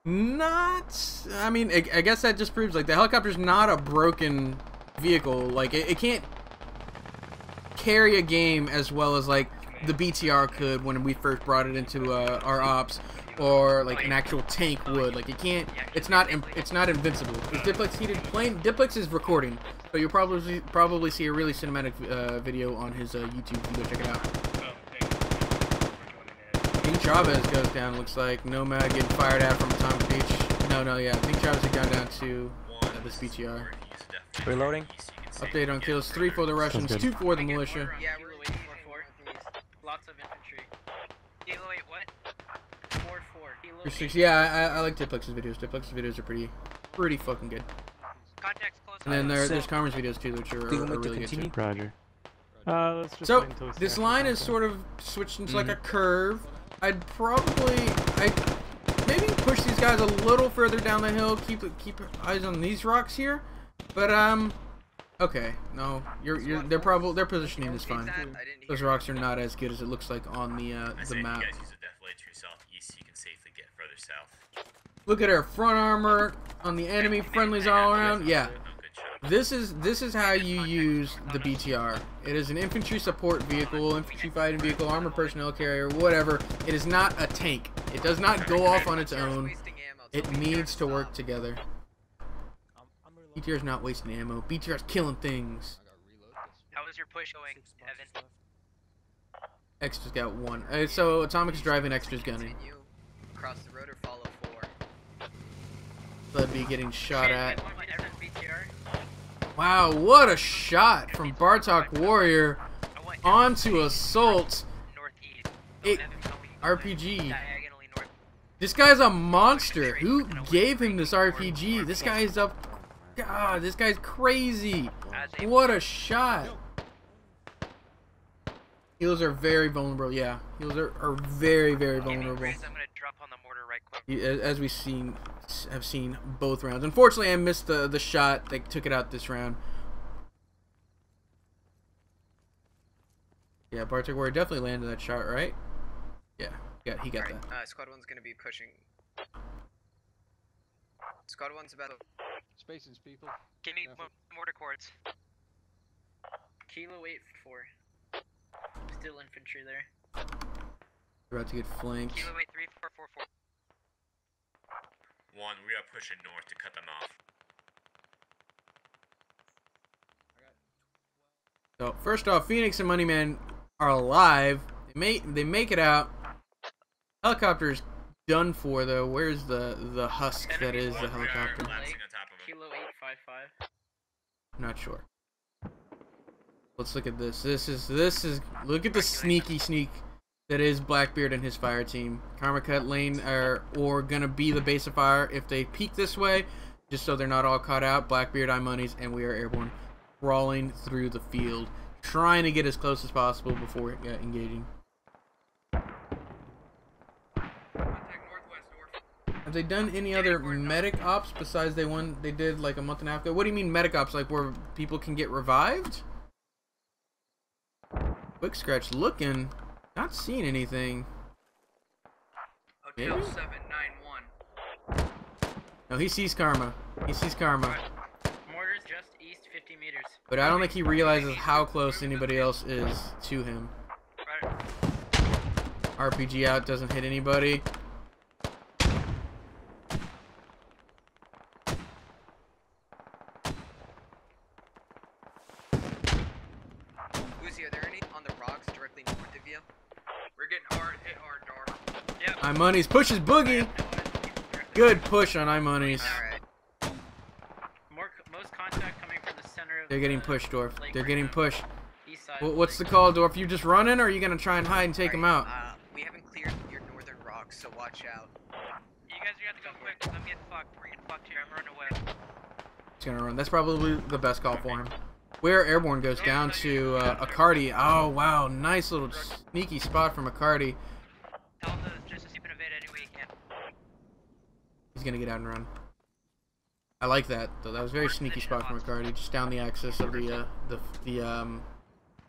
not... I mean, I guess that just proves, like, the helicopter's not a broken vehicle. Like, it can't carry a game as well as, like, the BTR could when we first brought it into our ops, or like an actual tank would. Like, it can't. It's not invincible. Is Diplex heated plane? Diplex is recording, but you'll probably see a really cinematic video on his YouTube. You can go check it out. King Chavez goes down. Looks like Nomad getting fired at from Atomic Beach. No, yeah. King Chavez has gone down to this BTR. Reloading. Update on kills: 3 for the Russians, 2 for the militia. Yeah, we're waiting for 4. Lots of infantry. Kilo 8, what? 4-4. Kilo 8. Yeah, I like Diplex's videos. Diplex's videos are pretty fucking good. Contacts close. And then there's Karma's videos too, which are really good too. Roger. Let's just So this line is sort of switched into like a curve. I'd maybe push these guys a little further down the hill. Keep eyes on these rocks here, but Okay, no, their positioning is fine. Those rocks are not as good as it looks like on the I say map. if you guys use a deflate to your southeast, you can safely get further south. Look at our front armor on the enemy, friendlies all around. Yeah, this is how you use the BTR. It is an infantry support vehicle, infantry fighting vehicle, armored personnel carrier, whatever. It is not a tank. It does not go off on its own. It needs to work together. BTR's not wasting ammo. BTR's killing things. How was your push going, Evan? Extra's got one. So Atomic's driving, Extra's gunning. Cross the road or follow 4. That'd be getting shot at. Wow, what a shot from Bartok Warrior onto Assault. RPG. This guy's a monster. Who gave him this RPG? This guy is up. God, this guy's crazy. What a shot. Heals are very vulnerable. Yeah, heals are very, very vulnerable. As we've seen, have seen both rounds. Unfortunately, I missed the shot. They took it out this round. Yeah, Bartok Warrior definitely landed that shot, right? Yeah, he got that. Squad 1's gonna be pushing. Squad 1's about Spaces, people. Give me mortar cords. Kilo 8-4. Still infantry there. We're about to get flanked. Kilo 8-3-4-4-4. 1, we are pushing north to cut them off. So first off, Phoenix and Moneyman are alive. They make it out. Helicopter's done for though. Where's the husk that is the helicopter? Kilo 8-5-5. Not sure. Let's look at this. This is look at the sneak that is Blackbeard and his fire team. Karma cut lane or gonna be the base of fire if they peek this way, just so they're not all caught out. Blackbeard, iMonies, and we are airborne, crawling through the field, trying to get as close as possible before engaging. Have they done any other medic ops besides they did like a month and a half ago? What do you mean medic ops? Like where people can get revived? Quick scratch looking. Not seeing anything. Hotel 791. No, he sees Karma. He sees Karma. Mortars just east 50 meters. But I don't think he realizes how close anybody else is to him. RPG out, doesn't hit anybody. Uzi, are there any on the rocks directly north of you? We're getting hit hard, north. Yep. iMonies pushes Boogie. Good push on iMonies. Most contact coming from the center of They're getting pushed, Dorf. They're getting pushed. East side. What's the call, Dorf? You just running, or are you gonna try and hide and take them out? We haven't cleared your northern rocks, so watch out. You guys are gonna have to go quick, because I'm getting fucked. We're getting fucked here. I'm running away. He's gonna run. That's probably the best call for him. Where Airborne goes down to Acardi. Oh wow, nice little sneaky spot from Acardi. Tell him to just sleep in a vid any way he can. He's gonna get out and run. I like that though. That was a very sneaky spot from Acardi, just down the axis of the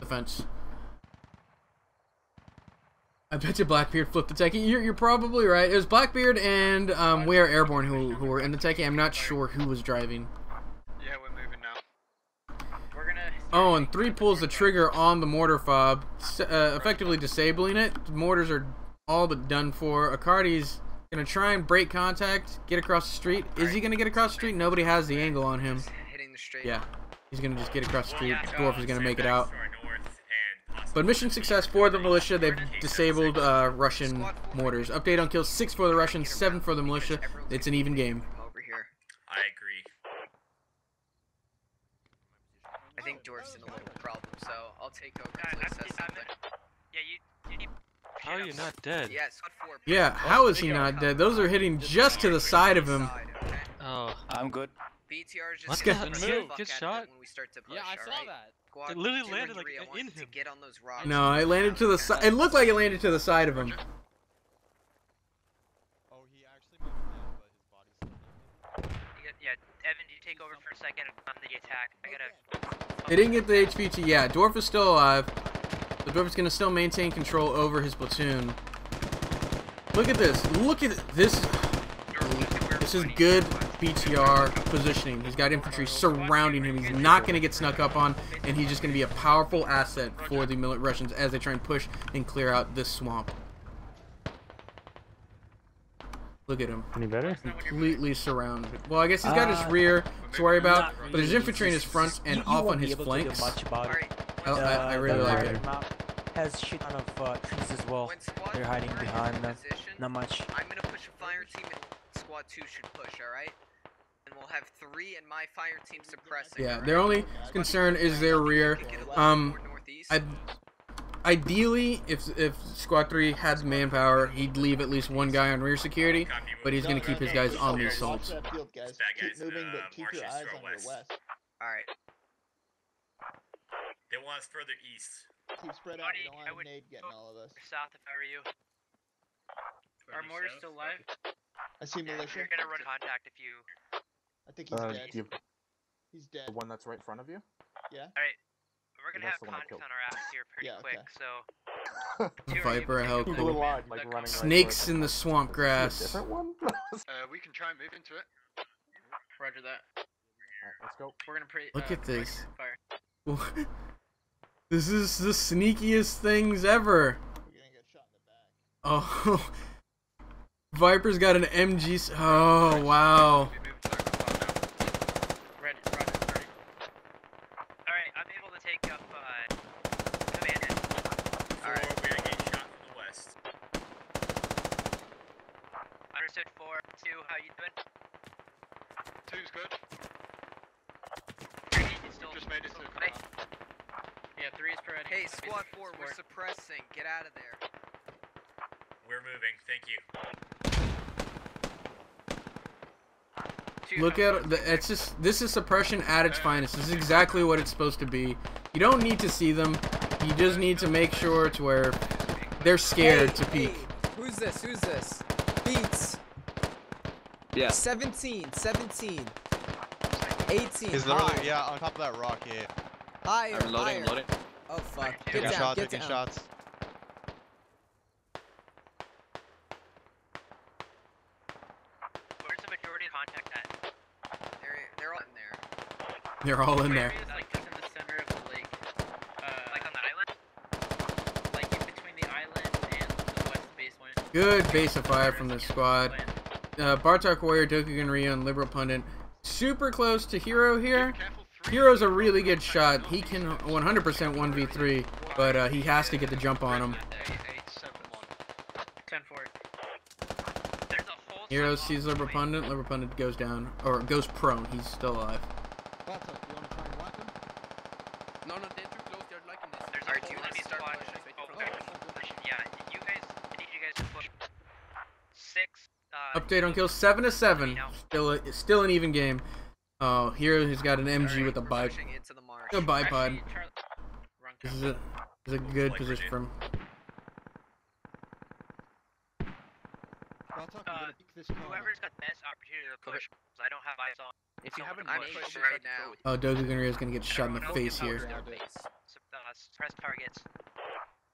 fence. I bet you Blackbeard flipped the techie. You're probably right. It was Blackbeard and We Are Airborne who were in the techie. I'm not sure who was driving. Yeah, we're moving now. We're gonna. Oh, and 3 pulls the trigger on the mortar fob, effectively disabling it. The mortars are all but done for. Acardi's gonna try and break contact, get across the street. Is he gonna get across the street? Nobody has the angle on him. Hitting the straight. Yeah, he's gonna just get across the street. Dwarf is gonna make it out. But mission success for the militia. They've disabled Russian mortars. Update on kills: 6 for the Russians, 7 for the militia. It's an even game. Over here. I agree. I think Dwarf's in a little problem, so I'll take over until he says something. Yeah, you need. How are you not dead? Yeah, squad 4. Yeah, how is he not dead? Those are hitting just to the side of him. Oh, I'm good. BTR is just Let's gonna get- press the Move, fuck get out of shot. it when we start to push, Yeah, I saw alright? that. Squad It literally 2 and landed, like, 3, I want in to him. get on those rocks. No, it landed to the side. It looked like it landed to the side of him. Yeah, Evan, do you take over for a second on the attack? I gotta. They didn't get the HVT. Yeah, Dwarf is still alive. The Dwarf is going to still maintain control over his platoon. Look at this. Look at this. This is good BTR positioning. He's got infantry surrounding him. He's not going to get snuck up on, and he's just going to be a powerful asset for the Russians as they try and push and clear out this swamp. Look at him. Any better? Completely surrounded. Well, I guess he's got his rear to worry about, but his infantry in his front and off on his flanks. I really like it. Has shit ton of trees as well. They're hiding behind them. Not much. I'm gonna push a fire team and squad 2 should push, alright? And we'll have 3 and my fire team suppressing. Yeah, their only concern is their rear. Ideally, if Squad 3 had manpower, he'd leave at least one guy on rear security, but he's going to keep his guys on the assaults. Keep moving, but keep your eyes on your west. Alright. They want us further east. Keep spread out, we don't want a nade getting all of us. South if I were you. Are mortars still alive? I see militia. You're gonna run contact if you... I think he's dead. He's dead. The one that's right in front of you? Yeah. Alright. We're gonna have contact on our ass here pretty quick, so... Viper, how cool. Snakes in the swamp grass. Different one? We can try and move into it. Roger that. Alright, let's go. We're gonna pre. Look at this. Fire. This is the sneakiest things ever. Oh, Viper's got an MG. Oh, wow. Red, Roger, 30. Alright, I'm able to take up, Commander. Alright. We're gonna get shot from the west. Understood 4, 2, how you doing? 2's good. 3, still Just made it to the okay. Yeah, 3 is per Hey, squad 4, we're suppressing. Get out of there. We're moving. Thank you. Look at it's just this is suppression at its finest. This is exactly what it's supposed to be. You don't need to see them. You just need to make sure to where they're scared to peek. Hey, who's this? Who's this? Beats. Yeah. 17. 18. He's literally, yeah, on top of that rock, yeah. Higher, I'm loading, higher. loading. Oh fuck. Taking Get down, shots, get taking down. shots. Where's the majority of contact at? They're all in there. They're all in there. Like just in the center of the lake. Like on the island? Like in between the island and the west base point. Good base of fire from the squad. Bartok Warrior, Dokugan Ryu, and Liberal Pundit. Super close to Hero here. Hero's a really good shot. He can 100% 1v3, but he has to get the jump on him. 10-4. Hero sees Liberal Pundit. Liberal Pundit goes down, or goes prone. He's still alive. No, they're too close. They're liking this. There's a whole enemy squad. Yeah, you guys, I need you guys to push 6. Update on kills 7-7. Still an even game. Oh, Hero has got an MG with a bike. A bipod. This is a good position for him. Whoever's got the best opportunity to push, because I don't have eyes on. If you haven't I'm pushed pushing right now. Oh, Dokugan Ryu is gonna get shot in the face here. Suppress targets.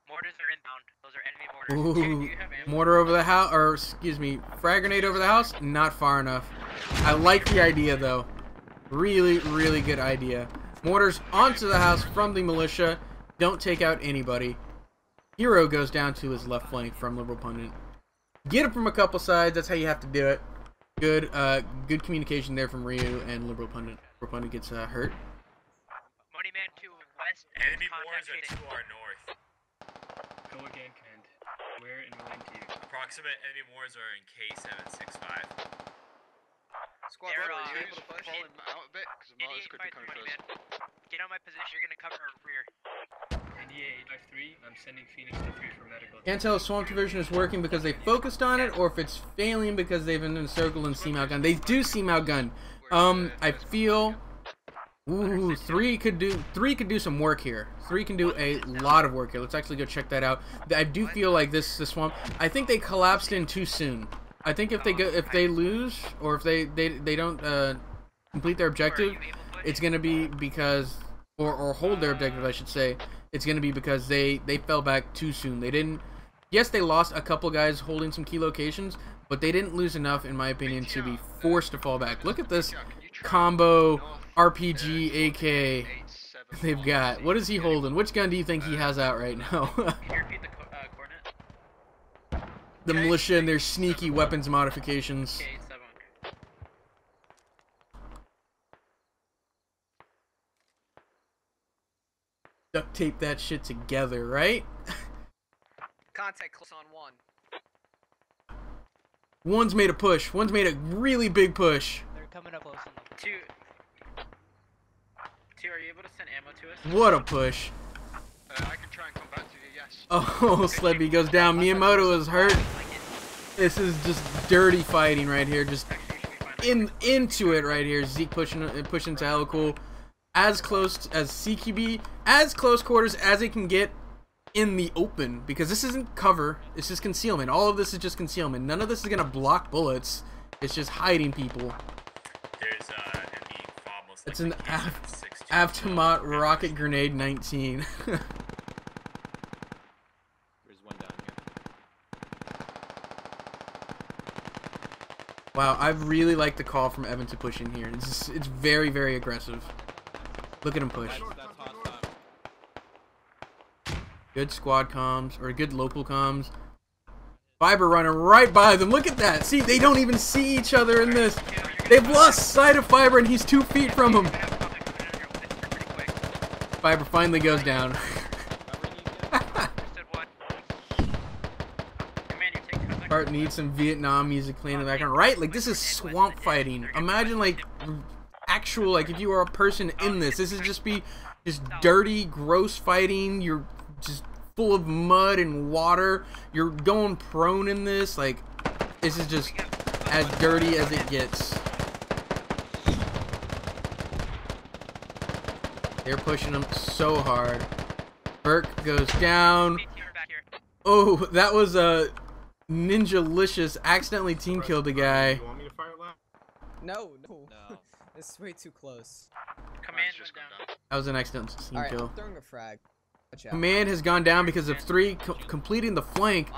Mortars are inbound. Those are enemy mortars. Ooh, mortar over the house, or excuse me, frag grenade over the house. Not far enough. I like the idea though. Really, really good idea. Mortars onto the house from the militia. Don't take out anybody. Hero goes down to his left flank from Liberal Pundit. Get him from a couple sides. That's how you have to do it. Good, good communication there from Ryu and Liberal Pundit. Liberal Pundit gets hurt. Money Man 2 west. Enemy mortars are to our north. Go again, Kent. Where in line to you? Approximate enemy mortars are in K765. Squad 4, are you able to push him out a bit? Because the mortars could be coming close. Get on my position, you're gonna cover our rear. NDA 853, I'm sending Phoenix to 3 for medical. Can't tell if Swamp Division is working because they focused on it or if it's failing because they've been encircled and seam outgunned. They do seam outgun. I feel ooh, 3 could do some work here. 3 can do a lot of work here. Let's actually go check that out. I do feel like this Swamp, I think they collapsed in too soon. I think if they lose or if they don't complete their objective, it's gonna be because, or hold their objective, I should say, it's gonna be because they fell back too soon. They didn't. Yes, they lost a couple guys holding some key locations, but they didn't lose enough, in my opinion, to be forced to fall back. Look at this combo RPG AK they've got. What is he holding? Which gun do you think he has out right now? Can you repeat the coordinate? The militia and their sneaky weapons modifications. Duct tape that shit together, right? Contact close on 1. One's made a push. One's made a really big push. They're coming up close on them. 2, are you able to send ammo to us? What a push. I can try and come back to you, yes. Oh, Sledby goes down. Miyamoto is hurt. This is just dirty fighting right here. Just into it right here. Zeke pushing to Helicool. As close as CQB, as close quarters as it can get in the open, because this isn't cover, it's just concealment. All of this is just concealment. None of this is gonna block bullets. It's just hiding people. There's enemy fob most It's an likely Avtomat rocket grenade 19. There's one down here. Wow, I really like the call from Evan to push in here. It's very, very aggressive. Look at him push. That's hostile. Good squad comms, or good local comms. Fiber running right by them. Look at that. See, they don't even see each other in this. They've lost sight of Fiber, and he's 2 feet from him. Fiber finally goes down. Bart needs some Vietnam music playing in the background. Right? Like, this is swamp fighting. Imagine, like, actual, like, if you were a person in this. This is just dirty, gross fighting. You're just full of mud and water. You're going prone in this. Like, this is just as dirty as it gets. They're pushing them so hard. Burke goes down. Oh, that was a Ninja-licious. Accidentally team killed the guy. No. It's way too close. Command went down. That was an accidental team Alright, kill. I'm throwing a frag. Watch out. Command has gone down because of 3 completing the flank.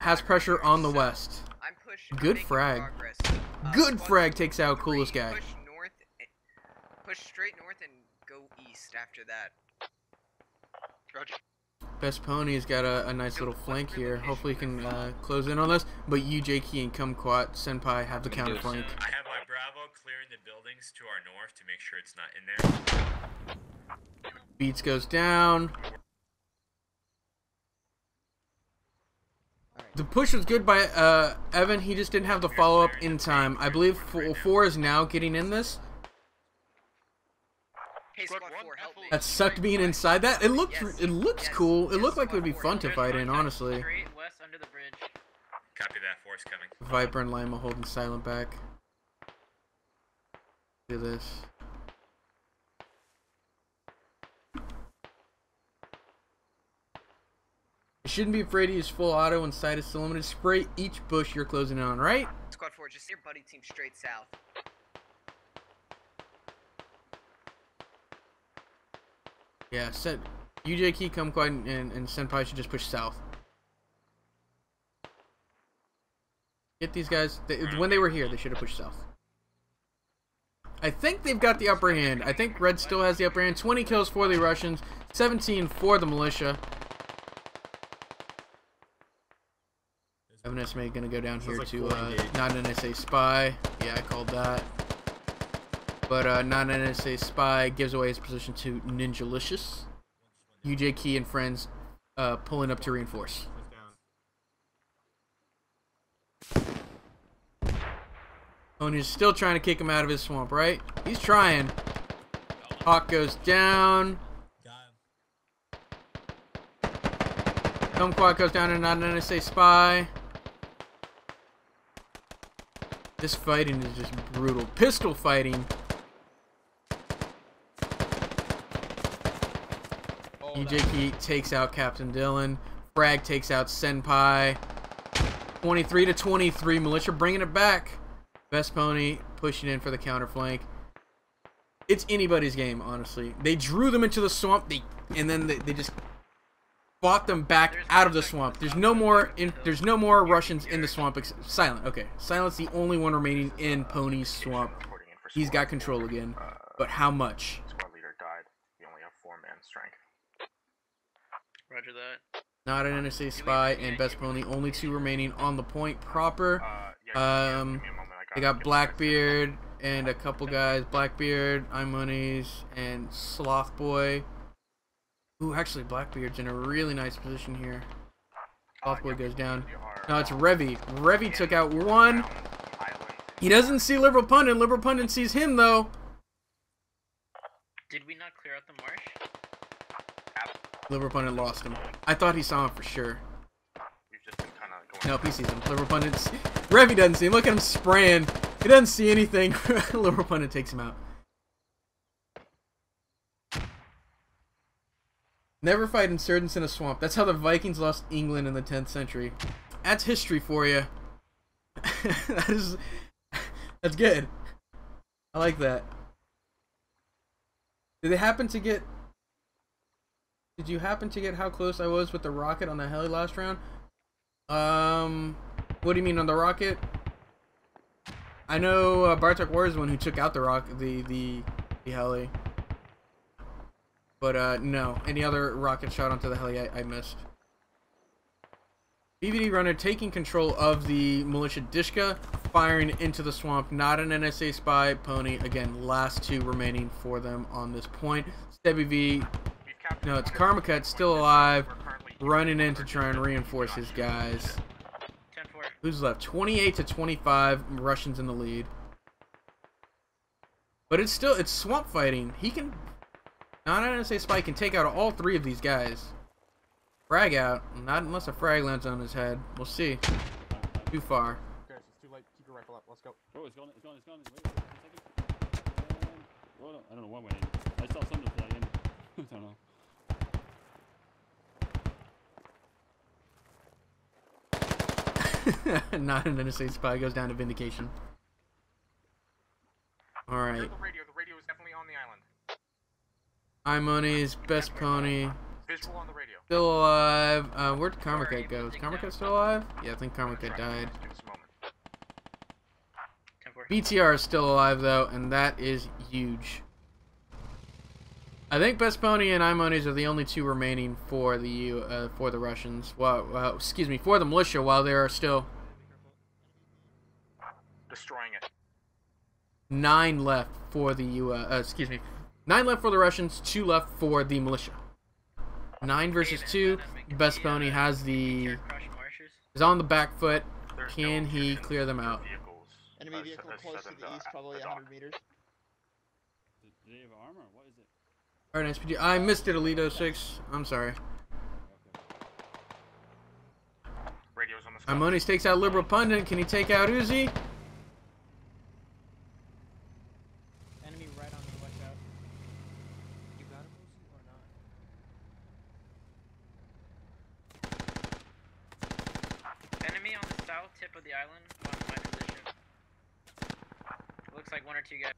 Has pressure on the west. Good frag. Good frag takes out coolest guy. Push straight north and go east after that. Roger. Best Pony's got a nice little flank here. Hopefully he can close in on this. But you, Jakey, and Kumquat Senpai have the counter flank. I have my Bravo clearing the buildings to our north to make sure it's not in there. Beats goes down. The push was good by Evan. He just didn't have the follow-up in time. I believe 4 is now getting in this. That sucked being inside that. It looks cool. It looked like it would be fun to fight in, honestly. West under the bridge. Copy that. Force coming. Viper and Lima holding silent back. Look at this. You shouldn't be afraid to use full auto when sight is still limited. Spray each bush you're closing in on, right? Squad 4, just your buddy team straight south. Yeah, UJ Key, Kumquat, and Senpai should just push south. Get these guys. When they were here, they should have pushed south. I think they've got the upper hand. I think Red still has the upper hand. 20 kills for the Russians, 17 for the militia. Evan Esme gonna go down here to not an NSA spy. Yeah, I called that. But not an NSA spy gives away his position to Ninja-licious. UJ Key and friends pulling up to reinforce. Pony's still trying to kick him out of his swamp, right? He's trying. Hawk goes down. Kumquat goes down and not an NSA spy. This fighting is just brutal. Pistol fighting. UJK takes out Captain Dylan. Frag takes out Senpai. 23-23. Militia bringing it back. Best Pony pushing in for the counter flank. It's anybody's game, honestly. They drew them into the swamp, and then they just fought them back out of the swamp. There's no more Russians in the swamp. Silent. Okay, Silent's the only one remaining in Pony's swamp. He's got control again, but how much? Squad leader died. You only have 4-man strength. Roger that. Not an NSA spy and Best Pony, only 2 remaining on the point proper. They got Blackbeard and a couple guys, Blackbeard, iMonies, and Sloth Boy. Ooh, actually, Blackbeard's in a really nice position here. Sloth Boy goes down. No, it's Revy. Revy took out 1. He doesn't see Liberal Pundit. Liberal Pundit sees him, though. Did we not clear out the marsh? Liberal Pundit lost him. I thought he saw him for sure. Nope, he sees him. Liberal Pundit's... Revy doesn't see him. Look at him spraying. He doesn't see anything. Liberal Pundit takes him out. Never fight insurgents in a swamp. That's how the Vikings lost England in the 10th century. That's history for you. That's good. I like that. Did they happen to get... Did you happen to get how close I was with the rocket on the heli last round? What do you mean on the rocket? I know Bartok War is the one who took out the the heli. But no, any other rocket shot onto the heli I missed. BVD runner taking control of the militia Dishka, firing into the swamp. Not an NSA spy. Pony again. Last 2 remaining for them on this point. Stebby V. No, it's Karmacut still alive, running in to try and reinforce his guys. Who's left? 28 to 25. Russians in the lead. But it's swamp fighting. He can. Not an NSA spy can take out all 3 of these guys. Frag out. Not unless a frag lands on his head. We'll see. Too far. Okay, it's too late. Keep your rifle up. Let's go. Oh, it's gone. It's gone. It's gone. Wait a second. Well, I don't know what went in. I saw something fly in. I don't know. Not an NSA spy goes down to Vindication. Alright. The radio is definitely on the island. iMoney's Best Pony. Visual on the radio. Still alive. Where'd Karmacut go? Is Karmacut still alive? Yeah, I think Karmacut died. BTR is still alive though, and that is huge. I think Best Pony and iMonies are the only 2 remaining for the Russians. Well, excuse me, for the militia while they are still destroying it. 9 left for the 9 left for the Russians, 2 left for the militia. 9 versus 2. Best Pony has is on the back foot. Can he clear them out? Enemy vehicle close to the east, probably 100 meters. Do they have armor? What is it? Alright, SPG. I missed it, Alito 6. I'm sorry. Radio's on the scope. iMonies takes out Liberal Pundit. Can he take out Uzi? Enemy right on me, watch out. You got him, Uzi, or not? Enemy on the south tip of the island, on my position. Looks like 1 or 2 guys.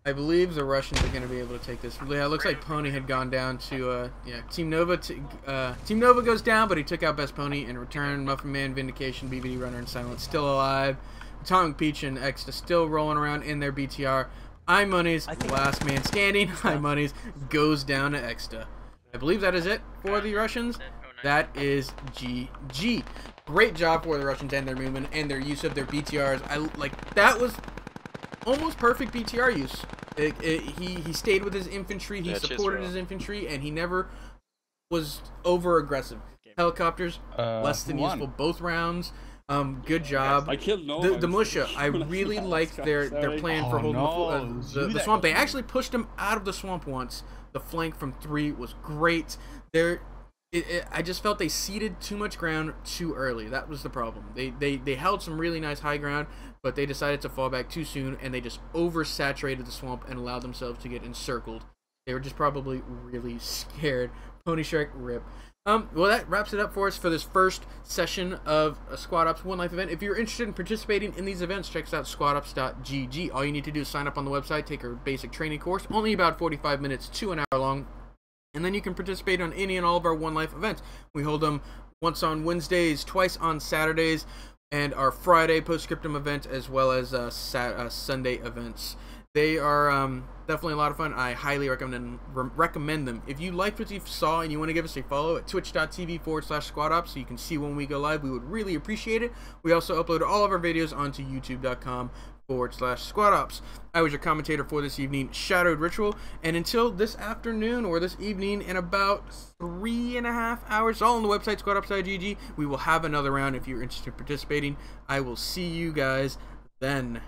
I believe the Russians are going to be able to take this. Yeah, it looks like Pony had gone down to, yeah, Team Nova. Team Nova goes down, but he took out Best Pony in return. Muffin Man, Vindication, BBD Runner, and Silence still alive. Atomic Peach and Exta still rolling around in their BTR. iMoney's last man standing. iMoney's goes down to Exta. I believe that is it for the Russians. That is GG. Great job for the Russians and their movement and their use of their BTRs. That was almost perfect BTR use. He stayed with his infantry, he supported his infantry, and he never was over aggressive. Helicopters, less than useful both rounds. Good job. I killed Nova. The militia, I really liked their plan for holding the swamp. They actually pushed him out of the swamp once. The flank from 3 was great. I just felt they ceded too much ground too early. That was the problem. They held some really nice high ground, but they decided to fall back too soon, and they just oversaturated the swamp and allowed themselves to get encircled. They were just probably really scared. Pony Shrek, rip. Well, that wraps it up for us for this first session of a Squad Ops One Life event. If you're interested in participating in these events, check us out squadops.gg. All you need to do is sign up on the website, take our basic training course, only about 45 minutes to an hour long, and then you can participate on any and all of our One Life events. We hold them once on Wednesdays, twice on Saturdays, and our Friday postscriptum event, as well as Sunday events. They are definitely a lot of fun. I highly recommend them. If you liked what you saw and you want to give us a follow at twitch.tv/squadops so you can see when we go live, we would really appreciate it. We also upload all of our videos onto youtube.com/squadops. I was your commentator for this evening, ShadowedRitual, and until this afternoon or this evening in about 3.5 hours, all on the website squadops.gg, we will have another round if you're interested in participating. I will see you guys then.